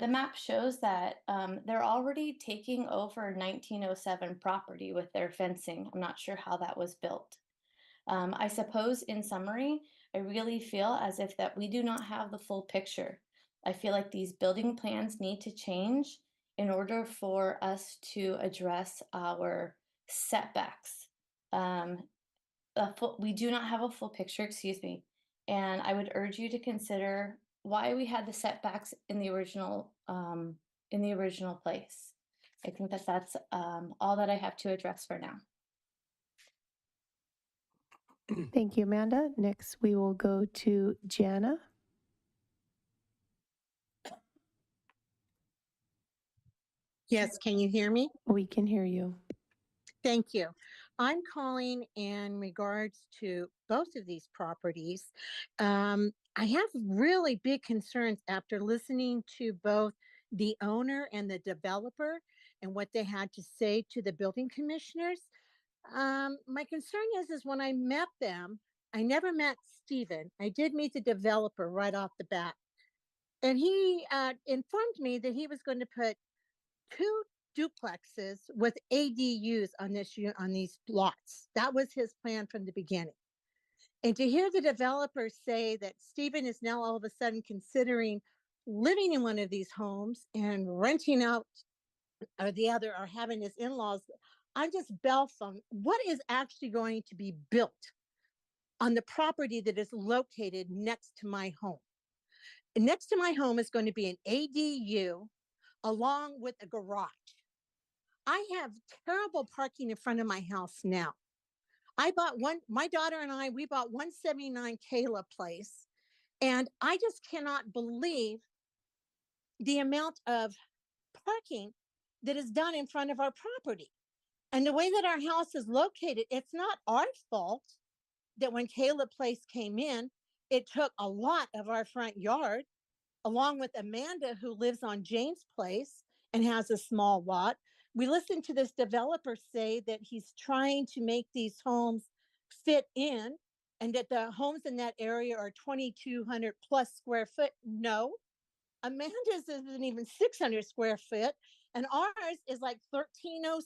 the map shows that they're already taking over 1907 property with their fencing. I'm not sure how that was built. I suppose in summary, I really feel as if that we do not have the full picture. I feel like these building plans need to change in order for us to address our setbacks. We do not have a full picture, excuse me, and I would urge you to consider why we had the setbacks in the original place. I think that that's all that I have to address for now. Thank you, Amanda. Next, we will go to Jana. Yes, can you hear me? We can hear you. Thank you. I'm calling in regards to both of these properties. I have really big concerns after listening to both the owner and the developer and what they had to say to the building commissioners. My concern is when I met them, I never met Stephen. I did meet the developer right off the bat. And he informed me that he was going to put 2 duplexes with ADUs on these lots. That was his plan from the beginning. And to hear the developer say that Stephen is now all of a sudden considering living in one of these homes and renting out or the other or having his in-laws, I'm just dumbfounded. What is actually going to be built on the property that is located next to my home? Next to my home is going to be an ADU along with a garage. I have terrible parking in front of my house now. My daughter and I, we bought 179 Kayla Place, and I just cannot believe the amount of parking that is done in front of our property. And the way that our house is located, it's not our fault that when Kayla Place came in, it took a lot of our front yard, along with Amanda, who lives on James Place and has a small lot. We listened to this developer say that he's trying to make these homes fit in and that the homes in that area are 2,200 plus square foot. No, Amanda's isn't even 600 square foot, and ours is like 1,306.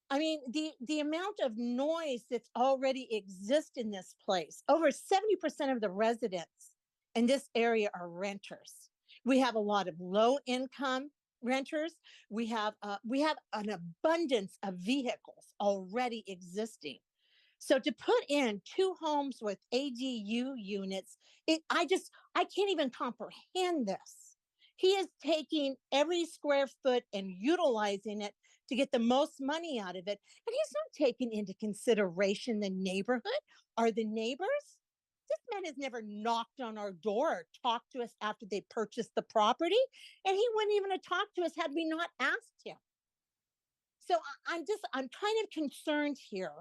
I mean, the amount of noise that's already exists in this place, over 70% of the residents in this area are renters. We have a lot of low income renters. We have an abundance of vehicles already existing. So to put in 2 homes with ADU units, I can't even comprehend this. He is taking every square foot and utilizing it to get the most money out of it. And he's not taking into consideration the neighborhood or the neighbors. This man has never knocked on our door or talked to us after they purchased the property. And he wouldn't even have talked to us had we not asked him. So I'm kind of concerned here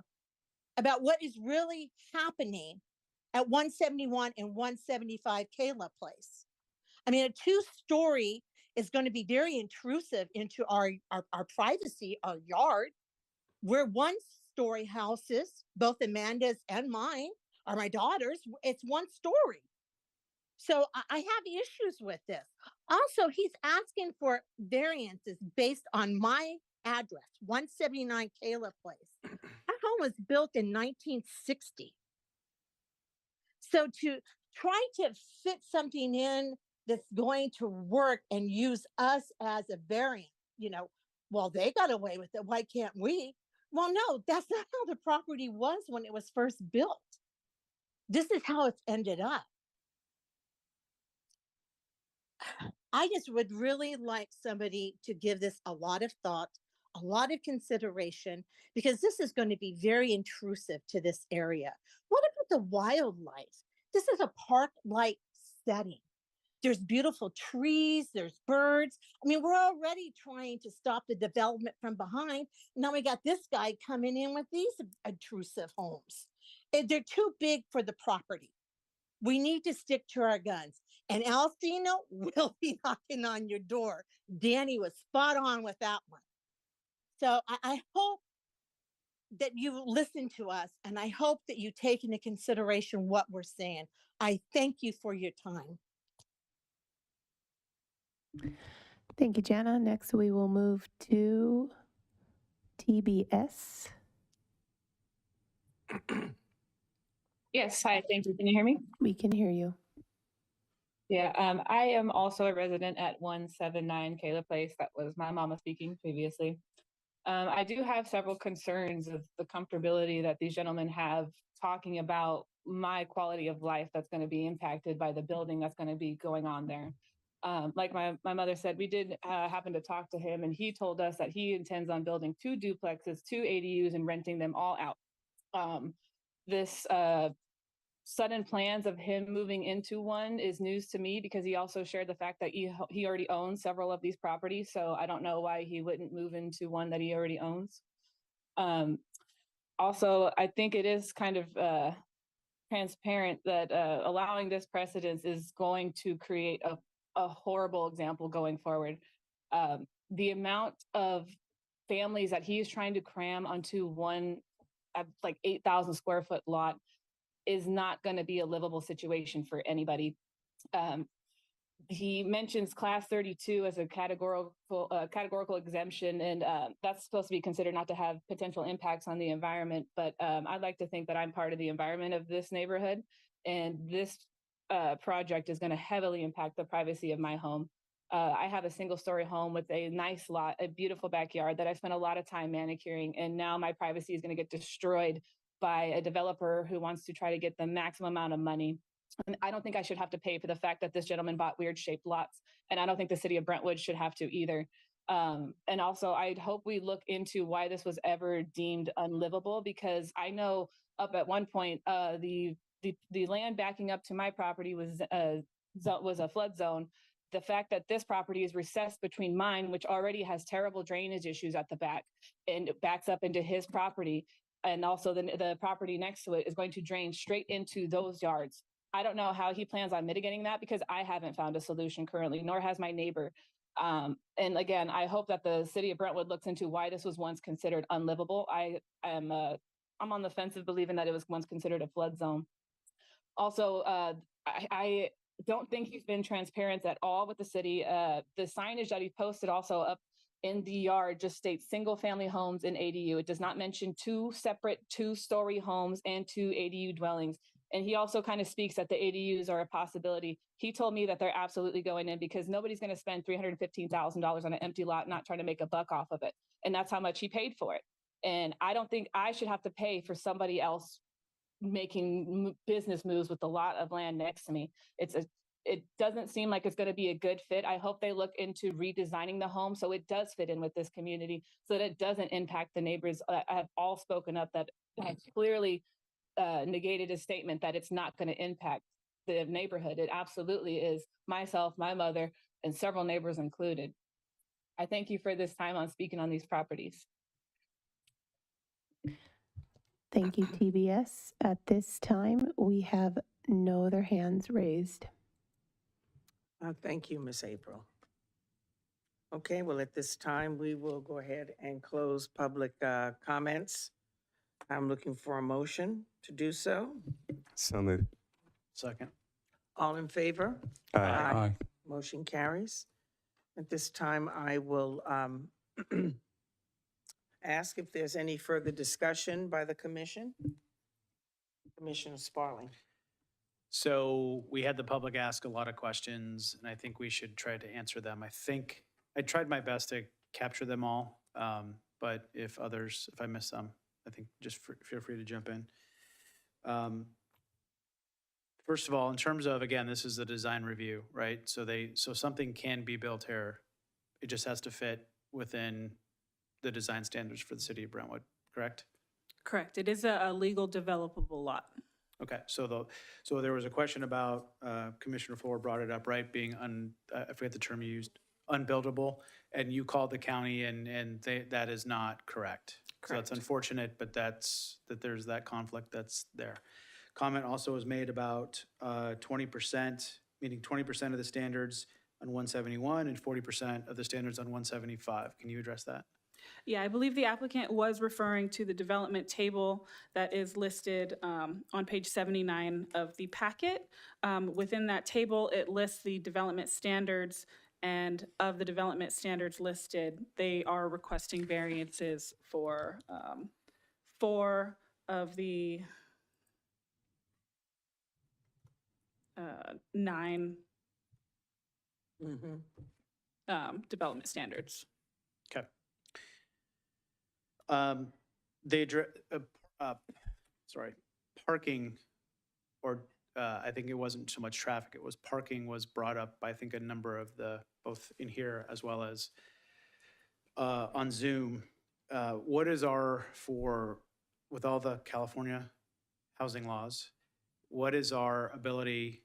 about what is really happening at 171 and 175 Kayla Place. I mean, a 2-story is going to be very intrusive into our privacy, our yard. We're 1-story houses, both Amanda's and mine, or my daughter's. It's 1 story. So I have issues with this. Also, he's asking for variances based on my address, 179 Kayla Place. Our home was built in 1960. So to try to fit something in that's going to work and use us as a variant, well, they got away with it. Why can't we? Well, no, that's not how the property was when it was first built. This is how it's ended up. I just would really like somebody to give this a lot of thought, a lot of consideration, because this is going to be very intrusive to this area. What about the wildlife? This is a park-like setting. There's beautiful trees, there's birds. I mean, we're already trying to stop the development from behind. Now we got this guy coming in with these intrusive homes. They're too big for the property. We need to stick to our guns. And Alcino will be knocking on your door. Danny was spot on with that one. So I hope that you listen to us, and I hope that you take into consideration what we're saying. I thank you for your time. Thank you, Jana. Next, we will move to TBS. Yes, hi, thank you. Can you hear me? We can hear you. Yeah, I am also a resident at 179 Kayla Place. That was my mama speaking previously. I do have several concerns of the comfortability that these gentlemen have talking about my quality of life that's going to be impacted by the building that's going to be going on there. Like my mother said, we did happen to talk to him, and he told us that he intends on building 2 duplexes, 2 ADUs, and renting them all out. This sudden plans of him moving into one is news to me, because he also shared the fact that he already owns several of these properties. So I don't know why he wouldn't move into one that he already owns. Also, I think it is kind of transparent that allowing this precedence is going to create a horrible example going forward. The amount of families that he is trying to cram onto one like 8,000 square foot lot is not going to be a livable situation for anybody. He mentions class 32 as a categorical exemption, and that's supposed to be considered not to have potential impacts on the environment. But I'd like to think that I'm part of the environment of this neighborhood, and this project is going to heavily impact the privacy of my home. I have a single-story home with a nice lot, a beautiful backyard that I spent a lot of time manicuring, and now my privacy is going to get destroyed by a developer who wants to try to get the maximum amount of money. And I don't think I should have to pay for the fact that this gentleman bought weird shaped lots. And I don't think the city of Brentwood should have to either. And also, I'd hope we look into why this was ever deemed unlivable, because I know up at one point, the land backing up to my property was a flood zone. The fact that this property is recessed between mine, which already has terrible drainage issues at the back, and it backs up into his property, and also the property next to it is going to drain straight into those yards. I don't know how he plans on mitigating that, because I haven't found a solution currently, nor has my neighbor. And again, I hope that the city of Brentwood looks into why this was once considered unlivable. I'm on the fence of believing that it was once considered a flood zone. Also, I don't think he's been transparent at all with the city. The signage that he posted also up in the yard just states single family homes and ADU. It does not mention 2 separate 2-story homes and 2 ADU dwellings. And he also kind of speaks that the ADUs are a possibility. He told me that they're absolutely going in, because nobody's going to spend $315,000 on an empty lot not trying to make a buck off of it. And that's how much he paid for it. And I don't think I should have to pay for somebody else making business moves with the lot of land next to me. It doesn't seem like it's going to be a good fit. I hope they look into redesigning the home so it does fit in with this community, so that it doesn't impact the neighbors. I have all spoken up that have clearly negated a statement that it's not going to impact the neighborhood. It absolutely is. Myself, my mother, and several neighbors included. I thank you for this time on speaking on these properties. Thank you, TBS. At this time, we have no other hands raised. Thank you, Ms. April. Okay, well, at this time, we will go ahead and close public comments. I'm looking for a motion to do so. So moved. Second. All in favor? Aye. Motion carries. At this time, I will ask if there's any further discussion by the commission. Commissioner Sparling. So we had the public ask a lot of questions, and I think we should try to answer them. I think I tried my best to capture them all, but if I miss some, I think just feel free to jump in. First of all, in terms of, again, this is the design review, right? So something can be built here. It just has to fit within the design standards for the city of Brentwood, correct? Correct. It is a legal developable lot. Okay, so there was a question about, Commissioner Flohr brought it up, right, being I forget the term you used, unbuildable, and you called the county and that is not correct. So that's unfortunate, but there's that conflict that's there. Comment also was made about 20%, meaning 20% of the standards on 171 and 40% of the standards on 175. Can you address that? Yeah, I believe the applicant was referring to the development table that is listed on page 79 of the packet. Within that table, it lists the development standards, and of the development standards listed, they are requesting variances for 4 of the 9 development standards. Okay. They address, parking, or I think it wasn't so much traffic, it was parking was brought up by, I think, a number of the, both in here as well as on Zoom. What is with all the California housing laws, what is our ability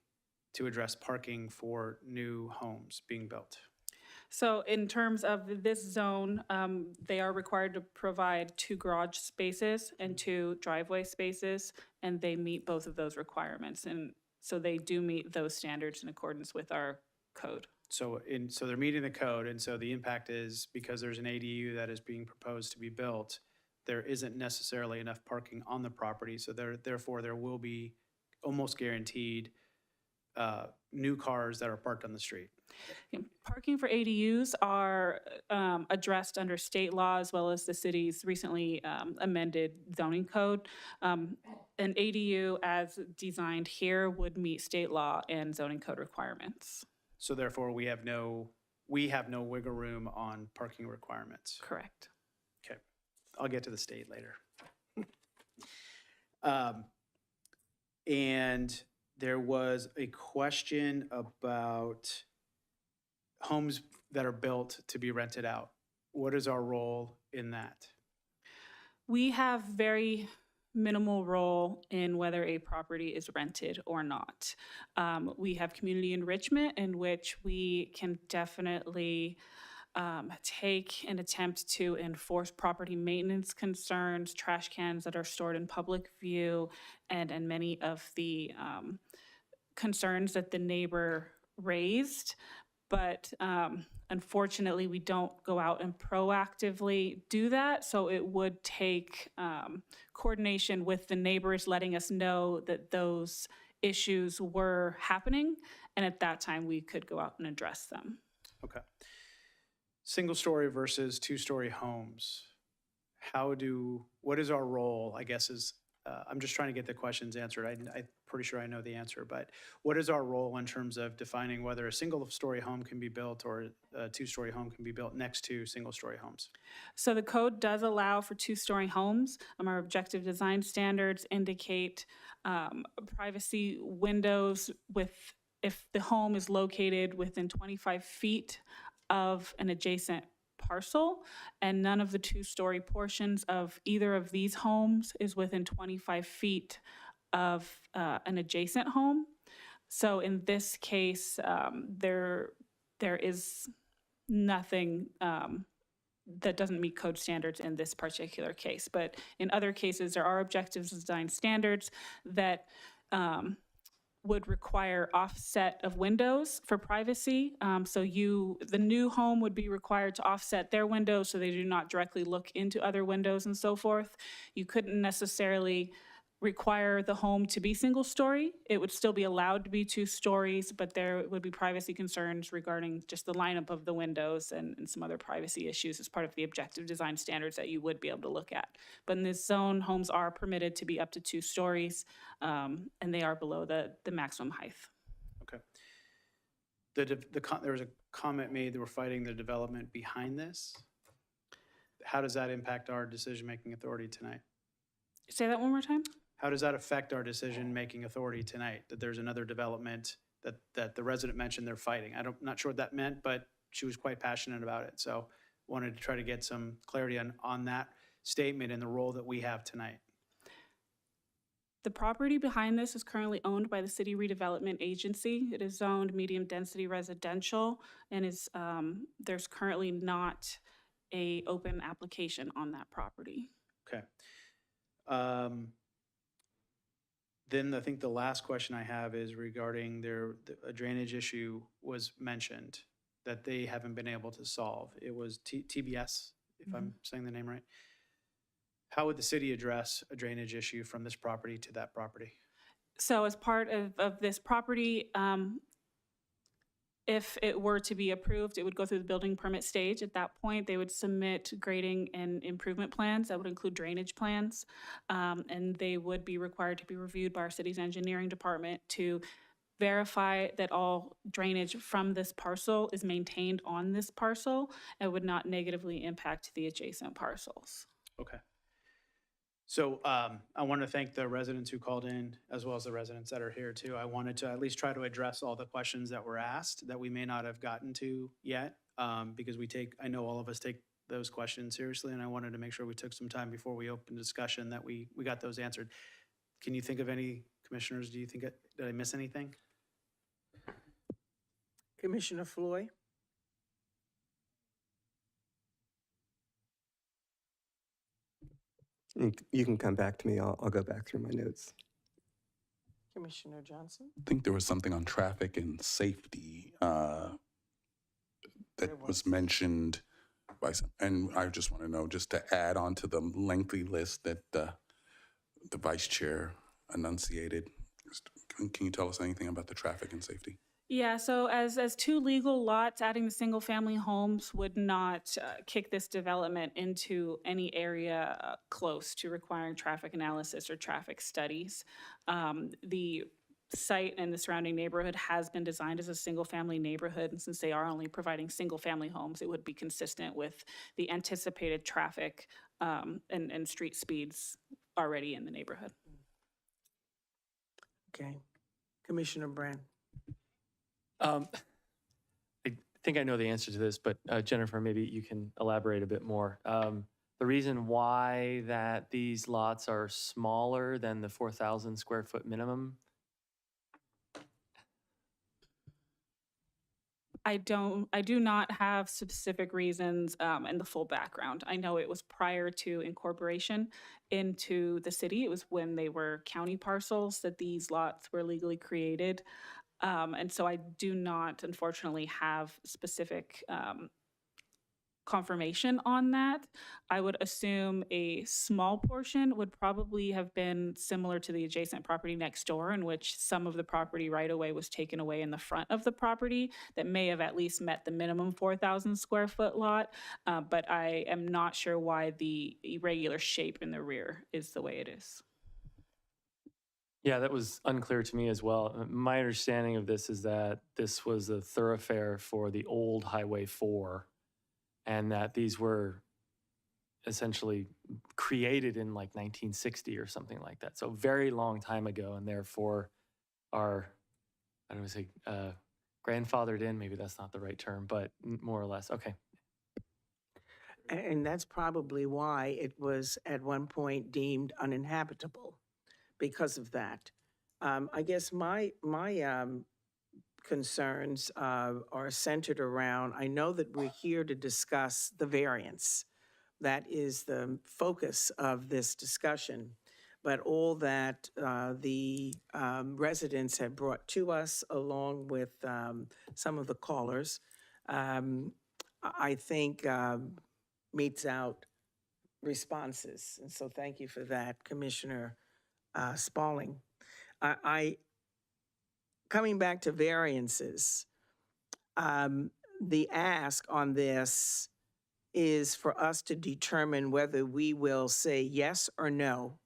to address parking for new homes being built? So in terms of this zone, they are required to provide 2 garage spaces and 2 driveway spaces, and they meet both of those requirements. And so they do meet those standards in accordance with our code. So they're meeting the code, and so the impact is because there's an ADU that is being proposed to be built, there isn't necessarily enough parking on the property, so therefore there will be almost guaranteed new cars that are parked on the street. Parking for ADUs are addressed under state law as well as the city's recently amended zoning code. An ADU as designed here would meet state law and zoning code requirements. So therefore we have no wiggle room on parking requirements. Correct. Okay, I'll get to the state later. And there was a question about homes that are built to be rented out. What is our role in that? We have very minimal role in whether a property is rented or not. We have community enrichment in which we can definitely take an attempt to enforce property maintenance concerns, trash cans that are stored in public view, and many of the concerns that the neighbor raised. But unfortunately, we don't go out and proactively do that. So it would take coordination with the neighbors letting us know that those issues were happening. And at that time, we could go out and address them. Okay. Single-story versus 2-story homes. What is our role, I guess, is, I'm just trying to get the questions answered. I'm pretty sure I know the answer, but what is our role in terms of defining whether a single-story home can be built or a 2-story home can be built next to single-story homes? So the code does allow for 2-story homes. Our objective design standards indicate privacy windows if the home is located within 25 feet of an adjacent parcel, and none of the 2-story portions of either of these homes is within 25 feet of an adjacent home. So in this case, there is nothing that doesn't meet code standards in this particular case. But in other cases, there are objective design standards that would require offset of windows for privacy. So the new home would be required to offset their windows so they do not directly look into other windows and so forth. You couldn't necessarily require the home to be single-story. It would still be allowed to be 2 stories, but there would be privacy concerns regarding just the lineup of the windows and some other privacy issues as part of the objective design standards that you would be able to look at. But in this zone, homes are permitted to be up to 2 stories, and they are below the maximum height. Okay. There was a comment made that we're fighting the development behind this. How does that impact our decision-making authority tonight? Say that one more time. How does that affect our decision-making authority tonight, that there's another development that the resident mentioned they're fighting? I'm not sure what that meant, but she was quite passionate about it. So wanted to try to get some clarity on that statement and the role that we have tonight. The property behind this is currently owned by the City Redevelopment Agency. It is zoned medium-density residential, and there's currently not an open application on that property. Okay. Then I think the last question I have is regarding a drainage issue was mentioned that they haven't been able to solve. It was TBS, if I'm saying the name right. How would the city address a drainage issue from this property to that property? So as part of this property, if it were to be approved, it would go through the building permit stage. At that point, they would submit grading and improvement plans that would include drainage plans. And they would be required to be reviewed by our city's engineering department to verify that all drainage from this parcel is maintained on this parcel and would not negatively impact the adjacent parcels. Okay. So I want to thank the residents who called in, as well as the residents that are here too. I wanted to at least try to address all the questions that were asked that we may not have gotten to yet, because I know all of us take those questions seriously, and I wanted to make sure we took some time before we opened discussion that we got those answered. Can you think of any, commissioners, did I miss anything? Commissioner Flohr? You can come back to me. I'll go back through my notes. Commissioner Johnson? I think there was something on traffic and safety that was mentioned by some, and I just want to know, just to add on to the lengthy list that the vice chair enunciated. Can you tell us anything about the traffic and safety? Yeah, so as two legal lots, adding the single-family homes would not kick this development into any area close to requiring traffic analysis or traffic studies. The site and the surrounding neighborhood has been designed as a single-family neighborhood, and since they are only providing single-family homes, it would be consistent with the anticipated traffic and street speeds already in the neighborhood. Okay. Commissioner Brand? I think I know the answer to this, but Jennifer, maybe you can elaborate a bit more. The reason why that these lots are smaller than the 4,000 square foot minimum? I do not have specific reasons and the full background. I know it was prior to incorporation into the city. It was when they were county parcels that these lots were legally created. And so I do not, unfortunately, have specific confirmation on that. I would assume a small portion would probably have been similar to the adjacent property next door, in which some of the property right away was taken away in the front of the property that may have at least met the minimum 4,000 square foot lot. But I am not sure why the irregular shape in the rear is the way it is. Yeah, that was unclear to me as well. My understanding of this is that this was a thoroughfare for the old Highway 4, and that these were essentially created in like 1960 or something like that. So very long time ago, and therefore are, I don't want to say grandfathered in, maybe that's not the right term, but more or less. Okay. And that's probably why it was at one point deemed uninhabitable, because of that. I guess my concerns are centered around, I know that we're here to discuss the variance. That is the focus of this discussion. But all that the residents had brought to us, along with some of the callers, I think meets out responses. And so thank you for that, Commissioner Sparling. Coming back to variances, the ask on this is for us to determine whether we will say yes or no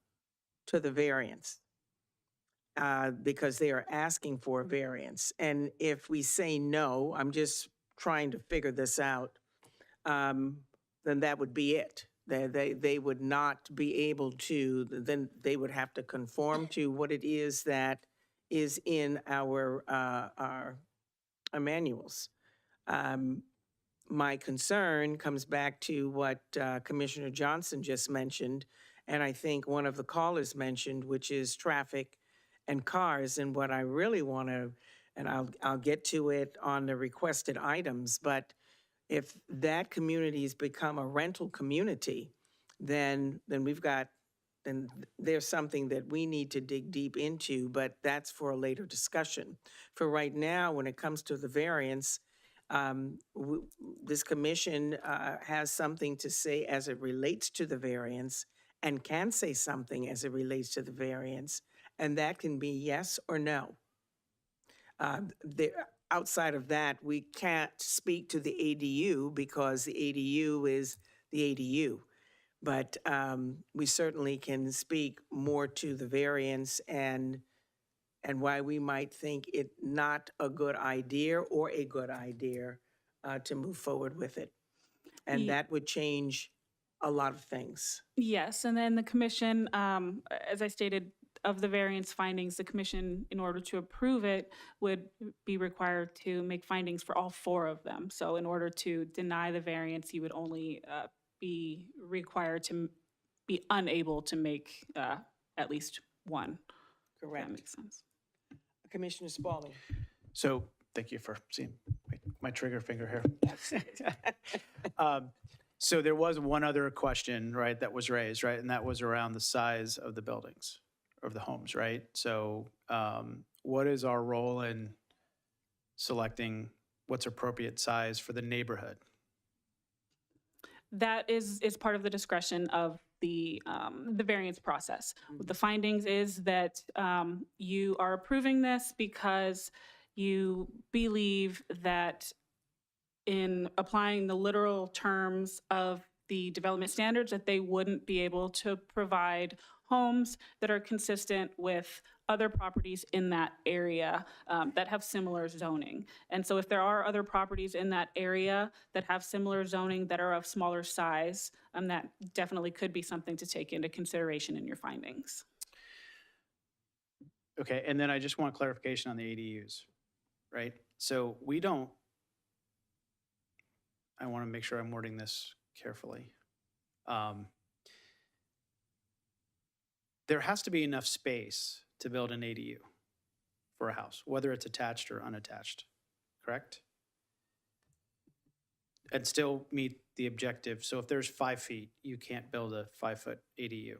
to the variance, because they are asking for a variance. And if we say no, I'm just trying to figure this out, then that would be it. They would not be able to, then they would have to conform to what it is that is in our manuals. My concern comes back to what Commissioner Johnson just mentioned, and I think one of the callers mentioned, which is traffic and cars. And what I really want to, and I'll get to it on the requested items, but if that community's become a rental community, then we've got then there's something that we need to dig deep into, but that's for a later discussion. For right now, when it comes to the variance, this commission has something to say as it relates to the variance and can say something as it relates to the variance, and that can be yes or no. Outside of that, we can't speak to the ADU because the ADU is the ADU. But we certainly can speak more to the variance and why we might think it not a good idea or a good idea to move forward with it. And Ye- that would change a lot of things. Yes, and then the commission, as I stated, of the variance findings, the commission, in order to approve it, would be required to make findings for all 4 of them. So in order to deny the variance, you would only be required to be unable to make at least one. Correct. If that makes sense. Commissioner Sparling. So thank you for seeing my trigger finger here. So there was one other question, right, that was raised, right? And that was around the size of the buildings, of the homes, right? So what is our role in selecting what's appropriate size for the neighborhood? That is part of the discretion of the variance process. The findings is that you are approving this because you believe that in applying the literal terms of the development standards, that they wouldn't be able to provide homes that are consistent with other properties in that area that have similar zoning. And so if there are other properties in that area that have similar zoning that are of smaller size, that definitely could be something to take into consideration in your findings. Okay, and then I just want clarification on the ADUs, right? So we don't, I want to make sure I'm wording this carefully. There has to be enough space to build an ADU for a house, whether it's attached or unattached, correct? And still meet the objective. So if there's 5 feet, you can't build a 5-foot ADU,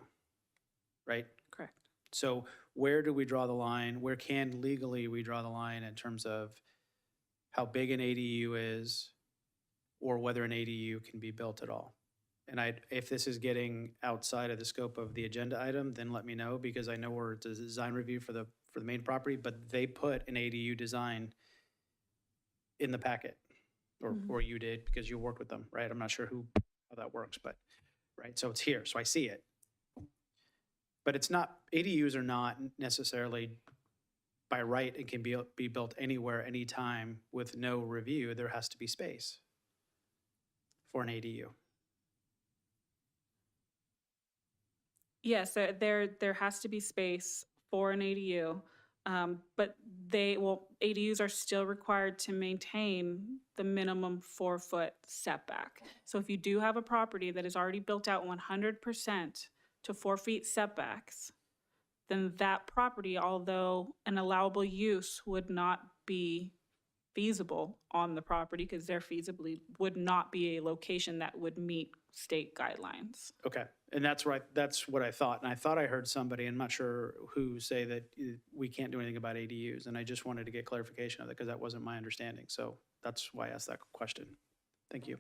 right? Correct. So where do we draw the line? Where can legally we draw the line in terms of how big an ADU is or whether an ADU can be built at all? And if this is getting outside of the scope of the agenda item, then let me know, because I know we're at the design review for the main property, but they put an ADU design in the packet, or you did because you worked with them, right? I'm not sure how that works, but, right, so it's here, so I see it. But it's not, ADUs are not necessarily by right, it can be built anywhere, anytime with no review. There has to be space for an ADU. Yes, there has to be space for an ADU, but ADUs are still required to maintain the minimum 4-foot setback. So if you do have a property that is already built out 100% to 4 feet setbacks, then that property, although an allowable use, would not be feasible on the property because there feasibly would not be a location that would meet state guidelines. Okay, and that's right. That's what I thought. And I thought I heard somebody, I'm not sure who, say that we can't do anything about ADUs. And I just wanted to get clarification of that because that wasn't my understanding. So that's why I asked that question. Thank you.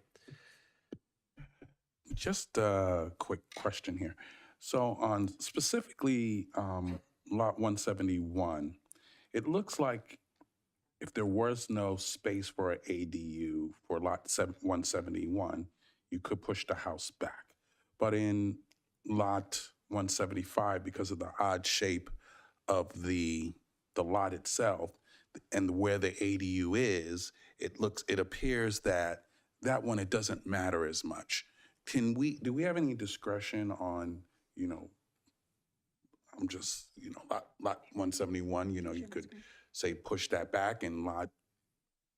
Just a quick question here. So on specifically lot 171, it looks like if there was no space for an ADU for lot 171, you could push the house back. But in lot 175, because of the odd shape of the lot itself and where the ADU is, it appears that one, it doesn't matter as much. Do we have any discretion on, I'm just, lot 171, you could say push that back and lot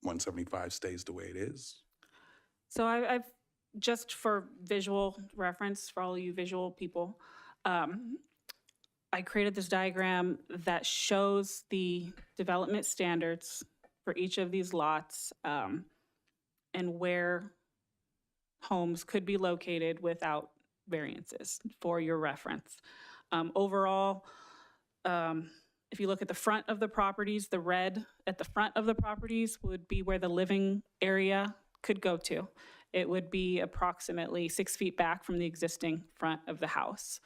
175 stays the way it is? So I've just for visual reference, for all you visual people, I created this diagram that shows the development standards for each of these lots and where homes could be located without variances for your reference. Overall, if you look at the front of the properties, the red at the front of the properties would be where the living area could go to. It would be approximately 6 feet back from the existing front of the house.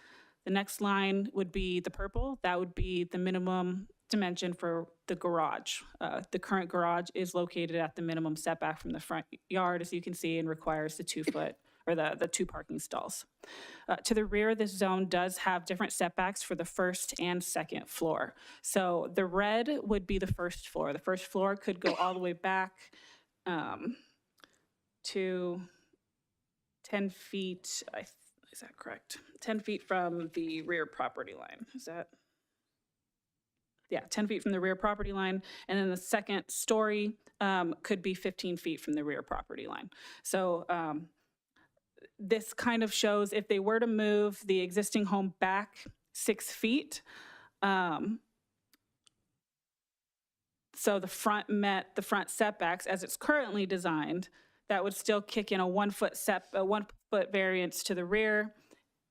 The next line would be the purple. That would be the minimum dimension for the garage. The current garage is located at the minimum setback from the front yard, as you can see, and requires the 2 foot or the 2 parking stalls. To the rear, this zone does have different setbacks for the first and second floor. So the red would be the first floor. The first floor could go all the way back to 10 feet, is that correct? 10 feet from the rear property line, is that? Yeah, 10 feet from the rear property line. And then the second story could be 15 feet from the rear property line. So this kind of shows if they were to move the existing home back 6 feet, so the front met the front setbacks as it's currently designed, that would still kick in a 1 foot variance to the rear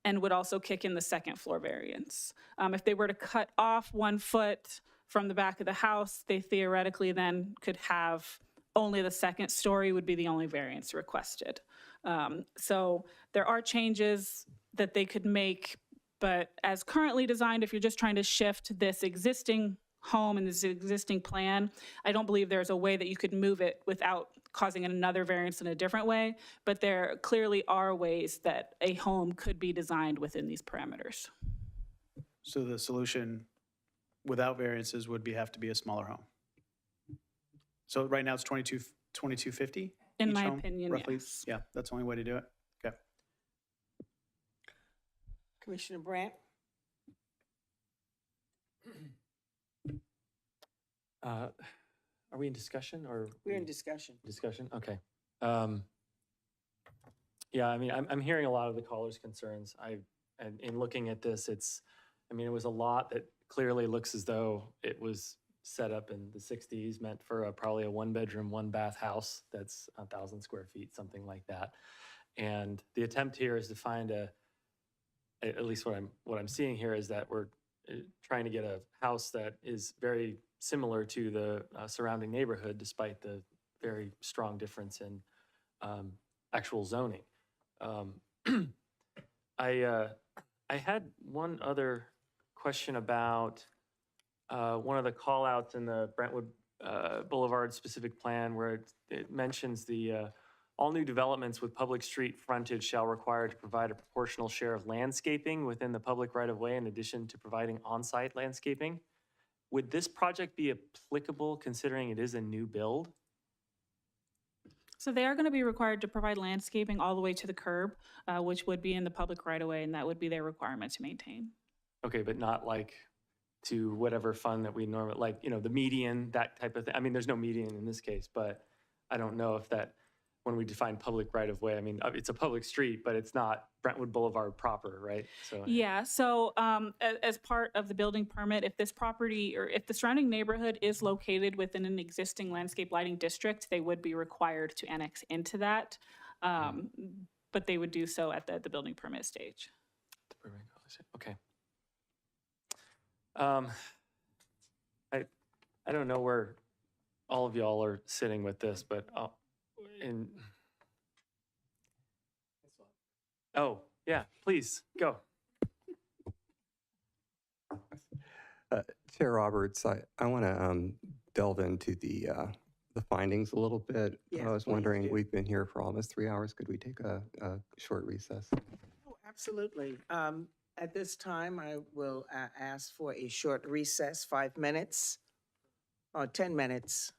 and would also kick in the second floor variance. If they were to cut off 1 foot from the back of the house, they theoretically then could have only the second story would be the only variance requested. So there are changes that they could make, but as currently designed, if you're just trying to shift this existing home and this existing plan, I don't believe there's a way that you could move it without causing another variance in a different way, but there clearly are ways that a home could be designed within these parameters. So the solution without variances would have to be a smaller home. So right now it's 2250? In my opinion, roughly? yes. Yeah, that's the only way to do it. Okay. Commissioner Brandt? Are we in discussion or? We're in discussion. Discussion, okay. Yeah, I mean, I'm hearing a lot of the callers' concerns. And in looking at this, it was a lot that clearly looks as though it was set up in the 60s, meant for probably a 1-bedroom, 1-bath house that's 1,000 square feet, something like that. And the attempt here is to find at least what I'm seeing here is that we're trying to get a house that is very similar to the surrounding neighborhood, despite the very strong difference in actual zoning. I had one other question about one of the call-outs in the Brentwood Boulevard specific plan where it mentions the all new developments with public street frontage shall require to provide a proportional share of landscaping within the public right-of-way in addition to providing on-site landscaping. Would this project be applicable considering it is a new build? So they are going to be required to provide landscaping all the way to the curb, which would be in the public right-of-way, and that would be their requirement to maintain. Okay, but not like to whatever fund that we normally, like, the median, that type of thing. I mean, there's no median in this case, but I don't know if that, when we define public right-of-way, I mean, it's a public street, but it's not Brentwood Boulevard proper, right? So yeah, so as part of the building permit, if this property or if the surrounding neighborhood is located within an existing landscape lighting district, they would be required to annex into that, but they would do so at the building permit stage. Okay. I don't know where all of y'all are sitting with this, but oh, yeah, please, go. Chair Roberts, I want to delve into the findings a little bit. Yes, I was please wondering, do. we've been here for almost 3 hours. Could we take a short recess? Oh, absolutely. At this time, I will ask for a short recess, 5 minutes or 10 minutes.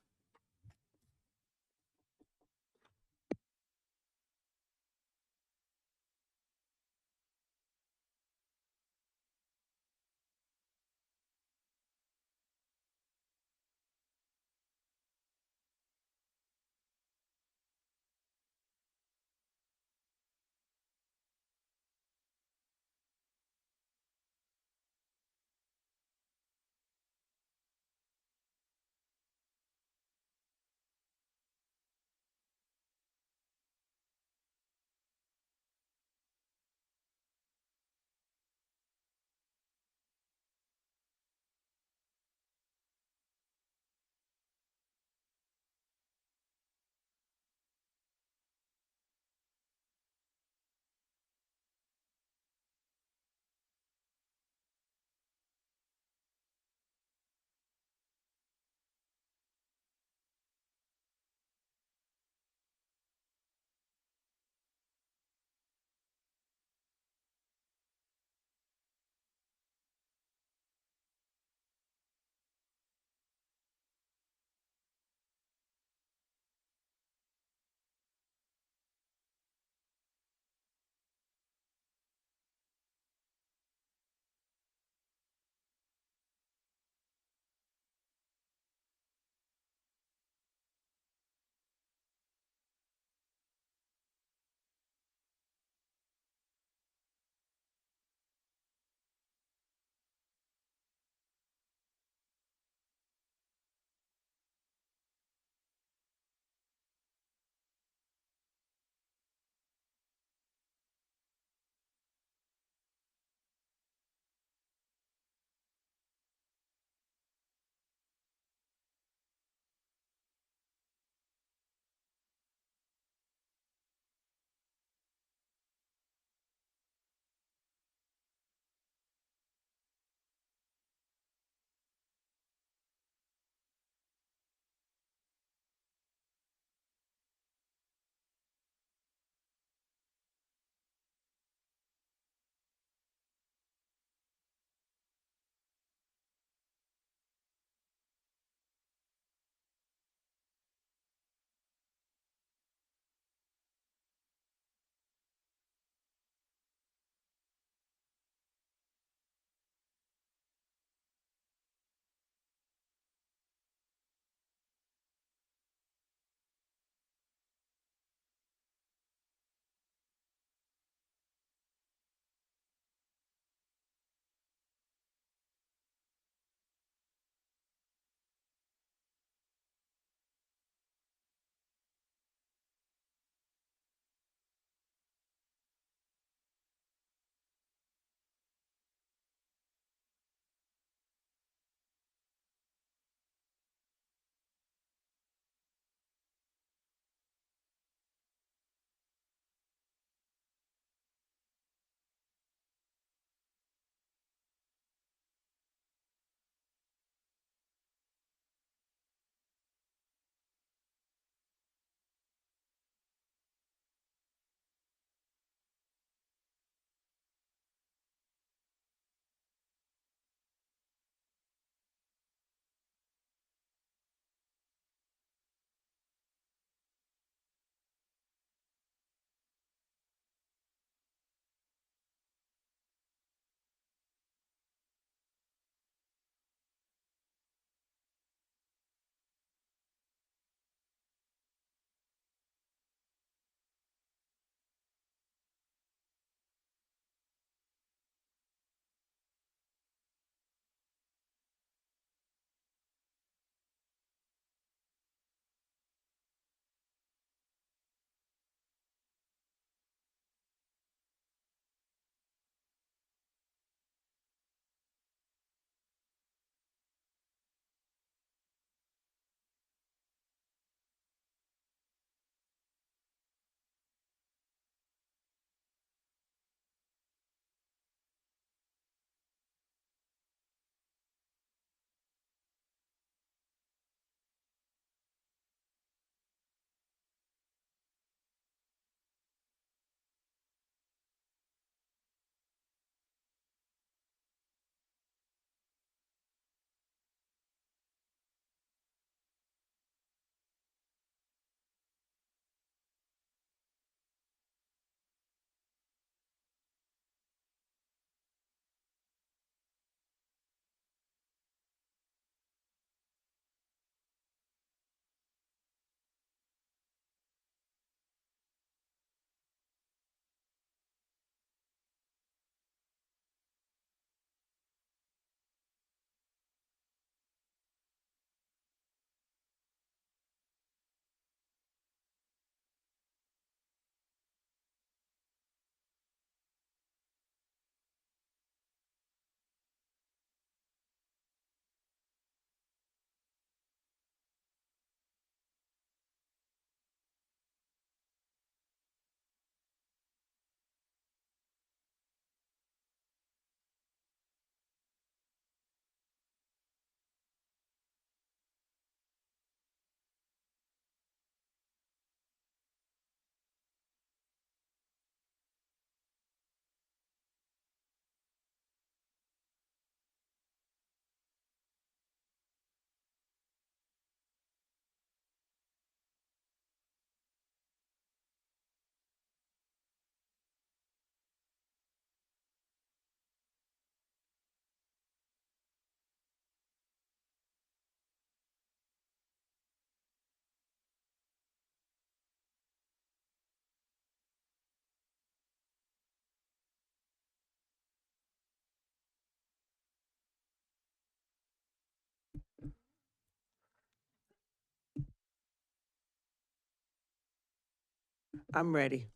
I'm ready.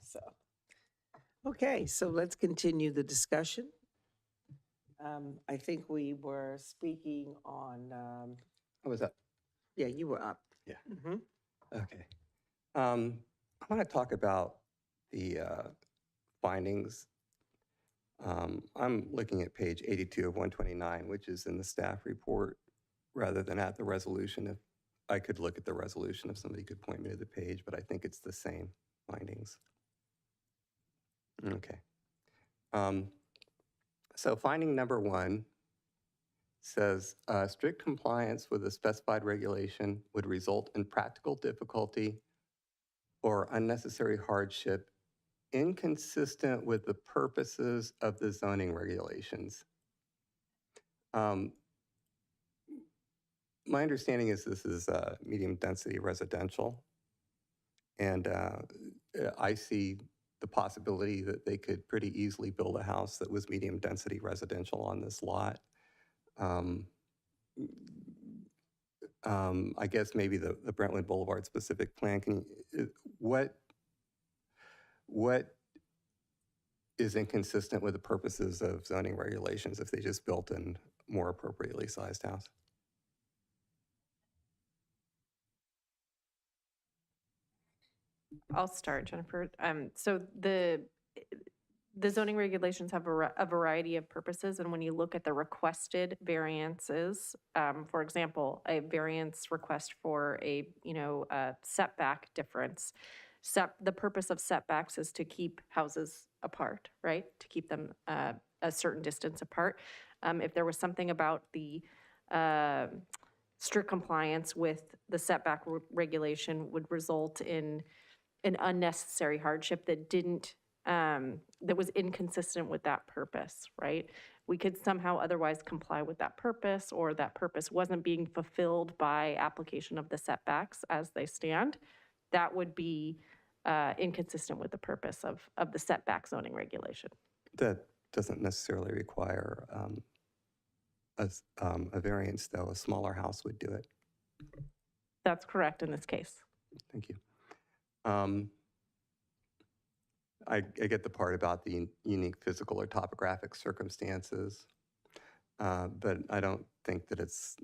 So, okay, so let's continue the discussion. I think we were speaking on, What was that? yeah, you were up. Yeah. Mhm. Okay. I want to talk about the findings. I'm looking at page 82 of 129, which is in the staff report, rather than at the resolution. If I could look at the resolution, if somebody could point me to the page, but I think it's the same findings. Okay. So finding number 1 says strict compliance with the specified regulation would result in practical difficulty or unnecessary hardship inconsistent with the purposes of the zoning regulations. My understanding is this is medium density residential, and I see the possibility that they could pretty easily build a house that was medium density residential on this lot. I guess maybe the Brentwood Boulevard specific plan, what is inconsistent with the purposes of zoning regulations if they just built a more appropriately sized house? I'll start, Jennifer. So the zoning regulations have a variety of purposes, and when you look at the requested variances, for example, a variance request for a setback difference. The purpose of setbacks is to keep houses apart, right? To keep them a certain distance apart. If there was something about the strict compliance with the setback regulation would result in an unnecessary hardship that was inconsistent with that purpose, right? We could somehow otherwise comply with that purpose, or that purpose wasn't being fulfilled by application of the setbacks as they stand. That would be inconsistent with the purpose of the setback zoning regulation. That doesn't necessarily require a variance, though. A smaller house would do it. That's correct in this case. Thank you. I get the part about the unique physical or topographic circumstances, but I don't think that it's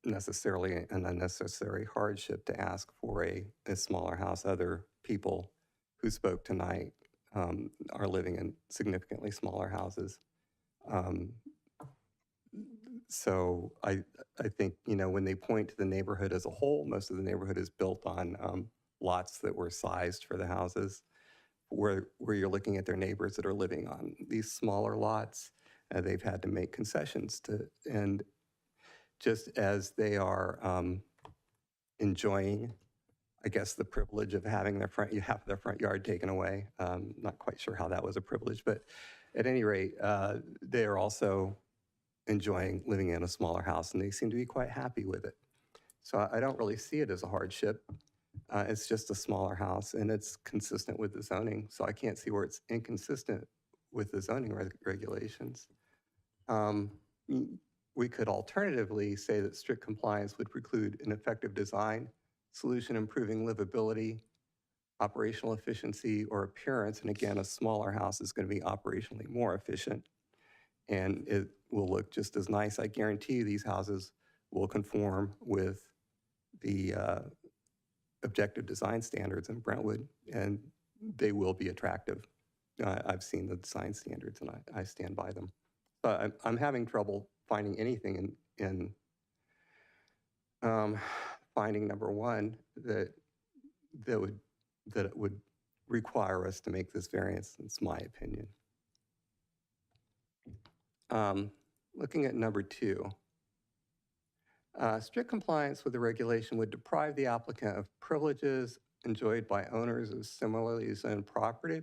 necessarily an unnecessary hardship to ask for a smaller house. Other people who spoke tonight are living in significantly smaller houses. So I think, when they point to the neighborhood as a whole, most of the neighborhood is built on lots that were sized for the houses. Where you're looking at their neighbors that are living on these smaller lots, they've had to make concessions and just as they are enjoying, I guess, the privilege of having half of their front yard taken away. Not quite sure how that was a privilege, but at any rate, they are also enjoying living in a smaller house, and they seem to be quite happy with it. So I don't really see it as a hardship. It's just a smaller house, and it's consistent with the zoning, so I can't see where it's inconsistent with the zoning regulations. We could alternatively say that strict compliance would preclude an effective design, solution improving livability, operational efficiency, or appearance. And again, a smaller house is going to be operationally more efficient, and it will look just as nice. I guarantee you these houses will conform with the objective design standards in Brentwood, and they will be attractive. I've seen the design standards, and I stand by them. But I'm having trouble finding anything in finding number 1 that would require us to make this variance. It's my opinion. Looking at number 2. Strict compliance with the regulation would deprive the applicant of privileges enjoyed by owners of similarly zoned property.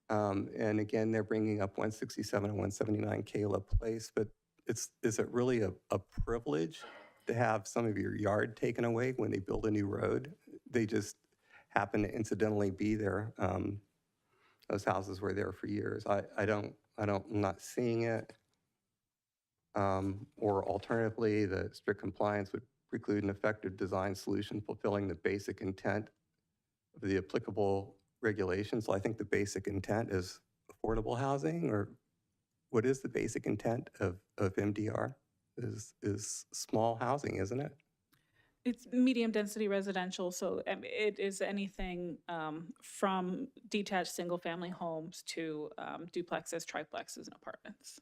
And again, they're bringing up 167 and 179 Caleb Place, but is it really a privilege to have some of your yard taken away when they build a new road? They just happen to incidentally be there. Those houses were there for years. I'm not seeing it. Or alternatively, the strict compliance would preclude an effective design solution fulfilling the basic intent of the applicable regulations. I think the basic intent is affordable housing, or what is the basic intent of MDR? Is small housing, isn't it? It's medium density residential, so it is anything from detached single family homes to duplexes, triplexes, and apartments.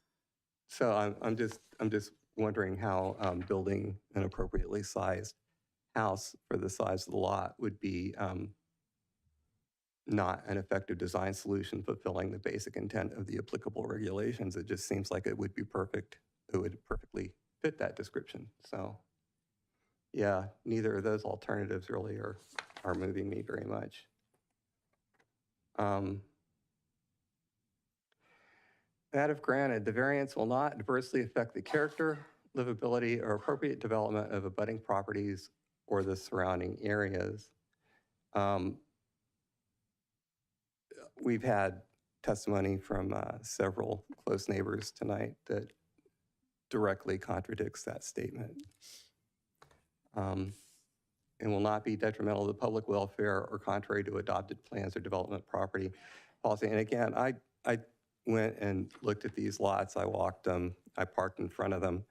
So I'm just wondering how building an appropriately sized house for the size of the lot would be not an effective design solution fulfilling the basic intent of the applicable regulations. It just seems like it would be perfect. It would perfectly fit that description. So yeah, neither of those alternatives really are moving me very much. That if granted, the variance will not adversely affect the character, livability, or appropriate development of abutting properties or the surrounding areas. We've had testimony from several close neighbors tonight that directly contradicts that statement. And will not be detrimental to the public welfare or contrary to adopted plans or development property policy. And again, I went and looked at these lots. I walked them. I parked in front of them.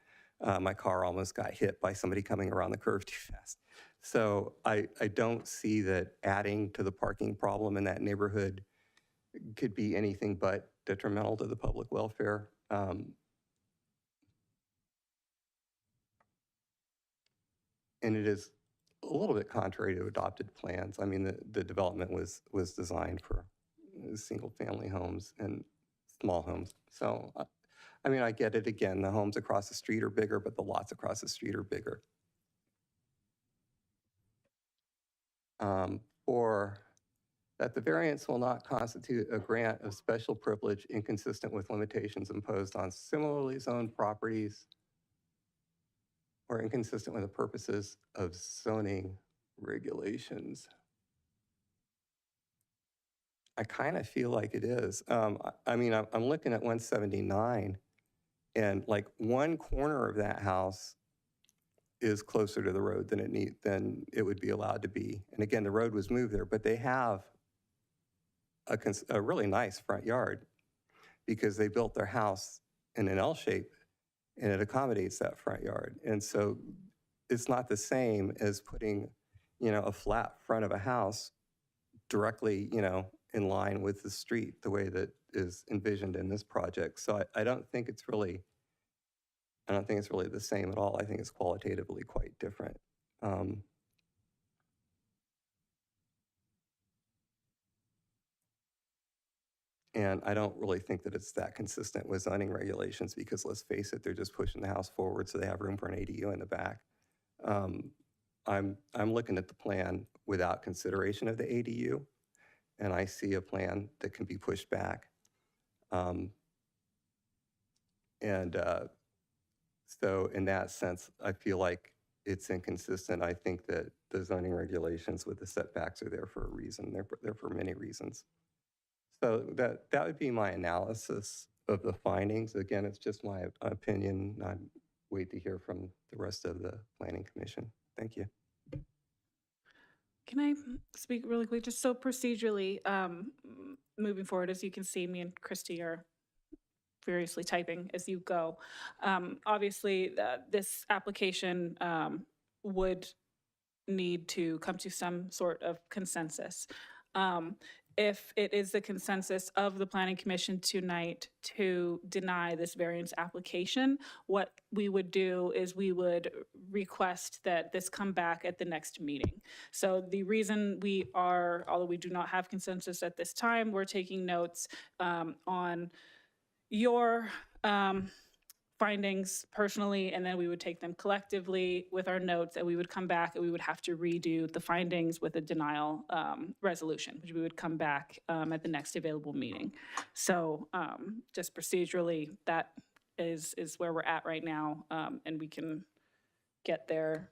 My car almost got hit by somebody coming around the curve too fast. So I don't see that adding to the parking problem in that neighborhood could be anything but detrimental to the public welfare. And it is a little bit contrary to adopted plans. I mean, the development was designed for single family homes and small homes. So, I mean, I get it. Again, the homes across the street are bigger, but the lots across the street are bigger. Or that the variance will not constitute a grant of special privilege inconsistent with limitations imposed on similarly zoned properties or inconsistent with the purposes of zoning regulations. I kind of feel like it is. I mean, I'm looking at 179, and like one corner of that house is closer to the road than it would be allowed to be. And again, the road was moved there, but they have a really nice front yard because they built their house in an L shape, and it accommodates that front yard. And so it's not the same as putting, a flat front of a house directly, in line with the street the way that is envisioned in this project. So I don't think it's really the same at all. I think it's qualitatively quite different. And I don't really think that it's that consistent with zoning regulations because let's face it, they're just pushing the house forward so they have room for an ADU in the back. I'm looking at the plan without consideration of the ADU, and I see a plan that can be pushed back. So in that sense, I feel like it's inconsistent. I think that the zoning regulations with the setbacks are there for a reason. They're there for many reasons. So that would be my analysis of the findings. Again, it's just my opinion. I'd wait to hear from the rest of the Planning Commission. Thank you. Can I speak really quick? Just so procedurally, moving forward, as you can see, me and Christy are furiously typing as you go. Obviously, this application would need to come to some sort of consensus. If it is the consensus of the Planning Commission tonight to deny this variance application, what we would do is we would request that this come back at the next meeting. So the reason we are, although we do not have consensus at this time, we're taking notes on your findings personally, and then we would take them collectively with our notes, and we would come back and we would have to redo the findings with a denial resolution, which we would come back at the next available meeting. So just procedurally, that is where we're at right now, and we can get there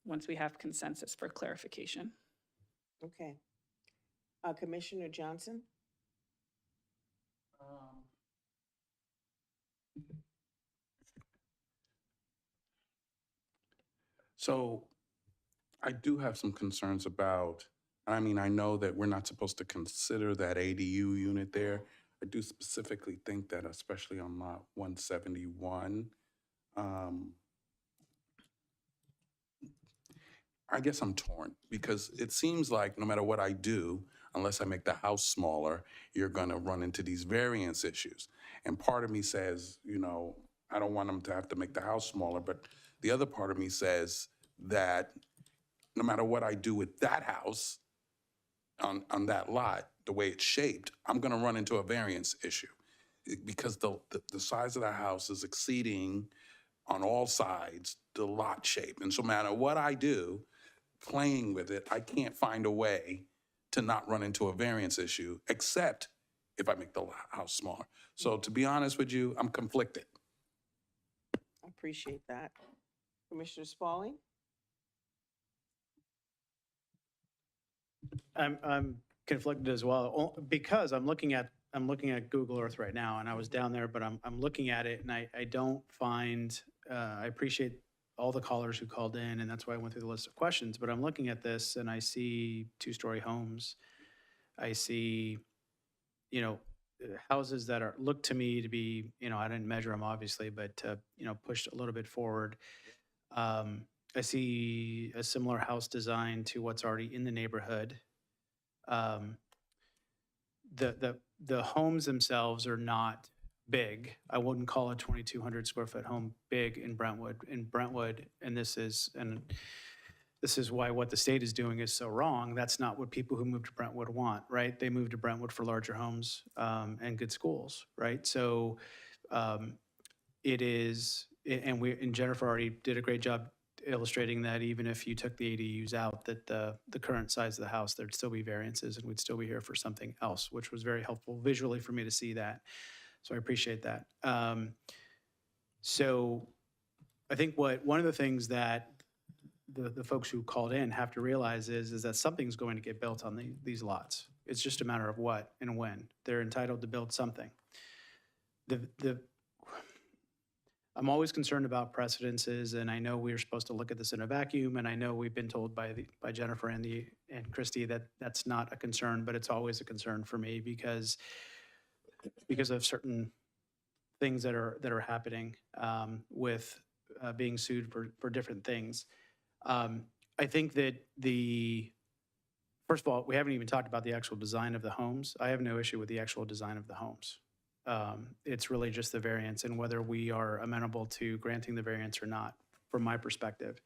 once we have consensus for clarification. Okay. Commissioner Johnson? So I do have some concerns about, I mean, I know that we're not supposed to consider that ADU unit there. I do specifically think that, especially on lot 171, I guess I'm torn because it seems like no matter what I do, unless I make the house smaller, you're going to run into these variance issues. And part of me says, you know, I don't want them to have to make the house smaller, but the other part of me says that no matter what I do with that house on that lot, the way it's shaped, I'm going to run into a variance issue because the size of the house is exceeding on all sides the lot shape. And so no matter what I do, playing with it, I can't find a way to not run into a variance issue, except if I make the house smaller. So to be honest with you, I'm conflicted. I appreciate that. Commissioner Sparling? I'm conflicted as well because I'm looking at Google Earth right now, and I was down there, but I'm looking at it, and I don't find. I appreciate all the callers who called in, and that's why I went through the list of questions. But I'm looking at this, and I see two-story homes. I see, houses that look to me to be, I didn't measure them obviously, but pushed a little bit forward. I see a similar house design to what's already in the neighborhood. The homes themselves are not big. I wouldn't call a 2,200 square foot home big in Brentwood. And this is why what the state is doing is so wrong. That's not what people who move to Brentwood want, right? They move to Brentwood for larger homes and good schools, right? So it is, and Jennifer already did a great job illustrating that even if you took the ADUs out, that the current size of the house, there'd still be variances and we'd still be here for something else, which was very helpful visually for me to see that. So I appreciate that. So I think one of the things that the folks who called in have to realize is that something's going to get built on these lots. It's just a matter of what and when. They're entitled to build something. I'm always concerned about precedences, and I know we're supposed to look at this in a vacuum, and I know we've been told by Jennifer and Christy that that's not a concern, but it's always a concern for me because of certain things that are happening with being sued for different things. I think that first of all, we haven't even talked about the actual design of the homes. I have no issue with the actual design of the homes. It's really just the variance and whether we are amenable to granting the variance or not, from my perspective.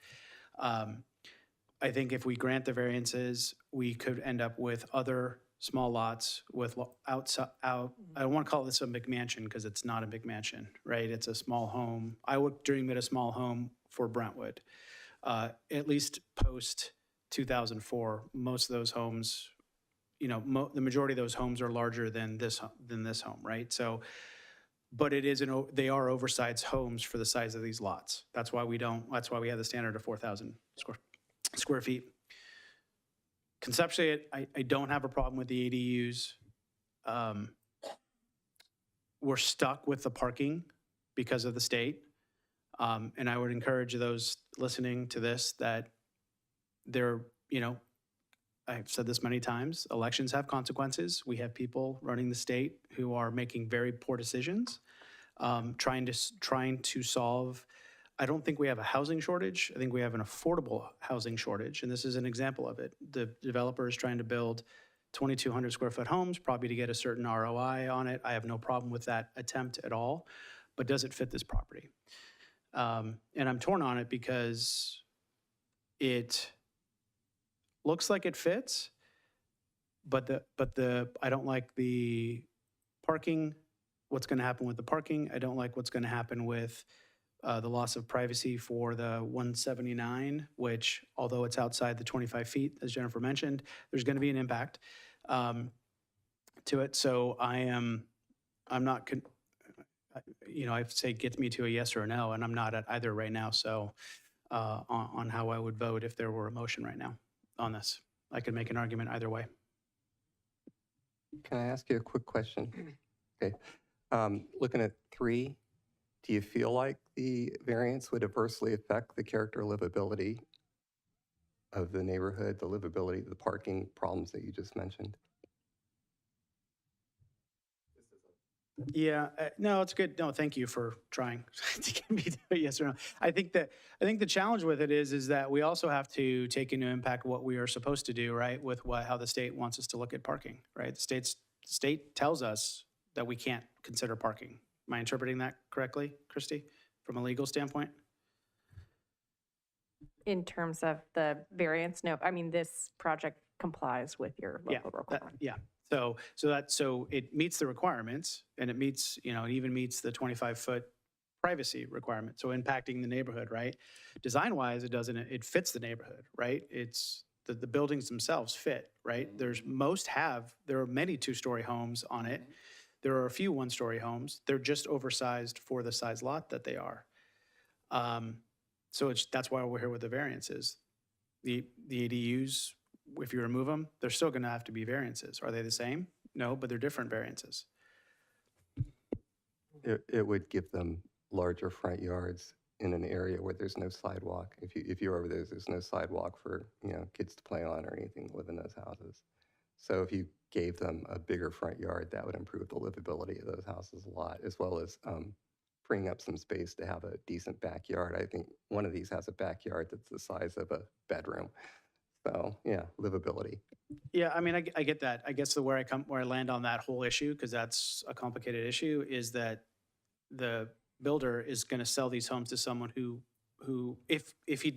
I think if we grant the variances, we could end up with other small lots with I don't want to call this a McMansion because it's not a McMansion, right? It's a small home. I would dream it a small home for Brentwood. At least post 2004, most of those homes, the majority of those homes are larger than this home, right? So, but they are oversized homes for the size of these lots. That's why we have the standard of 4,000 square feet. Conceptually, I don't have a problem with the ADUs. We're stuck with the parking because of the state. And I would encourage those listening to this that I've said this many times, elections have consequences. We have people running the state who are making very poor decisions, trying to solve. I don't think we have a housing shortage. I think we have an affordable housing shortage, and this is an example of it. The developer is trying to build 2,200 square foot homes, probably to get a certain ROI on it. I have no problem with that attempt at all, but does it fit this property? And I'm torn on it because it looks like it fits, but I don't like the parking, what's going to happen with the parking. I don't like what's going to happen with the loss of privacy for the 179, which, although it's outside the 25 feet, as Jennifer mentioned, there's going to be an impact to it. So I'm not, I'd say get me to a yes or a no, and I'm not at either right now. So on how I would vote if there were a motion right now on this. I could make an argument either way. Can I ask you a quick question? Okay. Looking at 3, do you feel like the variance would adversely affect the character livability of the neighborhood, the livability, the parking problems that you just mentioned. Yeah, no, it's good. No, thank you for trying to get me to a yes or no. I think the challenge with it is that we also have to take into impact what we are supposed to do, right? With how the state wants us to look at parking, right? The state tells us that we can't consider parking. Am I interpreting that correctly, Christy, from a legal standpoint? In terms of the variance, no, I mean, this project complies with your local requirement. Yeah. So it meets the requirements, and it meets, it even meets the 25-foot privacy requirement. So impacting the neighborhood, right? Design-wise, it doesn't. It fits the neighborhood, right? It's the buildings themselves fit, right? There are many two-story homes on it. There are a few one-story homes. They're just oversized for the size lot that they are. So that's why we're here with the variances. The ADUs, if you remove them, they're still going to have to be variances. Are they the same? No, but they're different variances. It would give them larger front yards in an area where there's no sidewalk. If you're over there, there's no sidewalk for kids to play on or anything that live in those houses. So if you gave them a bigger front yard, that would improve the livability of those houses a lot, as well as freeing up some space to have a decent backyard. I think one of these has a backyard that's the size of a bedroom. So yeah, livability. Yeah, I mean, I get that. I guess where I land on that whole issue, because that's a complicated issue, is that the builder is going to sell these homes to someone who if he,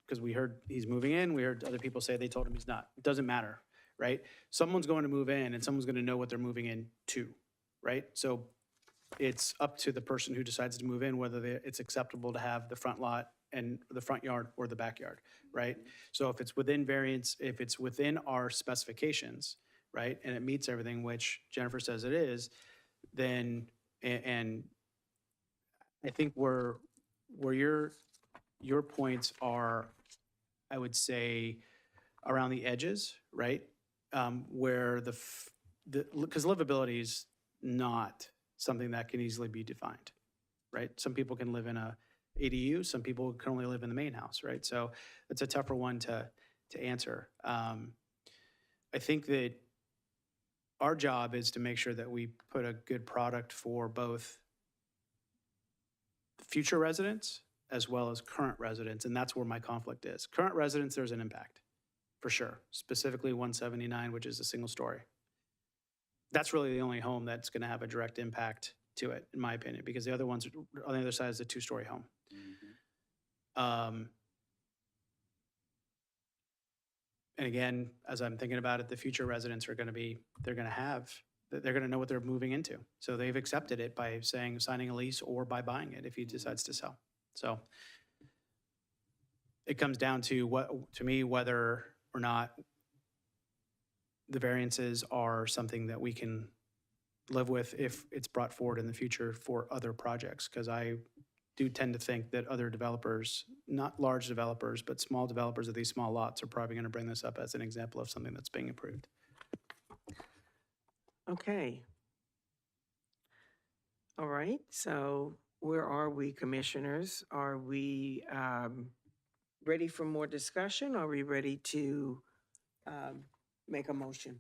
because we heard he's moving in, we heard other people say they told him he's not. It doesn't matter, right? Someone's going to move in, and someone's going to know what they're moving in to, right? So it's up to the person who decides to move in whether it's acceptable to have the front lot and the front yard or the backyard, right? So if it's within variance, if it's within our specifications, right, and it meets everything, which Jennifer says it is, then, and I think where your points are, I would say, around the edges, right? Where because livability is not something that can easily be defined, right? Some people can live in a ADU, some people can only live in the main house, right? So it's a tougher one to answer. I think that our job is to make sure that we put a good product for both future residents as well as current residents, and that's where my conflict is. Current residents, there's an impact, for sure, specifically 179, which is a single story. That's really the only home that's going to have a direct impact to it, in my opinion, because the other ones on the other side is a two-story home. And again, as I'm thinking about it, the future residents are going to be, they're going to know what they're moving into. So they've accepted it by signing a lease or by buying it if he decides to sell. So it comes down to me, whether or not the variances are something that we can live with if it's brought forward in the future for other projects. Because I do tend to think that other developers, not large developers, but small developers of these small lots are probably going to bring this up as an example of something that's being approved. Okay. All right, so where are we, commissioners? Are we ready for more discussion? Are we ready to make a motion?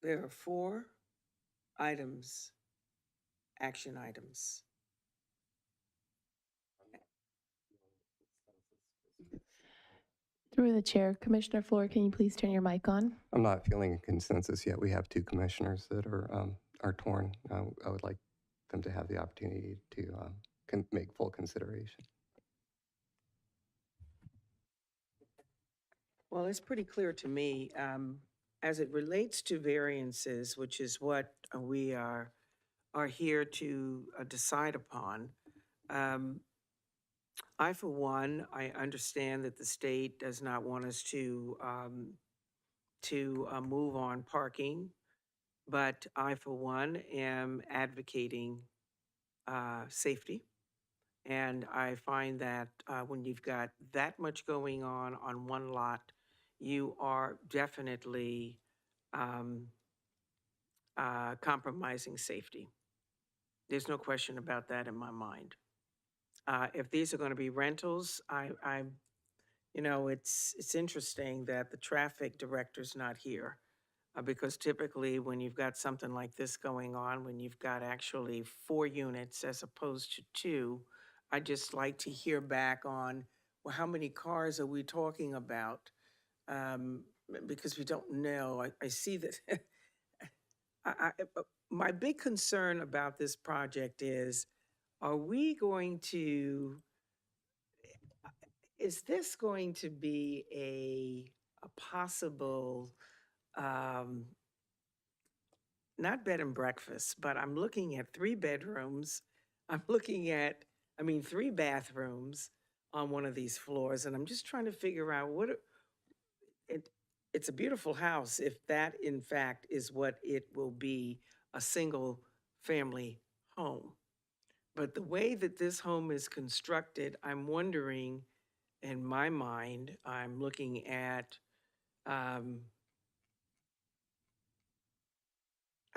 There are 4 items, action items. Through the chair, Commissioner Flohr, can you please turn your mic on? I'm not feeling a consensus yet. We have 2 commissioners that are torn. I would like them to have the opportunity to make full consideration. Well, it's pretty clear to me, as it relates to variances, which is what we are here to decide upon. I, for one, I understand that the state does not want us to move on parking, but I, for one, am advocating safety. And I find that when you've got that much going on one lot, you are definitely compromising safety. There's no question about that in my mind. If these are going to be rentals, it's interesting that the traffic director's not here. Because typically when you've got something like this going on, when you've got actually 4 units as opposed to 2, I'd just like to hear back on, well, how many cars are we talking about? Because we don't know. I see that. My big concern about this project is, is this going to be a possible, not bed and breakfast, but I'm looking at 3 bedrooms. I'm looking at, 3 bathrooms on one of these floors, and I'm just trying to figure out it's a beautiful house if that in fact is what it will be, a single family home. But the way that this home is constructed, I'm wondering, in my mind, I'm looking at,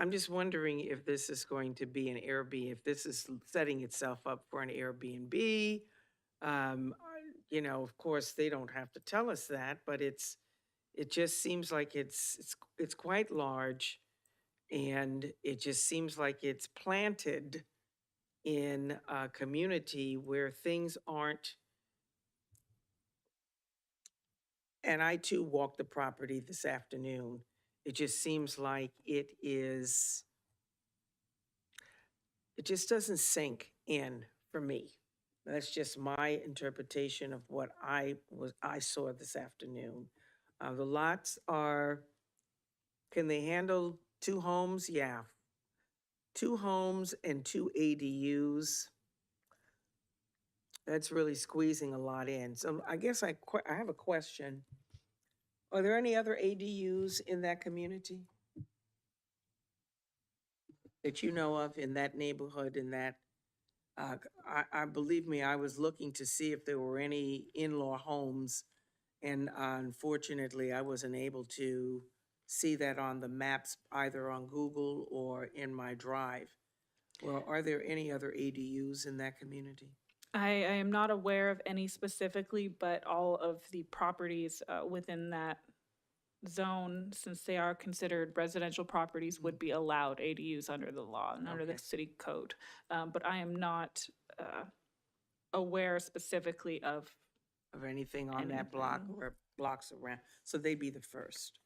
I'm just wondering if this is going to be an Airbnb, if this is setting itself up for an Airbnb. Of course, they don't have to tell us that, but it just seems like it's quite large, and it just seems like it's planted in a community where things aren't. And I too walked the property this afternoon. It just seems like it just doesn't sink in for me. That's just my interpretation of what I saw this afternoon. The lots can they handle 2 homes? Yeah. 2 homes and 2 ADUs. That's really squeezing a lot in. So I guess I have a question. Are there any other ADUs in that community that you know of, in that neighborhood, in that? I believe me, I was looking to see if there were any in-law homes, and unfortunately, I wasn't able to see that on the maps, either on Google or in my drive. Well, are there any other ADUs in that community? I am not aware of any specifically, but all of the properties within that zone, since they are considered residential properties, would be allowed ADUs under the law and under the city code. But I am not aware specifically of anything on that block or blocks around. So they'd be the first.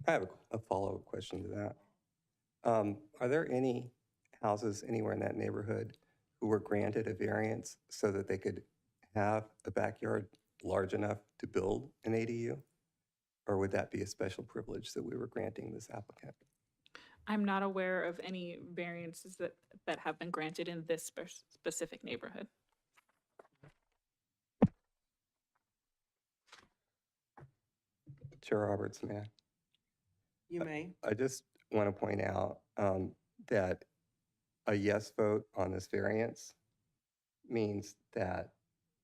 I have a follow-up question to that. Are there any houses anywhere in that neighborhood who were granted a variance so that they could have a backyard large enough to build an ADU? Or would that be a special privilege that we were granting this applicant? I'm not aware of any variances that have been granted in this specific neighborhood. Chair Roberts, may I? You may. I just want to point out that a yes vote on this variance means that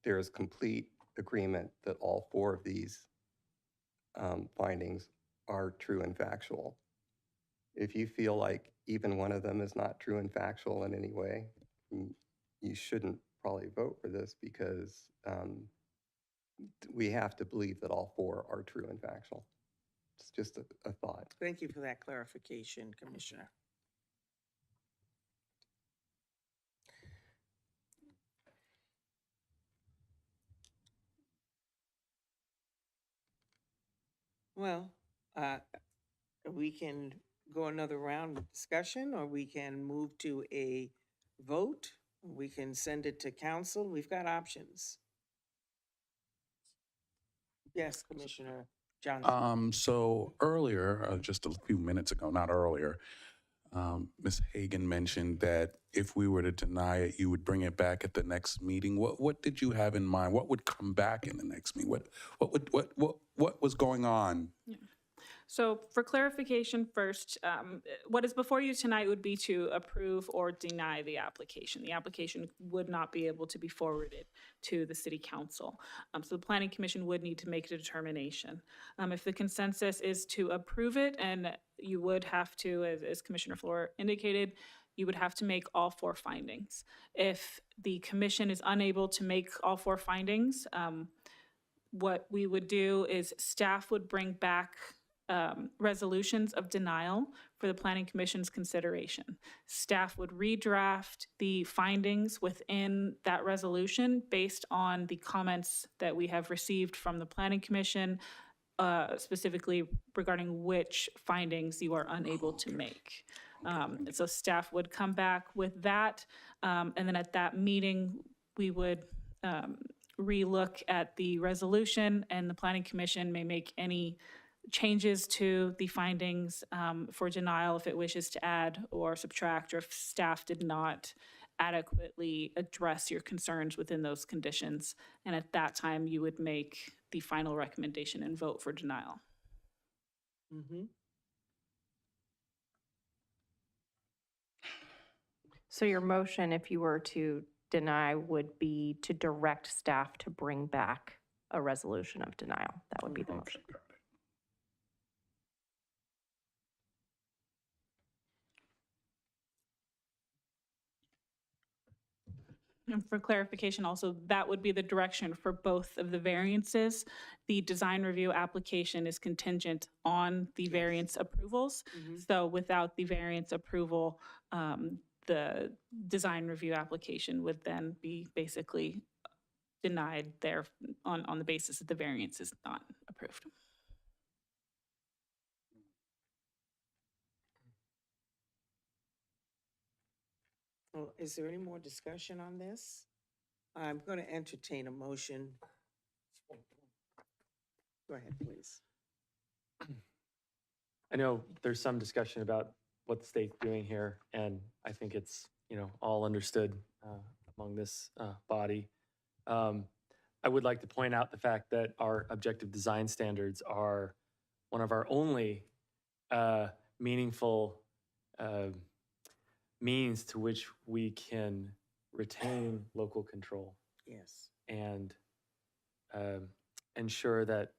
there is complete agreement that all 4 of these findings are true and factual. If you feel like even one of them is not true and factual in any way, you shouldn't probably vote for this, because we have to believe that all 4 are true and factual. It's just a thought. Thank you for that clarification, Commissioner. Well, we can go another round of discussion, or we can move to a vote. We can send it to council. We've got options. Yes, Commissioner Johnson. So earlier, just a few minutes ago, not earlier, Ms. Hagan mentioned that if we were to deny it, you would bring it back at the next meeting. What did you have in mind? What would come back in the next meeting? What was going on? Yeah. So for clarification first, what is before you tonight would be to approve or deny the application. The application would not be able to be forwarded to the city council. So the planning commission would need to make a determination. If the consensus is to approve it, and you would have to, as Commissioner Flohr indicated, you would have to make all 4 findings. If the commission is unable to make all 4 findings, what we would do is staff would bring back resolutions of denial for the Planning Commission's consideration. Staff would redraft the findings within that resolution based on the comments that we have received from the Planning Commission, specifically regarding which findings you are unable to make. So staff would come back with that, and then at that meeting, we would relook at the resolution, and the Planning Commission may make any changes to the findings for denial if it wishes to add or subtract, or if staff did not adequately address your concerns within those conditions. And at that time, you would make the final recommendation and vote for denial. Mm-hmm. So your motion, if you were to deny, would be to direct staff to bring back a resolution of denial. That would be the motion. And for clarification also, that would be the direction for both of the variances. The design review application is contingent on the variance approvals. So without the variance approval, the design review application would then be basically denied there on the basis that the variance is not approved. Well, is there any more discussion on this? I'm going to entertain a motion. Go ahead, please. I know there's some discussion about what the state's doing here, and I think it's, all understood among this body. I would like to point out the fact that our objective design standards are one of our only meaningful means to which we can retain local control. Yes. And ensure that,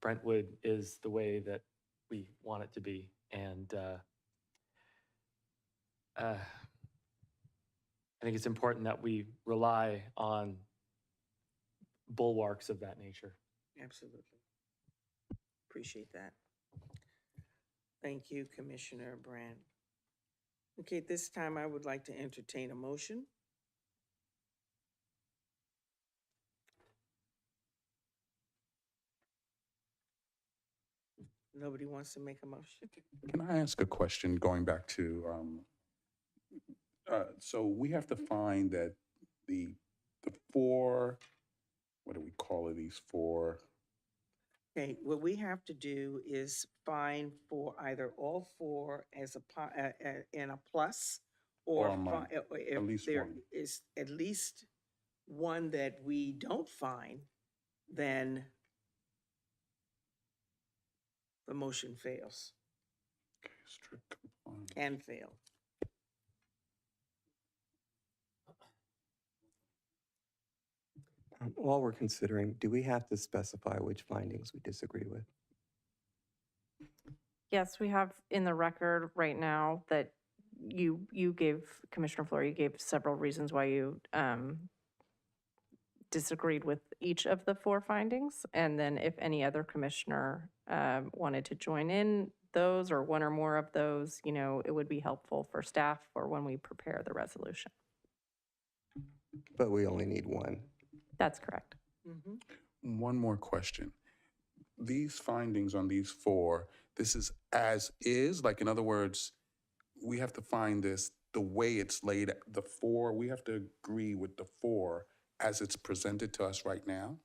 Brentwood is the way that we want it to be. And I think it's important that we rely on bulwarks of that nature. Absolutely. Appreciate that. Thank you, Commissioner Brandt. Okay, at this time, I would like to entertain a motion. Nobody wants to make a motion? Can I ask a question going back to, so we have to find that the 4, what do we call it, these 4? Okay, what we have to do is find for either all 4 as in a plus, or at least there one. is at least one that we don't find, then the motion fails, Okay, strict compliance. can fail. While we're considering, do we have to specify which findings we disagree with? Yes, we have in the record right now that you gave, Commissioner Flohr, you gave several reasons why you disagreed with each of the 4 findings. And then if any other commissioner wanted to join in those or one or more of those, it would be helpful for staff for when we prepare the resolution. But we only need one. That's correct. Mm-hmm. One more question. These findings on these 4, this is as is? Like, in other words, we have to find this the way it's laid, the 4, we have to agree with the 4 as it's presented to us right now?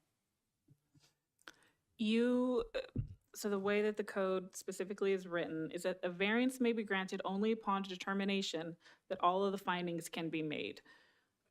So the way that the code specifically is written is that a variance may be granted only upon determination that all of the findings can be made.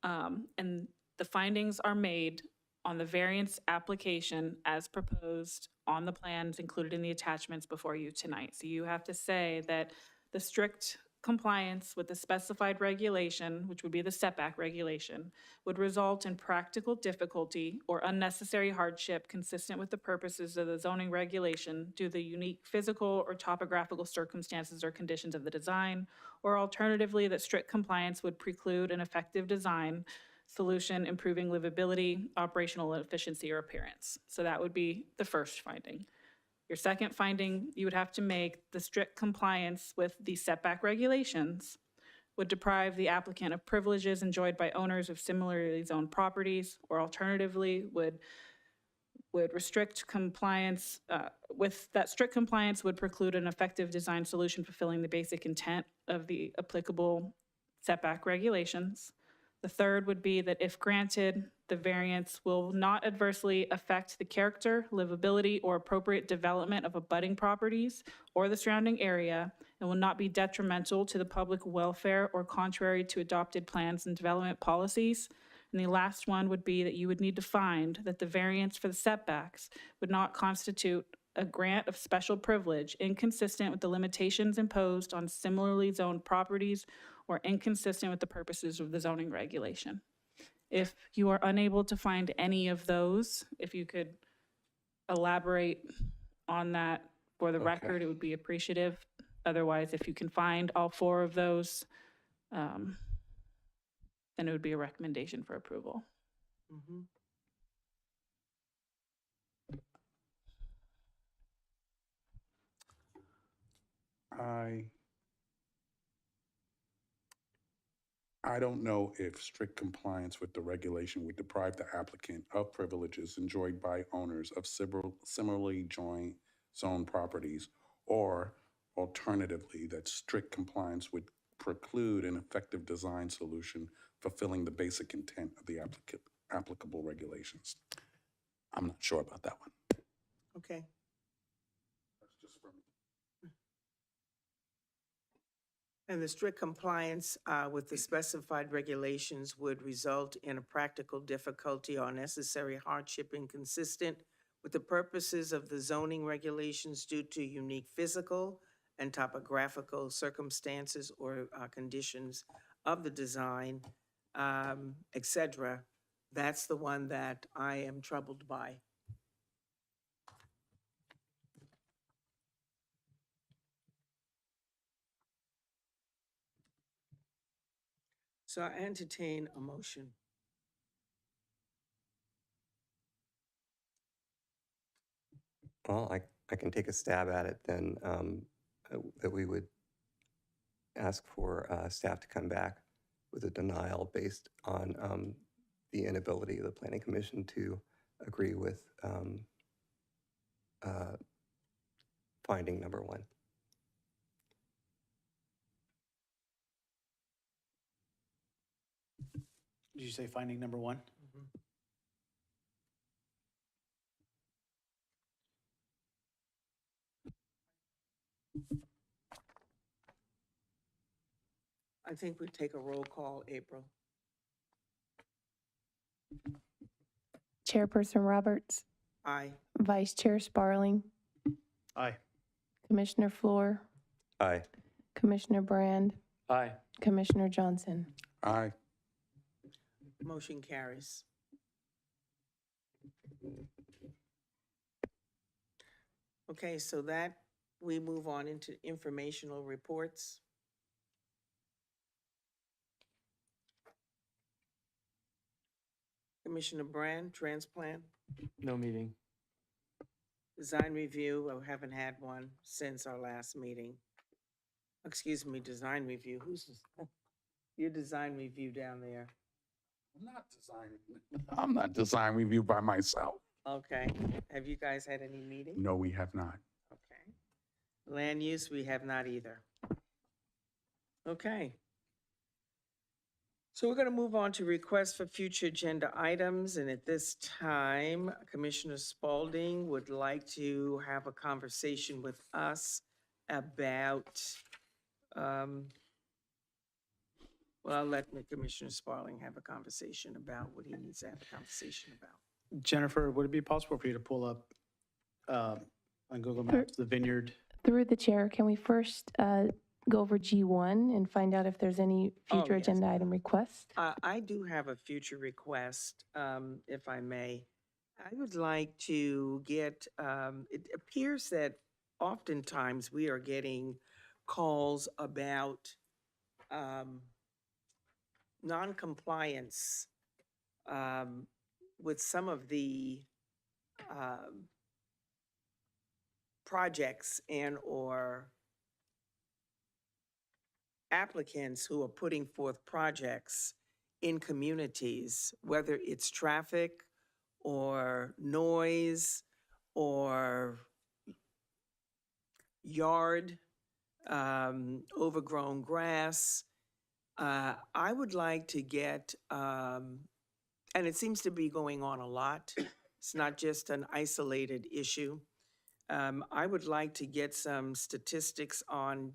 And the findings are made on the variance application as proposed on the plans included in the attachments before you tonight. So you have to say that the strict compliance with the specified regulation, which would be the setback regulation, would result in practical difficulty or unnecessary hardship consistent with the purposes of the zoning regulation due to the unique physical or topographical circumstances or conditions of the design, or alternatively, that strict compliance would preclude an effective design solution improving livability, operational efficiency, or appearance. So that would be the first finding. Your second finding, you would have to make the strict compliance with the setback regulations would deprive the applicant of privileges enjoyed by owners of similarly zoned properties, or alternatively would restrict compliance, with that strict compliance would preclude an effective design solution fulfilling the basic intent of the applicable setback regulations. The third would be that if granted, the variance will not adversely affect the character, livability, or appropriate development of abutting properties or the surrounding area, and will not be detrimental to the public welfare or contrary to adopted plans and development policies. And the last one would be that you would need to find that the variance for the setbacks would not constitute a grant of special privilege inconsistent with the limitations imposed on similarly zoned properties or inconsistent with the purposes of the zoning regulation. If you are unable to find any of those, if you could elaborate on that for the record, it would be appreciative. Otherwise, if you can find all four of those, then it would be a recommendation for approval. Mm-hmm. I don't know if strict compliance with the regulation would deprive the applicant of privileges enjoyed by owners of similarly joint zone properties, or alternatively, that strict compliance would preclude an effective design solution fulfilling the basic intent of the applicable regulations. I'm not sure about that one. Okay. That's just from And the strict compliance with the specified regulations would result in a practical difficulty or necessary hardship inconsistent with the purposes of the zoning regulations due to unique physical and topographical circumstances or conditions of the design, et cetera. That's the one that I am troubled by. So I entertain a motion. Well, I can take a stab at it then, that we would ask for staff to come back with a denial based on the inability of the Planning Commission to agree with finding number one. Did you say finding number one? I think we take a roll call, April. Chairperson Roberts, Aye. Vice Chair Sparling, Aye. Commissioner Flohr, Aye. Commissioner Brand, Aye. Commissioner Johnson. Aye. Motion carries. Okay, so that, we move on into informational reports. Commissioner Brand, transplant. No meeting. Design review, I haven't had one since our last meeting. Excuse me, design review, who's, your design review down there? I'm not design review by myself. Okay, have you guys had any meetings? No, we have not. Okay. Land use, we have not either. Okay. So we're going to move on to requests for future agenda items, and at this time, Commissioner Spalding would like to have a conversation with us about, well, I'll let Commissioner Sparling have a conversation about what he needs to have a conversation about. Jennifer, would it be possible for you to pull up on Google Maps the vineyard? Through the chair, can we first go over G1 and find out if there's any future yes. agenda item requests? I do have a future request, if I may. I would like to get, it appears that oftentimes we are getting calls about noncompliance with some of the projects and/or applicants who are putting forth projects in communities, whether it's traffic or noise or yard, overgrown grass. I would like to get, and it seems to be going on a lot. It's not just an isolated issue. I would like to get some statistics on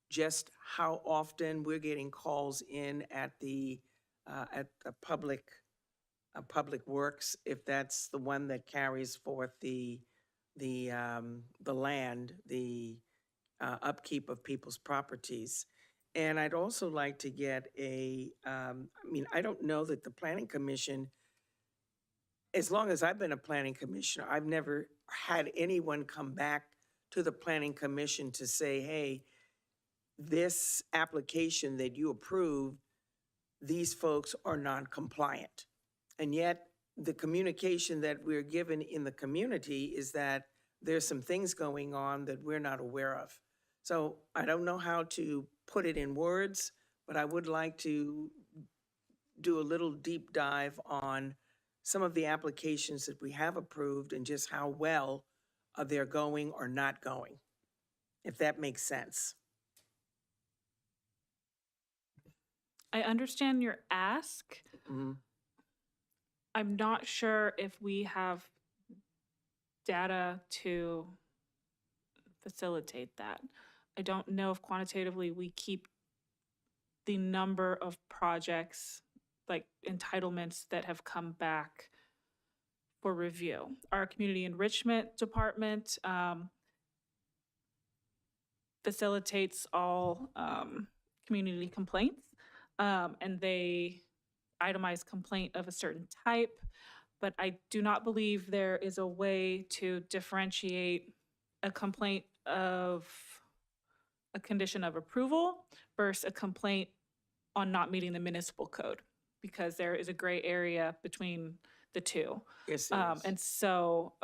just how often we're getting calls in at the public works, if that's the one that carries forth the land, the upkeep of people's properties. And I'd also like to get I don't know that the Planning Commission, as long as I've been a planning commissioner, I've never had anyone come back to the Planning Commission to say, hey, this application that you approved, these folks are non-compliant. And yet, the communication that we're given in the community is that there's some things going on that we're not aware of. So I don't know how to put it in words, but I would like to do a little deep dive on some of the applications that we have approved and just how well they're going or not going, if that makes sense. I understand your ask. I'm not sure if we have data to facilitate that. I don't know if quantitatively we keep the number of projects, like entitlements, that have come back for review. Our community enrichment department facilitates all community complaints, and they itemize complaint of a certain type, but I do not believe there is a way to differentiate a complaint of a condition of approval versus a complaint on not meeting the municipal code, because there is a gray area between the two. Yes, there is. And so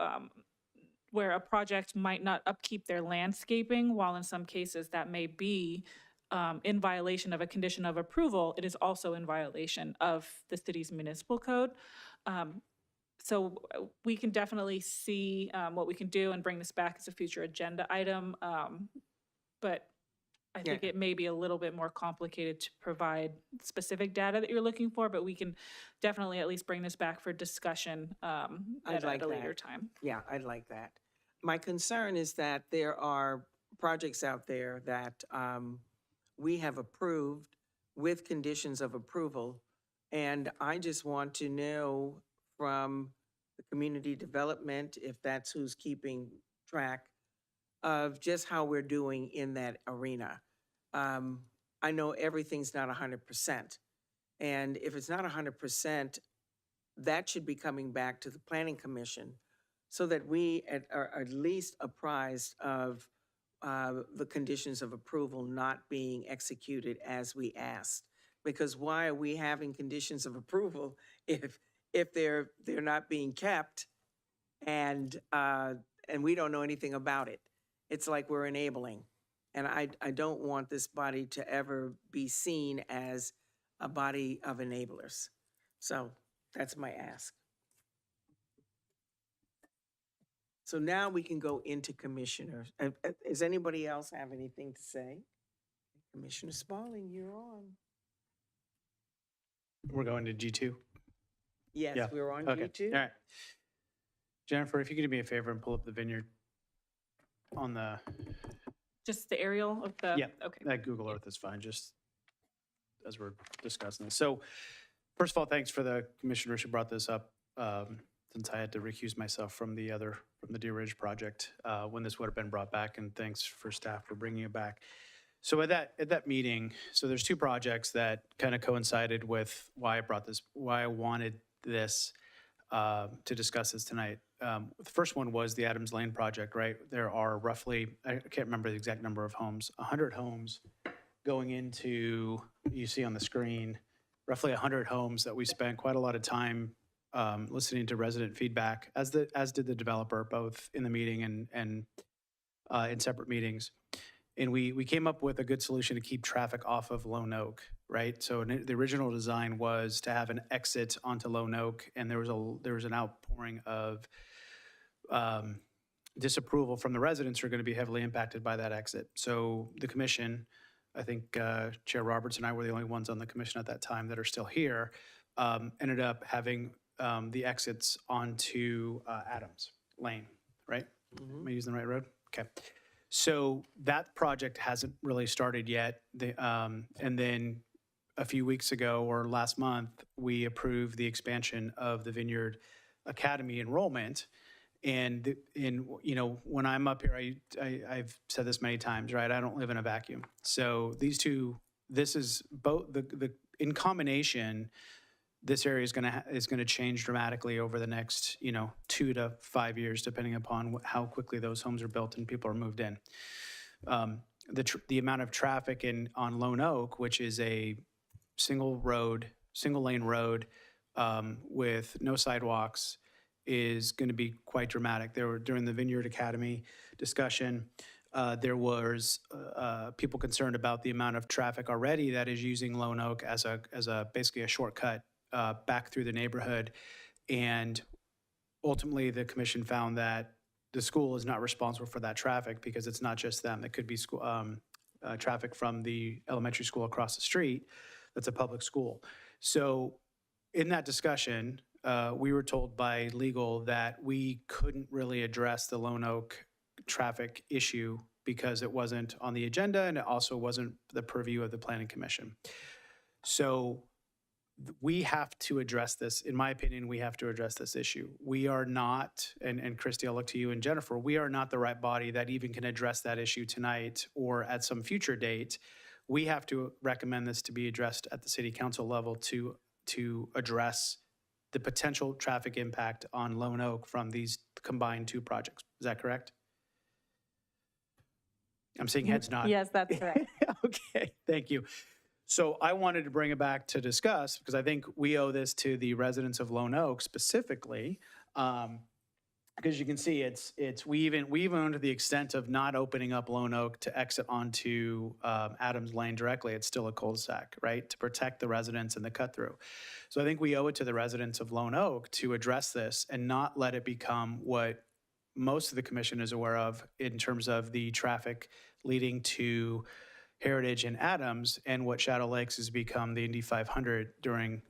where a project might not upkeep their landscaping, while in some cases that may be in violation of a condition of approval, it is also in violation of the city's municipal code. So we can definitely see what we can do and bring this back as a future agenda item. But I think it may be a little bit more complicated to provide specific data that you're looking for, but we can definitely at least bring this back for discussion at a later time. Yeah, I'd like that. My concern is that there are projects out there that we have approved with conditions of approval, and I just want to know from the community development, if that's who's keeping track, of just how we're doing in that arena. I know everything's not 100%, and if it's not 100%, that should be coming back to the Planning Commission so that we are at least apprised of the conditions of approval not being executed as we asked. Because why are we having conditions of approval if they're not being kept and we don't know anything about it? It's like we're enabling. And I don't want this body to ever be seen as a body of enablers. So that's my ask. So now we can go into commissioners. Does anybody else have anything to say? Commissioner Sparling, you're on. We're going to G2? Yes, Yeah. we're on Okay. G2. All right. Jennifer, if you could do me a favor and pull up the vineyard on the... Just the aerial of the, Yeah, okay. that Google Earth is fine, just as we're discussing this. So first of all, thanks for the commissioners who brought this up. since I had to recuse myself from the Deer Ridge project when this would have been brought back, and thanks for staff for bringing it back. So at that meeting, so there's two projects that kind of coincided with why I wanted this to discuss this tonight. The first one was the Adams Lane project, right? There are roughly, I can't remember the exact number of homes, 100 homes going into, you see on the screen, roughly 100 homes that we spent quite a lot of time listening to resident feedback, as did the developer, both in the meeting and in separate meetings. And we came up with a good solution to keep traffic off of Lone Oak, right? So the original design was to have an exit onto Lone Oak, and there was an outpouring of disapproval from the residents who are going to be heavily impacted by that exit. So the commission, I think Chair Roberts and I were the only ones on the commission at that time that are still here, ended up having the exits onto Adams Lane, right? Am I using the right road? Okay. So that project hasn't really started yet. And then a few weeks ago or last month, we approved the expansion of the Vineyard Academy enrollment. And when I'm up here, I've said this many times, right? I don't live in a vacuum. So this is both in combination. This area is going to change dramatically over the next 2 to 5 years, depending upon how quickly those homes are built and people are moved in. The amount of traffic on Lone Oak, which is a single lane road with no sidewalks, is going to be quite dramatic. During the Vineyard Academy discussion, there was people concerned about the amount of traffic already that is using Lone Oak as basically a shortcut back through the neighborhood. And ultimately, the commission found that the school is not responsible for that traffic because it's not just them. It could be school traffic from the elementary school across the street that's a public school. So in that discussion, we were told by legal that we couldn't really address the Lone Oak traffic issue because it wasn't on the agenda and it also wasn't the purview of the Planning Commission. So we have to address this. In my opinion, we have to address this issue. We are not, and Christy, I'll look to you and Jennifer, we are not the right body that even can address that issue tonight or at some future date. We have to recommend this to be addressed at the city council level to address the potential traffic impact on Lone Oak from these combined two projects. Is that correct? I'm seeing heads nod. Yes, that's correct. Okay, thank you. So I wanted to bring it back to discuss because I think we owe this to the residents of Lone Oak specifically, because you can see we even went to the extent of not opening up Lone Oak to exit onto Adams Lane directly. It's still a cul-de-sac, right, to protect the residents and the cut through. So I think we owe it to the residents of Lone Oak to address this and not let it become what most of the commission is aware of in terms of the traffic leading to Heritage and Adams, and what Shadow Lakes has become the Indy 500 during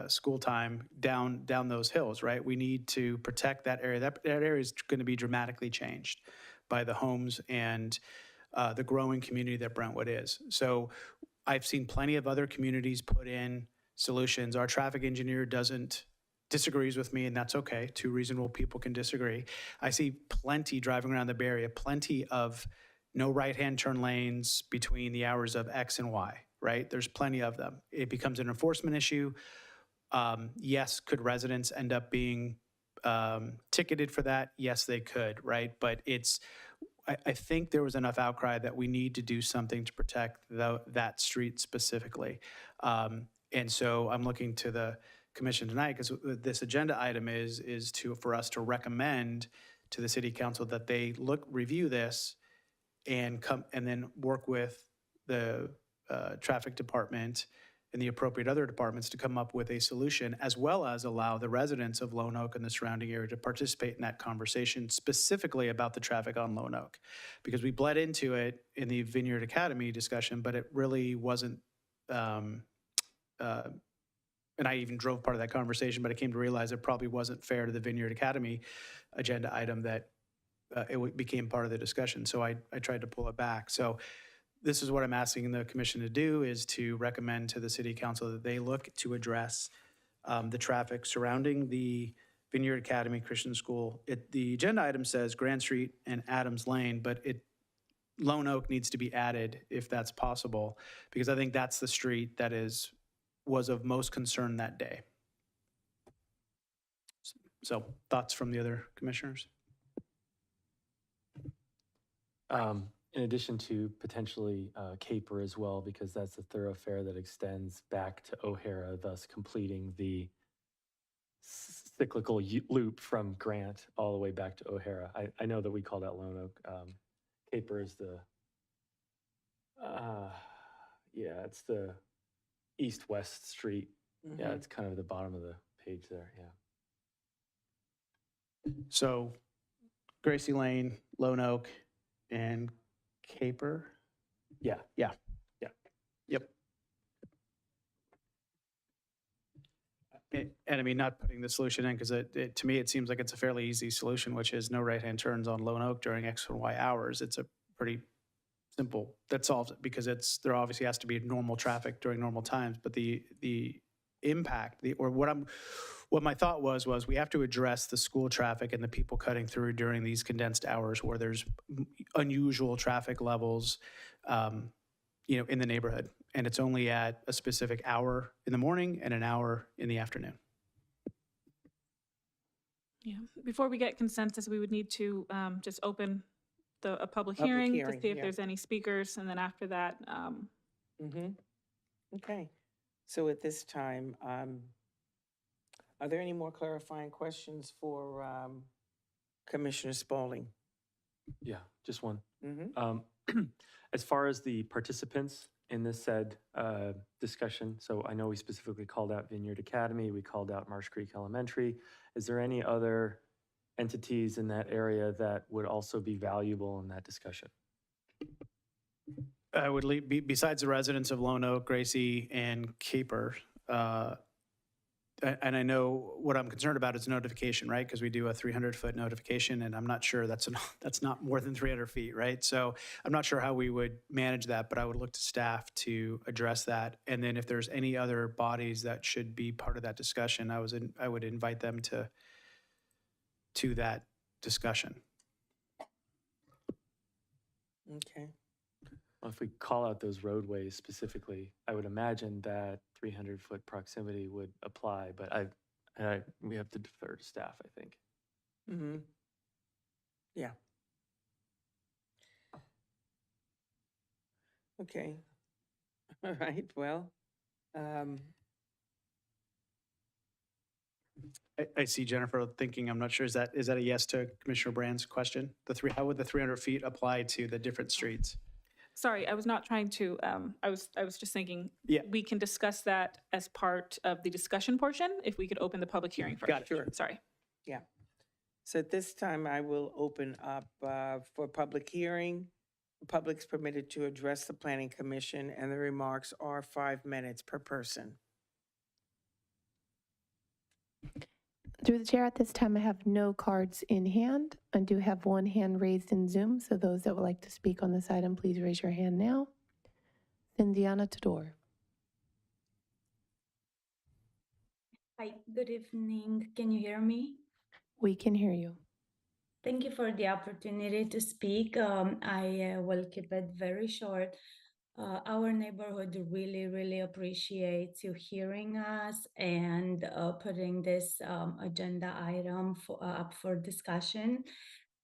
school time down those hills, right? We need to protect that area. That area is going to be dramatically changed by the homes and the growing community that Brentwood is. So I've seen plenty of other communities put in solutions. Our traffic engineer disagrees with me, and that's okay. Two reasonable people can disagree. I see plenty driving around the Bay Area, plenty of no right-hand turn lanes between the hours of X and Y, right? There's plenty of them. It becomes an enforcement issue. Yes, could residents end up being ticketed for that? Yes, they could, right? But I think there was enough outcry that we need to do something to protect that street specifically. And so I'm looking to the commission tonight because this agenda item is for us to recommend to the city council that they review this and then work with the traffic department and the appropriate other departments to come up with a solution, as well as allow the residents of Lone Oak and the surrounding area to participate in that conversation specifically about the traffic on Lone Oak. Because we bled into it in the Vineyard Academy discussion, but it really wasn't, and I even drove part of that conversation, but I came to realize it probably wasn't fair to the Vineyard Academy agenda item that it became part of the discussion. So I tried to pull it back. So this is what I'm asking the commission to do, is to recommend to the city council that they look to address the traffic surrounding the Vineyard Academy Christian School. The agenda item says Grand Street and Adams Lane, but Lone Oak needs to be added if that's possible, because I think that's the street that was of most concern that day. So thoughts from the other commissioners? In addition to potentially Caper as well, because that's a thoroughfare that extends back to O'Hara, thus completing the cyclical loop from Grant all the way back to O'Hara. I know that we call that Lone Oak. Caper is yeah, it's the east-west street. Yeah, it's kind of the bottom of the page there, yeah. So Gracie Lane, Lone Oak, and Caper? Yeah. Yeah. Yeah. Yep. And I mean, not putting the solution in, because to me, it seems like it's a fairly easy solution, which is no right-hand turns on Lone Oak during X and Y hours. It's a pretty simple, that solves it, because there obviously has to be normal traffic during normal times, but the impact, what my thought was we have to address the school traffic and the people cutting through during these condensed hours where there's unusual traffic levels, in the neighborhood. And it's only at a specific hour in the morning and an hour in the afternoon. Yeah, before we get consensus, we would need to just open a public Public hearing to hearing, see if yeah. there's any speakers, and then after that, Okay. So at this time, are there any more clarifying questions for Commissioner Sparling? Yeah, just one. Mm-hmm. As far as the participants in this said discussion, so I know we specifically called out Vineyard Academy, we called out Marsh Creek Elementary. Is there any other entities in that area that would also be valuable in that discussion? I would besides the residents of Lone Oak, Gracie, and Caper, and I know what I'm concerned about is notification, right? Because we do a 300-foot notification, and I'm not sure that's not more than 300 feet, right? So I'm not sure how we would manage that, but I would look to staff to address that. And then if there's any other bodies that should be part of that discussion, I would invite them to that discussion. Okay. Well, if we call out those roadways specifically, I would imagine that 300-foot proximity would apply, but we have to defer to staff, I think. Mm-hmm. Yeah. Okay. All right, well, I see Jennifer thinking, I'm not sure, is that a yes to Commissioner Brand's question? How would the 300 feet apply to the different streets? sorry, I was not trying to, I was just thinking, Yeah. we can discuss that as part of the discussion portion, if we could open the public hearing first. Got it. Sure. Sorry. yeah. So at this time, I will open up for public hearing. The public's permitted to address the Planning Commission, and the remarks are 5 minutes per person. Through the chair, at this time, I have no cards in hand. I do have one hand raised in Zoom, so those that would like to speak on this item, please raise your hand now. Cindiana Tador. Hi, good evening. Can you hear me? We can hear you. Thank you for the opportunity to speak. I will keep it very short. Our neighborhood really appreciates you hearing us and putting this agenda item up for discussion.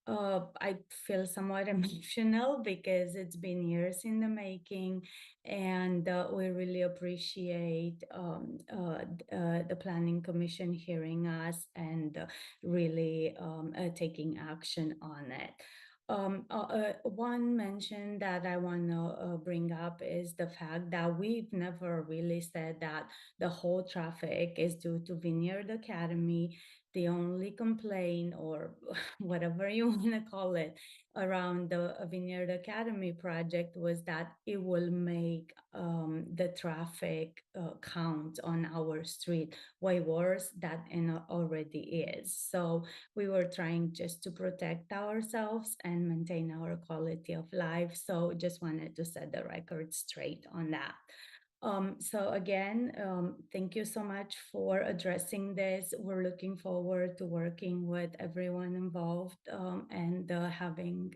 I feel somewhat emotional because it's been years in the making, and we really appreciate the Planning Commission hearing us and really taking action on it. One mention that I want to bring up is the fact that we've never really said that the whole traffic is due to Vineyard Academy. The only complaint, or whatever you want to call it, around the Vineyard Academy project was that it will make the traffic count on our street way worse than it already is. So we were trying just to protect ourselves and maintain our quality of life. So just wanted to set the record straight on that. So again, thank you so much for addressing this. We're looking forward to working with everyone involved and having,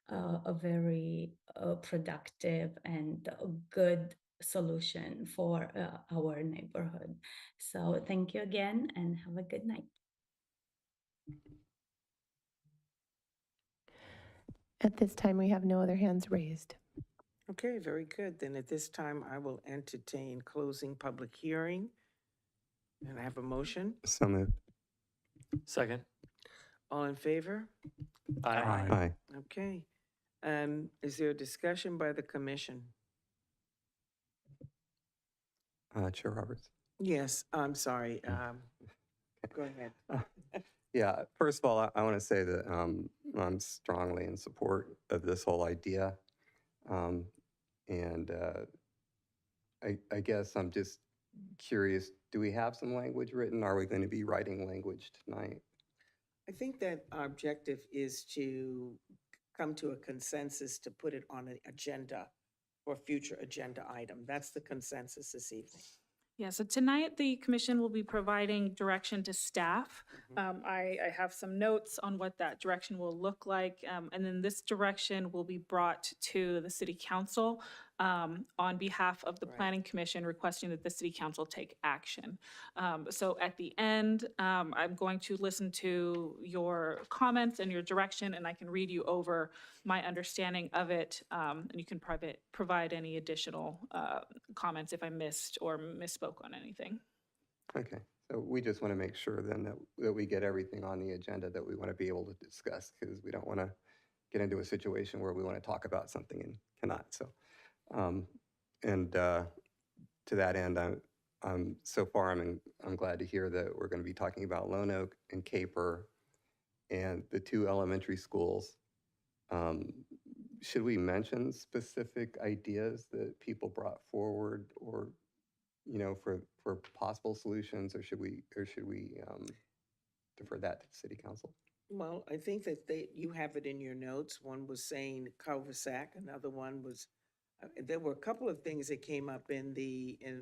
a very productive and good solution for our neighborhood. So thank you again and have a good night. At this time, we have no other hands raised. Okay, very good. Then at this time, I will entertain closing public hearing. And I have a motion. So moved. Second. All in favor? Aye. Okay. Is there a discussion by the commission? Chair Roberts. Yes, I'm sorry. Go ahead. Yeah, first of all, I want to say that I'm strongly in support of this whole idea. And I guess I'm just curious, do we have some language written? Are we going to be writing language tonight? I think that our objective is to come to a consensus to put it on an agenda for a future agenda item. That's the consensus this evening. Yeah, so tonight the commission will be providing direction to staff. I have some notes on what that direction will look like. And then this direction will be brought to the city council on behalf of the planning commission, requesting that the city council take action. So at the end, I'm going to listen to your comments and your direction, and I can read you over my understanding of it. And you can provide any additional comments if I missed or misspoke on anything. Okay, so we just want to make sure then that we get everything on the agenda that we want to be able to discuss, because we don't want to get into a situation where we want to talk about something and cannot. So, to that end, so far I'm glad to hear that we're going to be talking about Lone Oak and Caper and the 2 elementary schools. Should we mention specific ideas that people brought forward, or for possible solutions, or should we defer that to the city council? Well, I think that you have it in your notes. One was saying cul-de-sac, another one was, there were a couple of things that came up in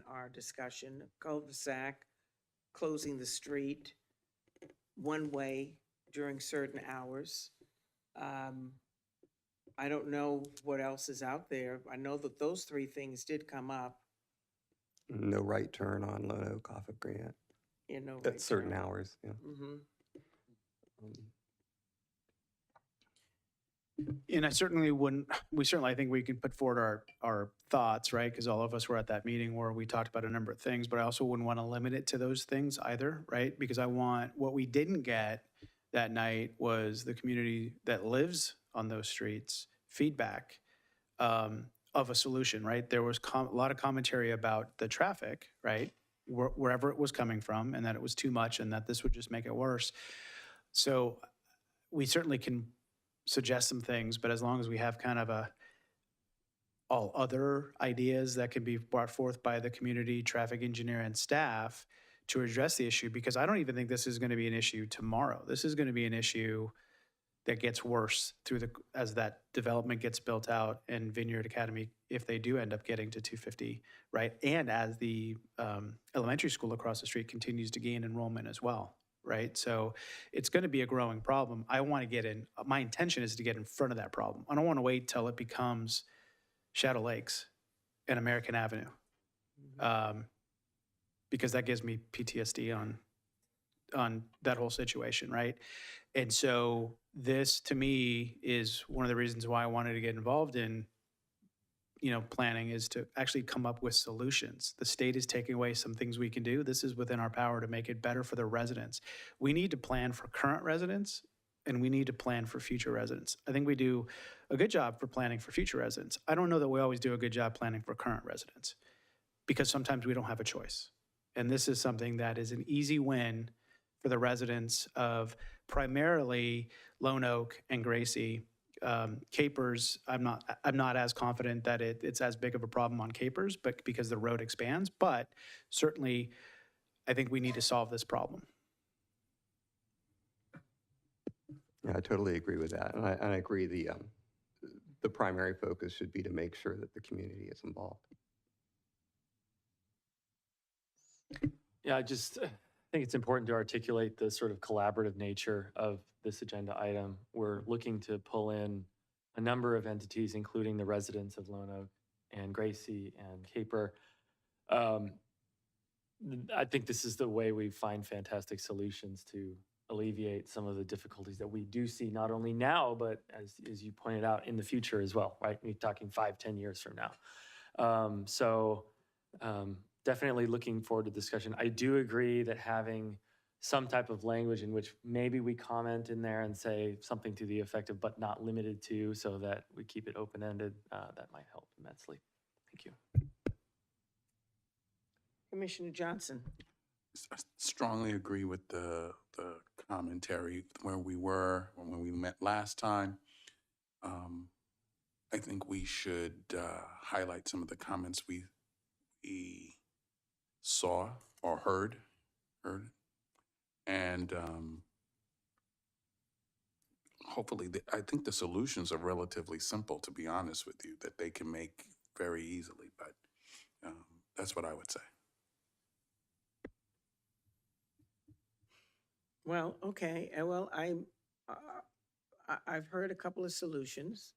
our discussion. Cul-de-sac, closing the street one way during certain hours. I don't know what else is out there. I know that those 3 things did come up. No right turn on Lone Oak off of Grant. At certain hours, yeah. And I certainly wouldn't, I think we can put forward our thoughts, right? Because all of us were at that meeting where we talked about a number of things, but I also wouldn't want to limit it to those things either, right? Because what we didn't get that night was the community that lives on those streets feedback of a solution, right? There was a lot of commentary about the traffic, right? Wherever it was coming from, and that it was too much and that this would just make it worse. So we certainly can suggest some things, but as long as we have kind of all other ideas that can be brought forth by the community, traffic engineer, and staff to address the issue, because I don't even think this is going to be an issue tomorrow. This is going to be an issue that gets worse as that development gets built out in Vineyard Academy, if they do end up getting to 250, right? And as the elementary school across the street continues to gain enrollment as well, right? So it's going to be a growing problem. I want to get in, my intention is to get in front of that problem. I don't want to wait till it becomes Shadow Lakes and American Avenue, because that gives me PTSD on that whole situation, right? And so this, to me, is one of the reasons why I wanted to get involved in, planning, is to actually come up with solutions. The state is taking away some things we can do. This is within our power to make it better for the residents. We need to plan for current residents, and we need to plan for future residents. I think we do a good job for planning for future residents. I don't know that we always do a good job planning for current residents, because sometimes we don't have a choice. And this is something that is an easy win for the residents of primarily Lone Oak and Gracie. Capers, I'm not as confident that it's as big of a problem on Capers, but because the road expands. But certainly, I think we need to solve this problem. Yeah, I totally agree with that, and I agree the primary focus should be to make sure that the community is involved. Yeah, I think it's important to articulate the sort of collaborative nature of this agenda item. We're looking to pull in a number of entities, including the residents of Lone Oak and Gracie and Caper. I think this is the way we find fantastic solutions to alleviate some of the difficulties that we do see, not only now, but as you pointed out, in the future as well, right? We're talking 5-10 years from now. Definitely looking forward to discussion. I do agree that having some type of language in which maybe we comment in there and say something to the effect of, but not limited to, so that we keep it open-ended, that might help immensely. Thank you. Commissioner Johnson. I strongly agree with the commentary where we were when we met last time. I think we should highlight some of the comments we saw or heard, and hopefully, I think the solutions are relatively simple, to be honest with you, that they can make very easily, but that's what I would say. Well, okay. Well, I've heard a couple of solutions.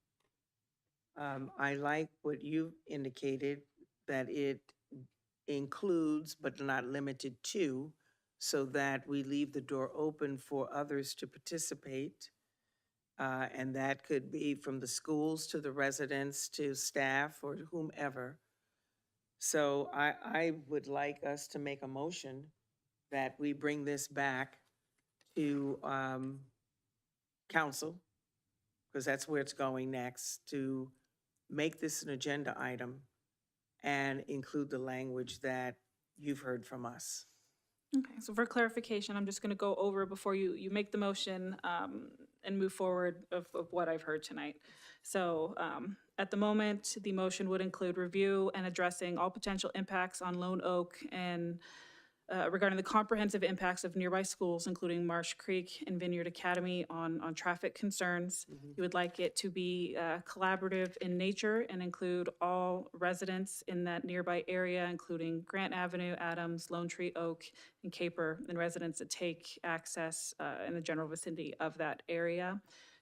I like what you've indicated, that it includes but not limited to, so that we leave the door open for others to participate. And that could be from the schools to the residents to staff or whomever. So I would like us to make a motion that we bring this back to council, because that's where it's going next, to make this an agenda item and include the language that you've heard from us. Okay, so for clarification, I'm just going to go over before you make the motion and move forward of what I've heard tonight. So at the moment, the motion would include review and addressing all potential impacts on Lone Oak and regarding the comprehensive impacts of nearby schools, including Marsh Creek and Vineyard Academy on traffic concerns. You would like it to be collaborative in nature and include all residents in that nearby area, including Grant Avenue, Adams, Lone Tree Oak, and Caper, and residents that take access in the general vicinity of that area.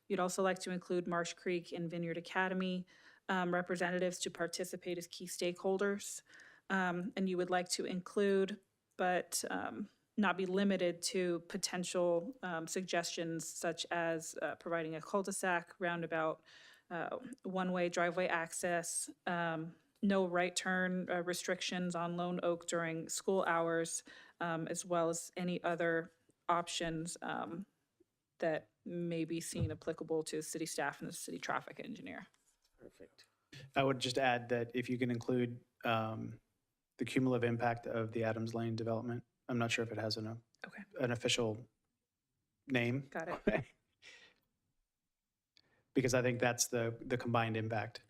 You'd also like to include Marsh Creek and Vineyard Academy representatives to participate as key stakeholders. And you would like to include, but not be limited to, potential suggestions such as providing a cul-de-sac, roundabout, one-way driveway access, no right turn restrictions on Lone Oak during school hours, as well as any other options that may be seen applicable to city staff and the city traffic engineer. Perfect. I would just add that if you can include the cumulative impact of the Adams Lane development. I'm not sure if it has an official name. Got it. Because I think that's the combined impact.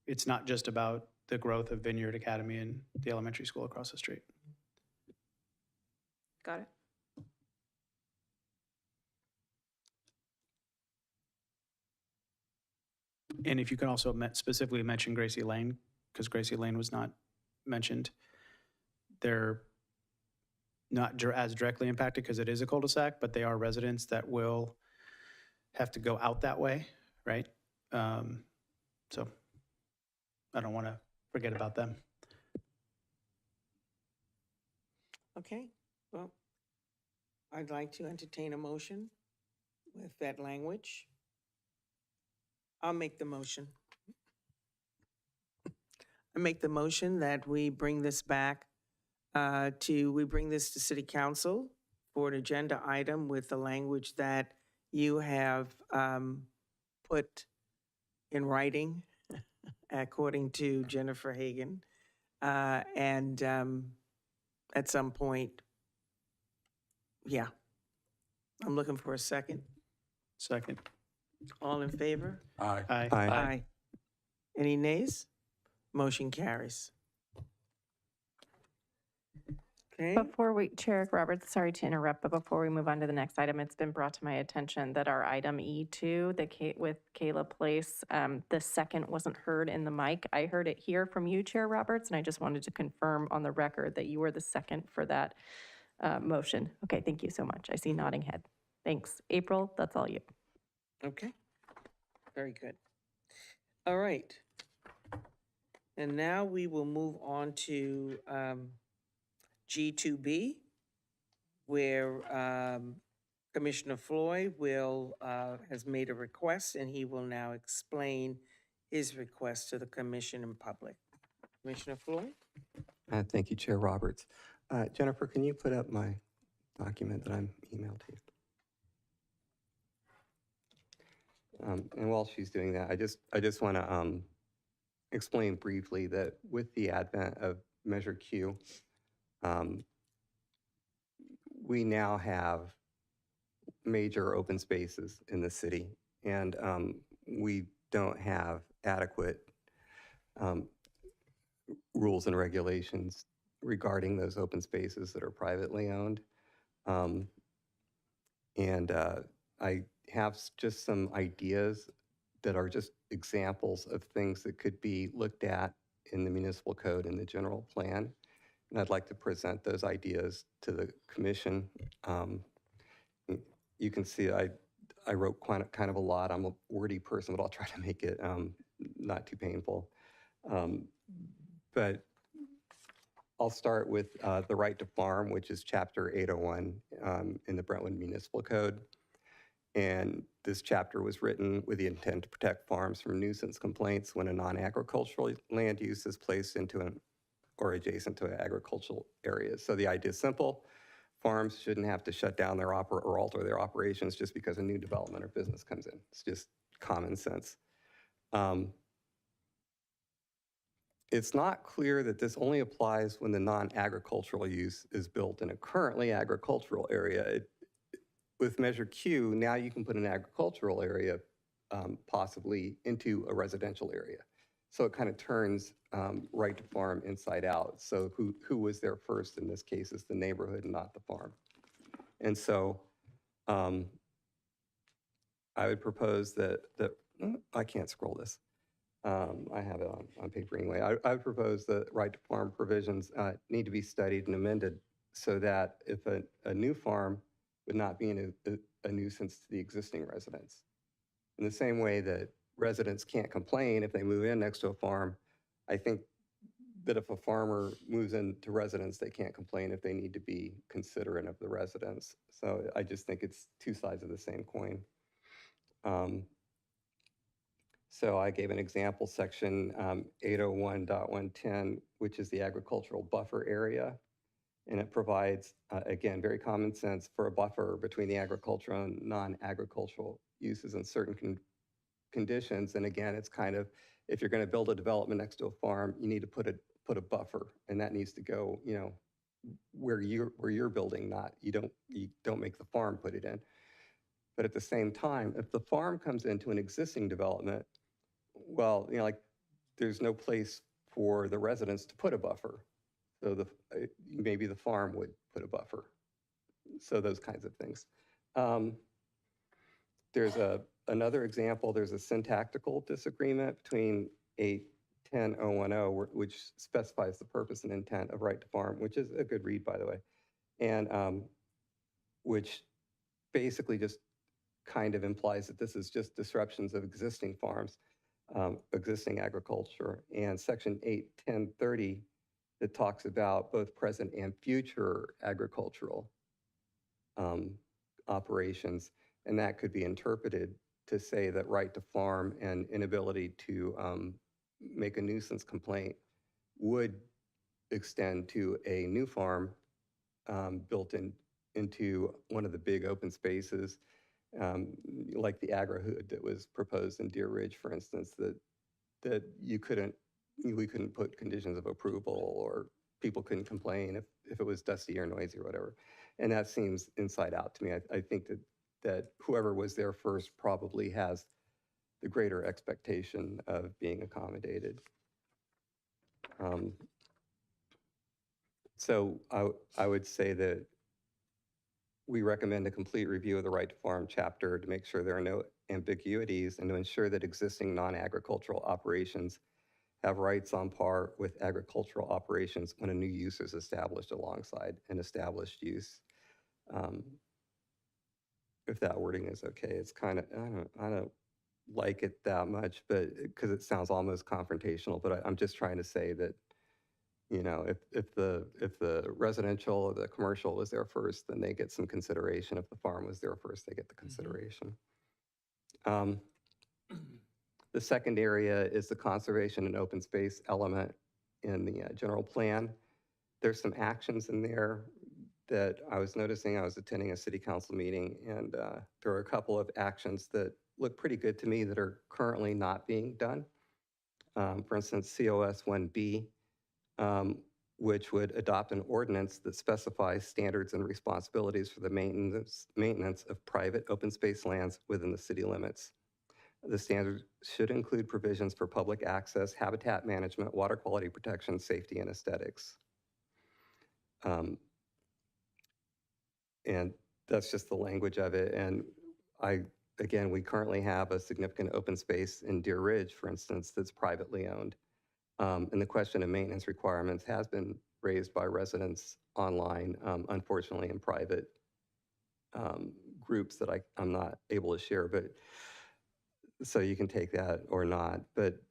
It's not just about the growth of Vineyard Academy and the elementary school across the street. Got it. And if you can also specifically mention Gracie Lane, because Gracie Lane was not mentioned. They're not as directly impacted because it is a cul-de-sac, but they are residents that will have to go out that way, right? So I don't want to forget about them. Okay, well, I'd like to entertain a motion with that language. I'll make the motion. I make the motion that we bring this back we bring this to City Council for an agenda item with the language that you have put in writing, according to Jennifer Hagan. And at some point, yeah, I'm looking for a second. Second. All in favor? Aye. Aye. Aye. Any nays? Motion carries. Okay, Before we, Chair Roberts, sorry to interrupt, but before we move on to the next item, it's been brought to my attention that our item E2, with Kayla Place, the second wasn't heard in the mic. I heard it here from you, Chair Roberts, and I just wanted to confirm on the record that you were the second for that motion. Okay, thank you so much. I see nodding head. Thanks. April, that's all you. okay. Very good. All right. And now we will move on to G2B, where Commissioner Flohr has made a request, and he will now explain his request to the commission and public. Commissioner Flohr? Thank you, Chair Roberts. Jennifer, can you put up my document that I'm emailed to you? And while she's doing that, I just want to explain briefly that with the advent of Measure Q, we now have major open spaces in the city, and we don't have adequate rules and regulations regarding those open spaces that are privately owned. I have just some ideas that are just examples of things that could be looked at in the municipal code and the general plan. And I'd like to present those ideas to the commission. You can see I wrote kind of a lot. I'm a wordy person, but I'll try to make it not too painful. But I'll start with the right to farm, which is Chapter 801 in the Brentwood Municipal Code. And this chapter was written with the intent to protect farms from nuisance complaints when a non-agricultural land use is placed into or adjacent to agricultural areas. So the idea is simple. Farms shouldn't have to shut down or alter their operations just because a new development or business comes in. It's just common sense. It's not clear that this only applies when the non-agricultural use is built in a currently agricultural area. With Measure Q, now you can put an agricultural area possibly into a residential area. So it kind of turns right to farm inside out. So who was there first in this case is the neighborhood and not the farm. And so I would propose that I can't scroll this. I have it on paper anyway. I would propose that right to farm provisions need to be studied and amended so that if a new farm would not be a nuisance to the existing residents. In the same way that residents can't complain if they move in next to a farm, I think that if a farmer moves into residence, they can't complain if they need to be considerate of the residents. So I just think it's two sides of the same coin. So I gave an example, section 801.110, which is the agricultural buffer area. And it provides, again, very common sense for a buffer between the agricultural and non-agricultural uses in certain conditions. And again, it's kind of, if you're going to build a development next to a farm, you need to put a buffer, and that needs to go, where you're building, not you don't make the farm put it in. But at the same time, if the farm comes into an existing development, well, like there's no place for the residents to put a buffer. So maybe the farm would put a buffer. So those kinds of things. There's another example. There's a syntactical disagreement between 810.010, which specifies the purpose and intent of right to farm, which is a good read, by the way, and which basically just kind of implies that this is just disruptions of existing farms, existing agriculture. And section 810.30 that talks about both present and future agricultural operations. And that could be interpreted to say that right to farm and inability to make a nuisance complaint would extend to a new farm built into one of the big open spaces, like the agri-hood that was proposed in Deer Ridge, for instance, that we couldn't put conditions of approval, or people couldn't complain if it was dusty or noisy or whatever. And that seems inside out to me. I think that whoever was there first probably has the greater expectation of being accommodated. So I would say that we recommend a complete review of the right to farm chapter to make sure there are no ambiguities and to ensure that existing non-agricultural operations have rights on par with agricultural operations when a new use is established alongside an established use. If that wording is okay, it's kind of, I don't like it that much, but because it sounds almost confrontational, but I'm just trying to say that, you know, if the residential or the commercial was there first, then they get some consideration. If the farm was there first, they get the consideration. The second area is the conservation and open space element in the general plan. There's some actions in there that I was noticing. I was attending a city council meeting, and there are a couple of actions that look pretty good to me that are currently not being done. For instance, COS 1B, which would adopt an ordinance that specifies standards and responsibilities for the maintenance of private open space lands within the city limits. The standards should include provisions for public access, habitat management, water quality protection, safety, and aesthetics. And that's just the language of it. And again, we currently have a significant open space in Deer Ridge, for instance, that's privately owned. And the question of maintenance requirements has been raised by residents online, unfortunately in private groups that I'm not able to share, but so you can take that or not. But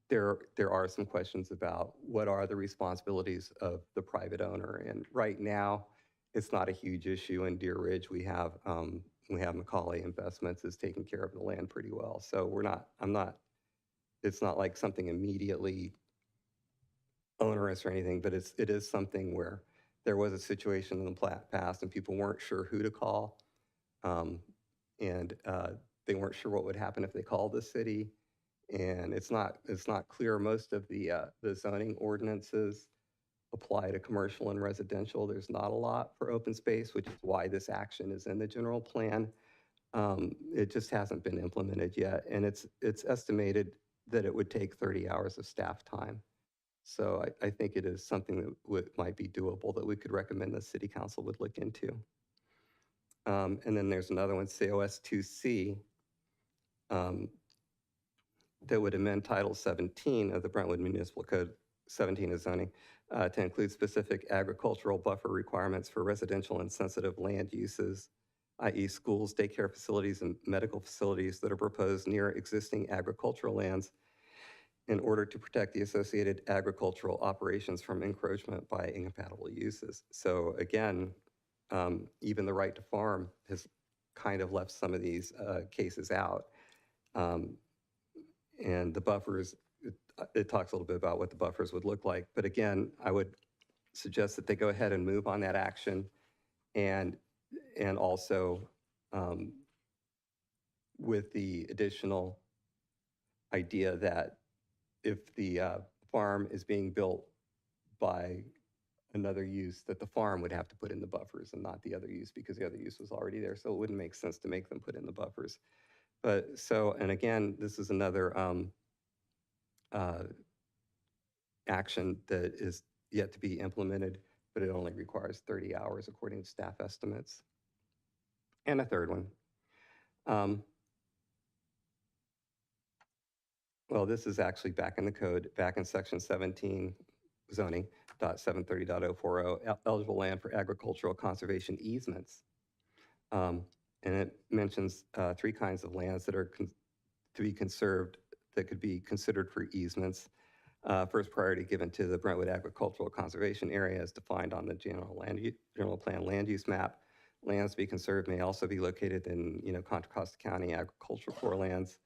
there are some questions about what are the responsibilities of the private owner. And right now, it's not a huge issue in Deer Ridge. We have Macaulay Investments is taking care of the land pretty well. So it's not like something immediately onerous or anything, but it is something where there was a situation in the past and people weren't sure who to call. And they weren't sure what would happen if they called the city. And it's not clear. Most of the zoning ordinances apply to commercial and residential. There's not a lot for open space, which is why this action is in the general plan. It just hasn't been implemented yet. And it's estimated that it would take 30 hours of staff time. So I think it is something that might be doable that we could recommend the city council would look into. And then there's another one, COS 2C, that would amend Title 17 of the Brentwood Municipal Code, 17 is zoning, to include specific agricultural buffer requirements for residential and sensitive land uses, i.e. schools, daycare facilities, and medical facilities that are proposed near existing agricultural lands in order to protect the associated agricultural operations from encroachment by incompatible uses. So again, even the right to farm has kind of left some of these cases out. And the buffers, it talks a little bit about what the buffers would look like. But again, I would suggest that they go ahead and move on that action, and also with the additional idea that if the farm is being built by another use, that the farm would have to put in the buffers and not the other use, because the other use was already there. So it wouldn't make sense to make them put in the buffers. But so, and again, this is another action that is yet to be implemented, but it only requires 30 hours according to staff estimates. And a third one. Well, this is actually back in the code, back in section 17, zoning, .730.040, eligible land for agricultural conservation easements. And it mentions 3 kinds of lands that are to be conserved that could be considered for easements. First priority given to the Brentwood Agricultural Conservation Area as defined on the general plan land use map. Lands to be conserved may also be located in, Contra Costa County agricultural core lands.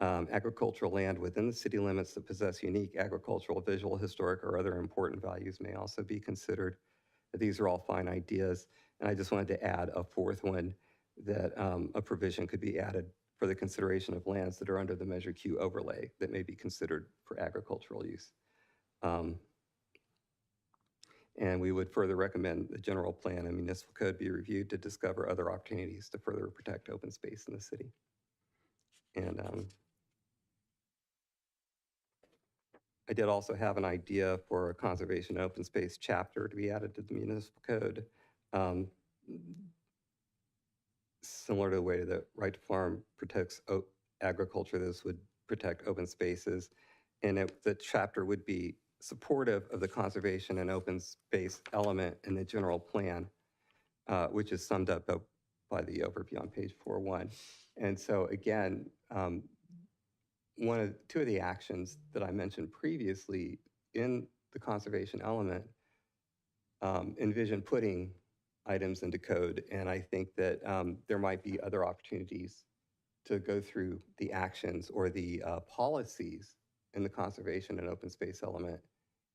Agricultural land within the city limits that possess unique agricultural, visual, historic, or other important values may also be considered. These are all fine ideas. And I just wanted to add a fourth one, that a provision could be added for the consideration of lands that are under the Measure Q overlay that may be considered for agricultural use. And we would further recommend the general plan and municipal code be reviewed to discover other opportunities to further protect open space in the city. And I did also have an idea for a conservation open space chapter to be added to the municipal code. Similar to the way that Right to Farm protects agriculture, this would protect open spaces. And the chapter would be supportive of the conservation and open space element in the general plan, which is summed up by the overview on page 4.1. And so again, two of the actions that I mentioned previously in the conservation element envision putting items into code. And I think that there might be other opportunities to go through the actions or the policies in the conservation and open space element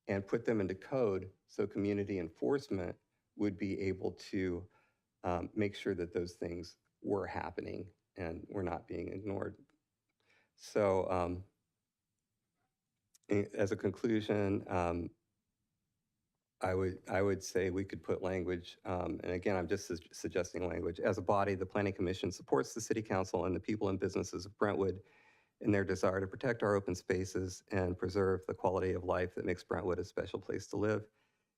and put them into code so community enforcement would be able to make sure that those things were happening and were not being ignored. So as a conclusion, I would say we could put language, and again, I'm just suggesting language. As a body, the Planning Commission supports the City Council and the people and businesses of Brentwood in their desire to protect our open spaces and preserve the quality of life that makes Brentwood a special place to live.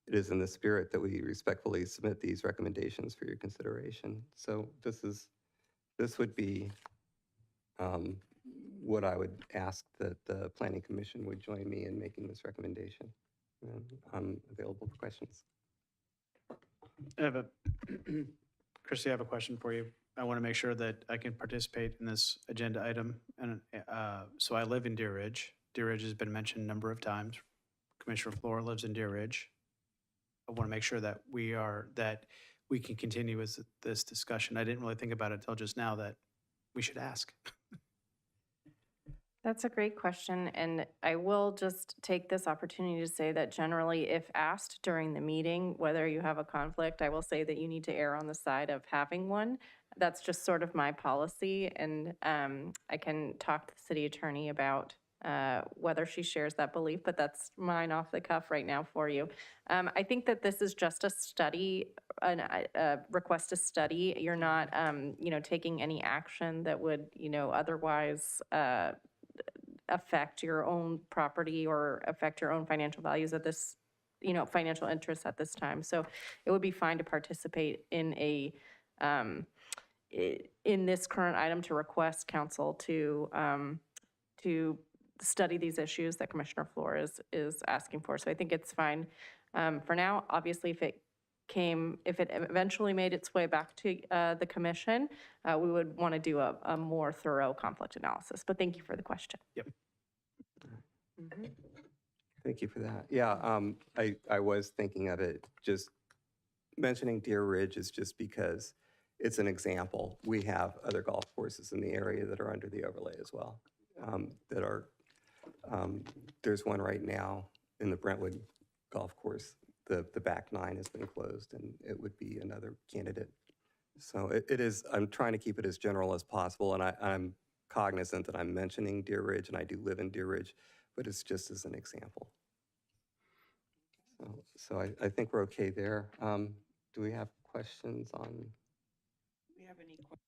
It is in the spirit that we respectfully submit these recommendations for your consideration. So this would be what I would ask that the Planning Commission would join me in making this recommendation. And I'm available for questions. Christy, I have a question for you. I want to make sure that I can participate in this agenda item. And so I live in Deer Ridge. Deer Ridge has been mentioned a number of times. Commissioner Flohr lives in Deer Ridge. I want to make sure that we can continue with this discussion. I didn't really think about it until just now that we should ask. That's a great question, and I will just take this opportunity to say that generally, if asked during the meeting whether you have a conflict, I will say that you need to err on the side of having one. That's just sort of my policy, and I can talk to the city attorney about whether she shares that belief, but that's mine off the cuff right now for you. I think that this is just a study, a request to study. You're not, taking any action that would, otherwise affect your own property or affect your own financial values at this, financial interests at this time. So it would be fine to participate in in this current item to request council to study these issues that Commissioner Flohr is asking for. So I think it's fine for now. Obviously, if it eventually made its way back to the commission, we would want to do a more thorough conflict analysis. But thank you for the question. Yep. Thank you for that. Yeah, I was thinking of it, just mentioning Deer Ridge is just because it's an example. We have other golf courses in the area that are under the overlay as well. There's one right now in the Brentwood golf course. The back nine has been closed, and it would be another candidate. So it is, I'm trying to keep it as general as possible, and I'm cognizant that I'm mentioning Deer Ridge, and I do live in Deer Ridge, but it's just as an example. So I think we're okay there. Do we have questions on? Do we have any questions?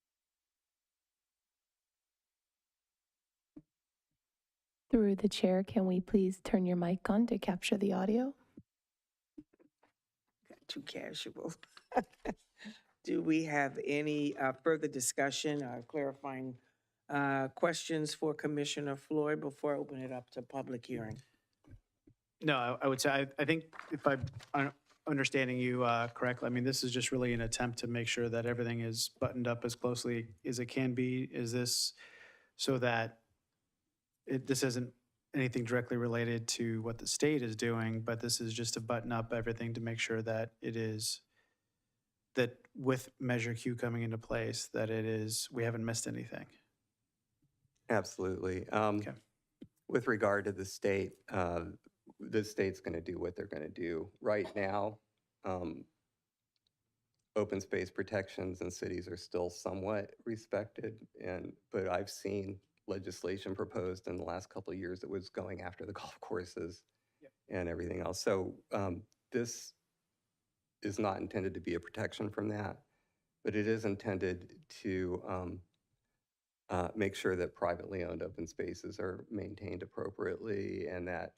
Through the chair, can we please turn your mic on to capture the audio? Too casual. Do we have any further discussion or clarifying questions for Commissioner Flohr before I open it up to public hearing? No, I would say, I think if I'm understanding you correctly, I mean, this is just really an attempt to make sure that everything is buttoned up as closely as it can be. Is this so that this isn't anything directly related to what the state is doing, but this is just to button up everything to make sure that it is, that with Measure Q coming into place, that it is, we haven't missed anything? Absolutely. Okay. With regard to the state's going to do what they're going to do. Right now, open space protections in cities are still somewhat respected, but I've seen legislation proposed in the last couple of years that was going after the golf courses and everything else. So this is not intended to be a protection from that, but it is intended to make sure that privately owned open spaces are maintained appropriately and that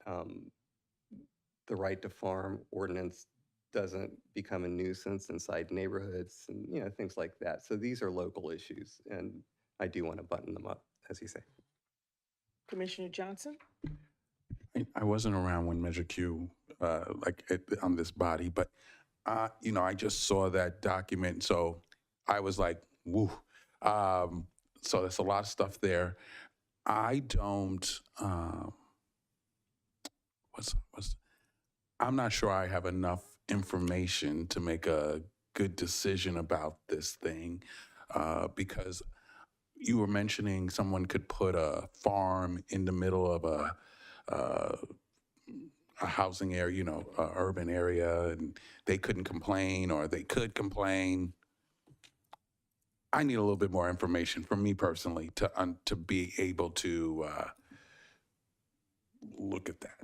the right to farm ordinance doesn't become a nuisance inside neighborhoods and, things like that. So these are local issues, and I do want to button them up, as you say. Commissioner Johnson? I wasn't around when Measure Q, on this body, but, I just saw that document, so I was like, woo. So there's a lot of stuff there. I don't, I'm not sure I have enough information to make a good decision about this thing, because you were mentioning someone could put a farm in the middle of a housing area, a urban area, and they couldn't complain, or they could complain. I need a little bit more information from me personally to be able to look at that.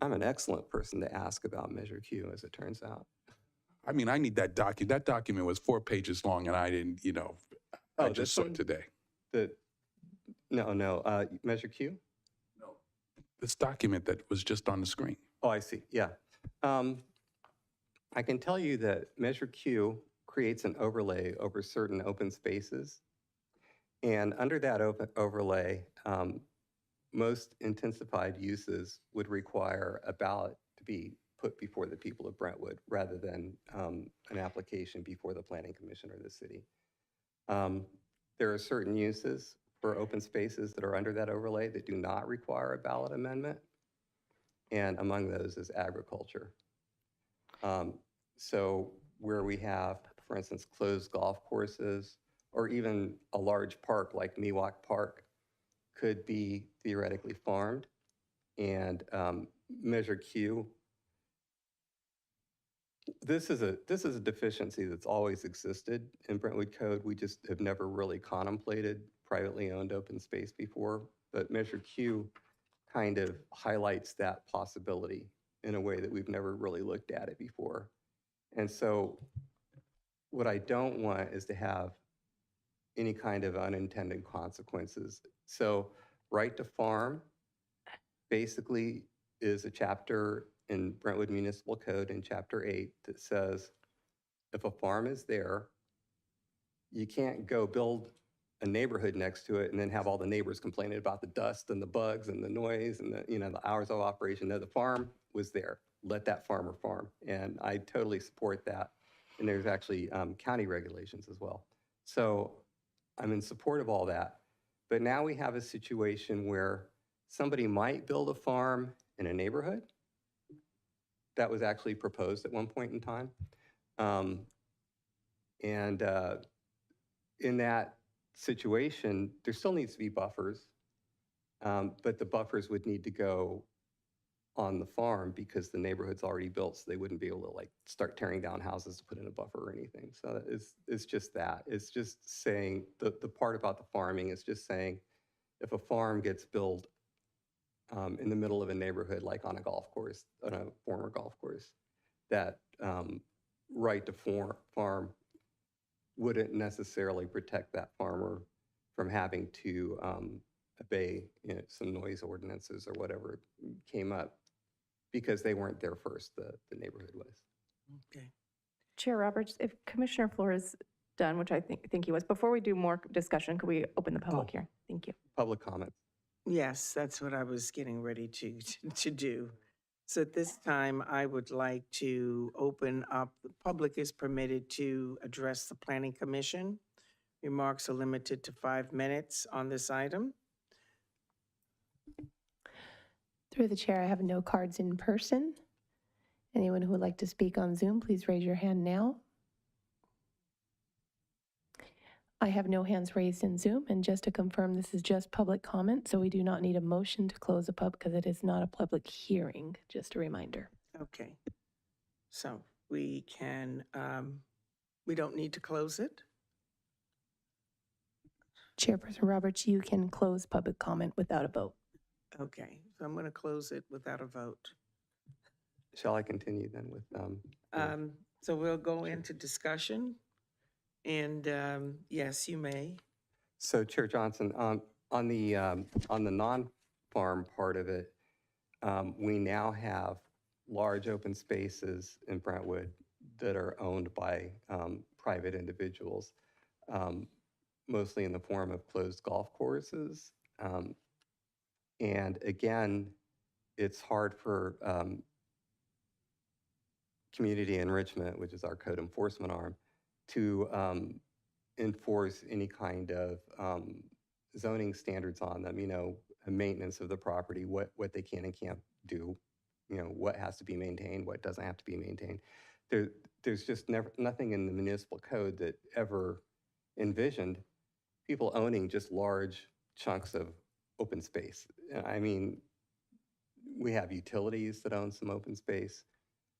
I'm an excellent person to ask about Measure Q, as it turns out. I mean, I need that document. That document was 4 pages long, and I didn't, I just saw it today. No, Measure Q? No. This document that was just on the screen. Oh, I see, yeah. I can tell you that Measure Q creates an overlay over certain open spaces. And under that overlay, most intensified uses would require a ballot to be put before the people of Brentwood rather than an application before the Planning Commission or the city. There are certain uses for open spaces that are under that overlay that do not require a ballot amendment. And among those is agriculture. So where we have, for instance, closed golf courses, or even a large park like Miwok Park could be theoretically farmed. And Measure Q, this is a deficiency that's always existed in Brentwood Code. We just have never really contemplated privately owned open space before. But Measure Q kind of highlights that possibility in a way that we've never really looked at it before. And so what I don't want is to have any kind of unintended consequences. So right to farm basically is a chapter in Brentwood Municipal Code in Chapter 8 that says if a farm is there, you can't go build a neighborhood next to it and then have all the neighbors complaining about the dust and the bugs and the noise and the hours of operation. No, the farm was there. Let that farmer farm. And I totally support that. And there's actually county regulations as well. So I'm in support of all that. But now we have a situation where somebody might build a farm in a neighborhood. That was actually proposed at one point in time. In that situation, there still needs to be buffers, but the buffers would need to go on the farm because the neighborhood's already built, so they wouldn't be able to start tearing down houses to put in a buffer or anything. So it's just that. It's just saying, the part about the farming is just saying, if a farm gets built in the middle of a neighborhood, like on a golf course, on a former golf course, that right to farm wouldn't necessarily protect that farmer from having to obey some noise ordinances or whatever came up because they weren't there first, the neighborhood was. Okay. Chair Roberts, if Commissioner Flohr is done, which I think he was, before we do more discussion, could we open the public hearing? Thank you. Public comment. Yes, that's what I was getting ready to do. So at this time, I would like to open up, the public is permitted to address the Planning Commission. Remarks are limited to 5 minutes on this item. Through the chair, I have no cards in person. Anyone who would like to speak on Zoom, please raise your hand now. I have no hands raised in Zoom, and just to confirm, this is just public comment, so we do not need a motion to close the pub because it is not a public hearing, just a reminder. Okay. So we can, we don't need to close it? Chairperson Roberts, you can close public comment without a vote. Okay, so I'm going to close it without a vote. Shall I continue then with? So we'll go into discussion. And yes, you may. So Chair Johnson, on the non-farm part of it, we now have large open spaces in Brentwood that are owned by private individuals, mostly in the form of closed golf courses. And again, it's hard for community enrichment, which is our code enforcement arm, to enforce any kind of zoning standards on them, maintenance of the property, what they can and can't do, what has to be maintained, what doesn't have to be maintained. There's just nothing in the municipal code that ever envisioned people owning just large chunks of open space. I mean, we have utilities that own some open space,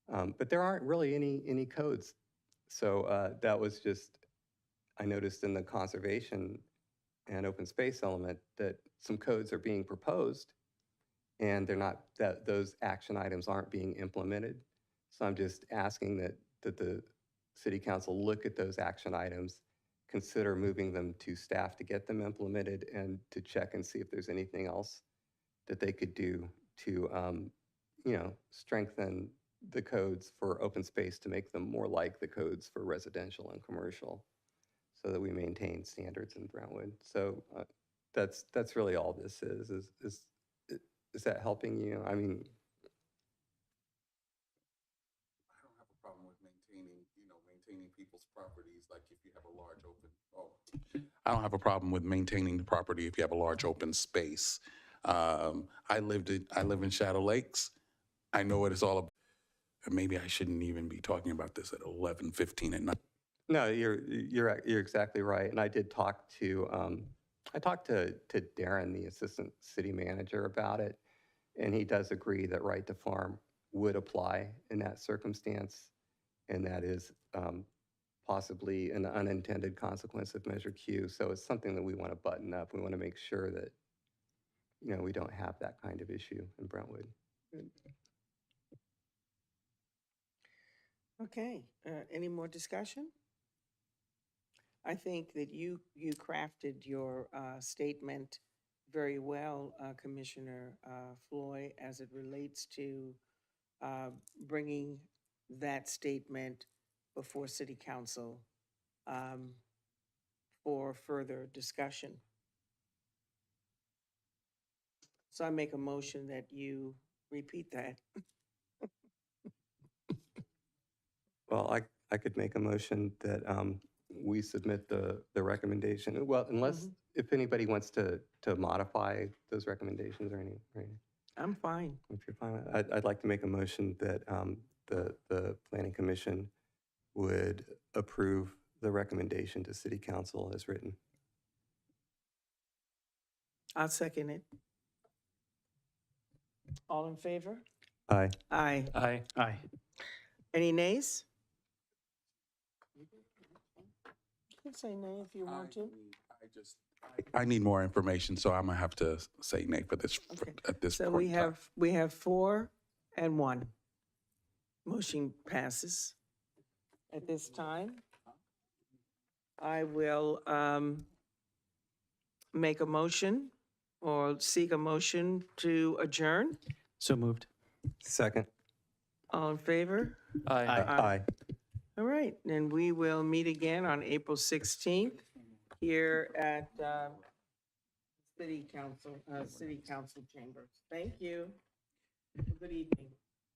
but there aren't really any codes. So that was just, I noticed in the conservation and open space element that some codes are being proposed and they're not, that those action items aren't being implemented. So I'm just asking that the city council look at those action items, consider moving them to staff to get them implemented and to check and see if there's anything else that they could do to, strengthen the codes for open space to make them more like the codes for residential and commercial, so that we maintain standards in Brentwood. So that's really all this is. Is that helping you? I mean, I don't have a problem with maintaining people's properties, like if you have a large open, I don't have a problem with maintaining the property if you have a large open space. I live in Shadow Lakes. I know what it's all about. Maybe I shouldn't even be talking about this at 11:15 at night. no, you're exactly right. And I did talk to Darren, the assistant city manager, about it, and he does agree that right to farm would apply in that circumstance, and that is possibly an unintended consequence of Measure Q. So it's something that we want to button up. We want to make sure that we don't have that kind of issue in Brentwood. Okay, any more discussion? I think that you crafted your statement very well, Commissioner Flohr, as it relates to bringing that statement before City Council for further discussion. So I make a motion that you repeat that. Well, I could make a motion that we submit the recommendation. Well, unless if anybody wants to modify those recommendations or anything. I'm fine. If you're fine with it, I'd like to make a motion that the Planning Commission would approve the recommendation to City Council as written. I'll second it. All in favor? Aye. Aye. Aye. Aye. Any nays? You can say nay if you want to. I need more information, so I'm gonna have to say nay for this Okay. at this So point. we have 4 and 1. Motion passes. At this time, I will make a motion or seek a motion to adjourn. So moved. Second. All in favor? Aye. Aye. All right, then we will meet again on April 16th here at City Council chambers. Thank you. Good evening.